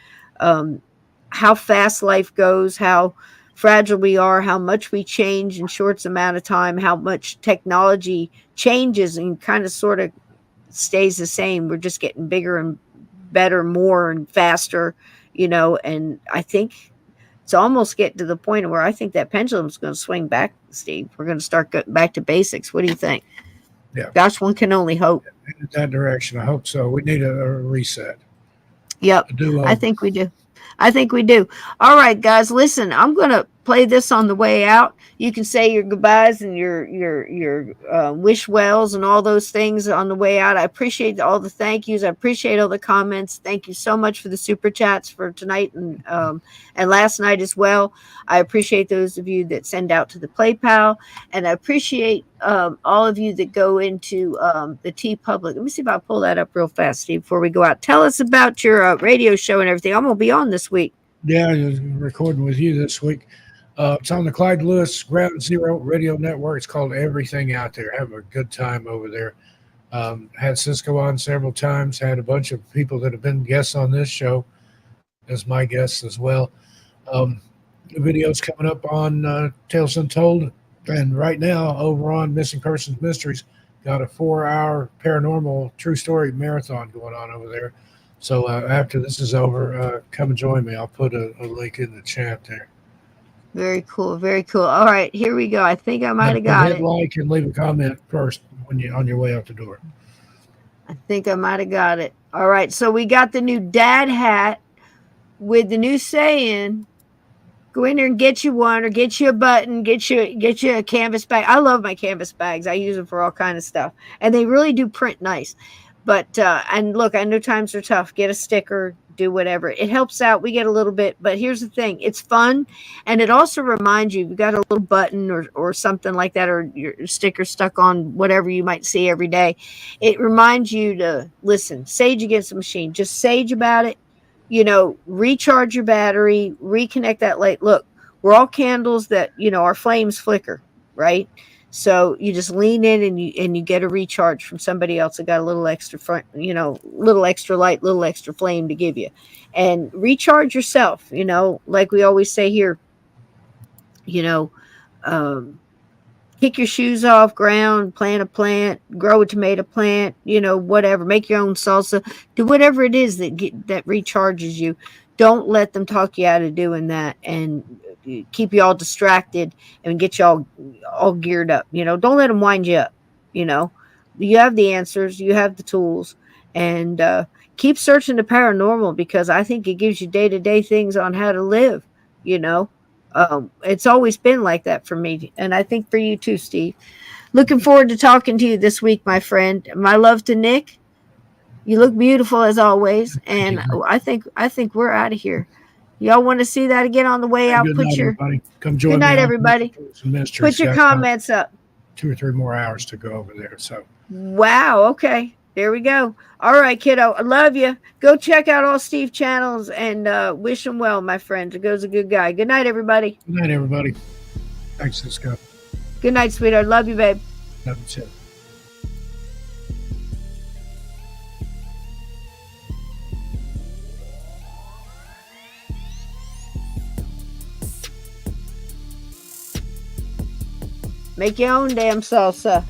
how fast life goes, how fragile we are, how much we change in short amount of time, how much technology changes and kind of sort of stays the same. We're just getting bigger and better, more and faster, and I think it's almost getting to the point where I think that pendulum's going to swing back, Steve. We're going to start getting back to basics. What do you think? Yeah. Gosh, one can only hope. In that direction, I hope so. We need a reset. Yep. I think we do. All right, guys, listen, I'm going to play this on the way out. You can say your goodbyes and your wish wells and all those things on the way out. I appreciate all the thank yous. I appreciate all the comments. Thank you so much for the super chats for tonight and last night as well. I appreciate those of you that send out to the PlayPal, and I appreciate all of you that go into the T Public. Let me see if I pull that up real fast, Steve, before we go out. Tell us about your radio show and everything. I'm going to be on this week. Yeah, I'm recording with you this week. It's on the Clyde Lewis Ground Zero Radio Network. It's called Everything Out There. Have a good time over there. Had Cisco on several times. Had a bunch of people that have been guests on this show as my guests as well. The video's coming up on Tales Untold. And right now, over on Missing Persons Mysteries, got a 4-hour paranormal true story marathon going on over there. So after this is over, come and join me. I'll put a link in the chat there. Very cool. Very cool. All right, here we go. I think I might have got it. Like and leave a comment first when you're on your way out the door. I think I might have got it. All right, so we got the new dad hat with the new saying, go in there and get you one, or get you a button, get you a canvas bag. I love my canvas bags. I use them for all kind of stuff, and they really do print nice. But and look, I know times are tough. Get a sticker, do whatever. It helps out. We get a little bit, but here's the thing. It's fun. And it also reminds you, you've got a little button or something like that, or your sticker stuck on whatever you might see every day. It reminds you to listen, sage against the machine, just sage about it, recharge your battery, reconnect that light. Look, we're all candles that, our flames flicker, right? So you just lean in and you get a recharge from somebody else that got a little extra front, little extra light, little extra flame to give you, and recharge yourself. Like we always say here, kick your shoes off ground, plant a plant, grow a tomato plant, whatever, make your own salsa, do whatever it is that recharges you. Don't let them talk you out of doing that and keep you all distracted and get you all geared up. Don't let them wind you up. You have the answers, you have the tools, and keep searching the paranormal, because I think it gives you day-to-day things on how to live. It's always been like that for me, and I think for you too, Steve. Looking forward to talking to you this week, my friend. My love to Nick. You look beautiful as always, and I think we're out of here. Y'all want to see that again on the way out? Good night, everybody. Come join me. Good night, everybody. Put your comments up. 2 or 3 more hours to go over there. So wow. Okay, there we go. All right, kiddo. I love you. Go check out all Steve's channels and wish him well, my friend. Go's a good guy. Good night, everybody. Good night, everybody. Thanks, Cisco. Good night, sweetheart. Love you, babe. Love you too. Make your own damn salsa.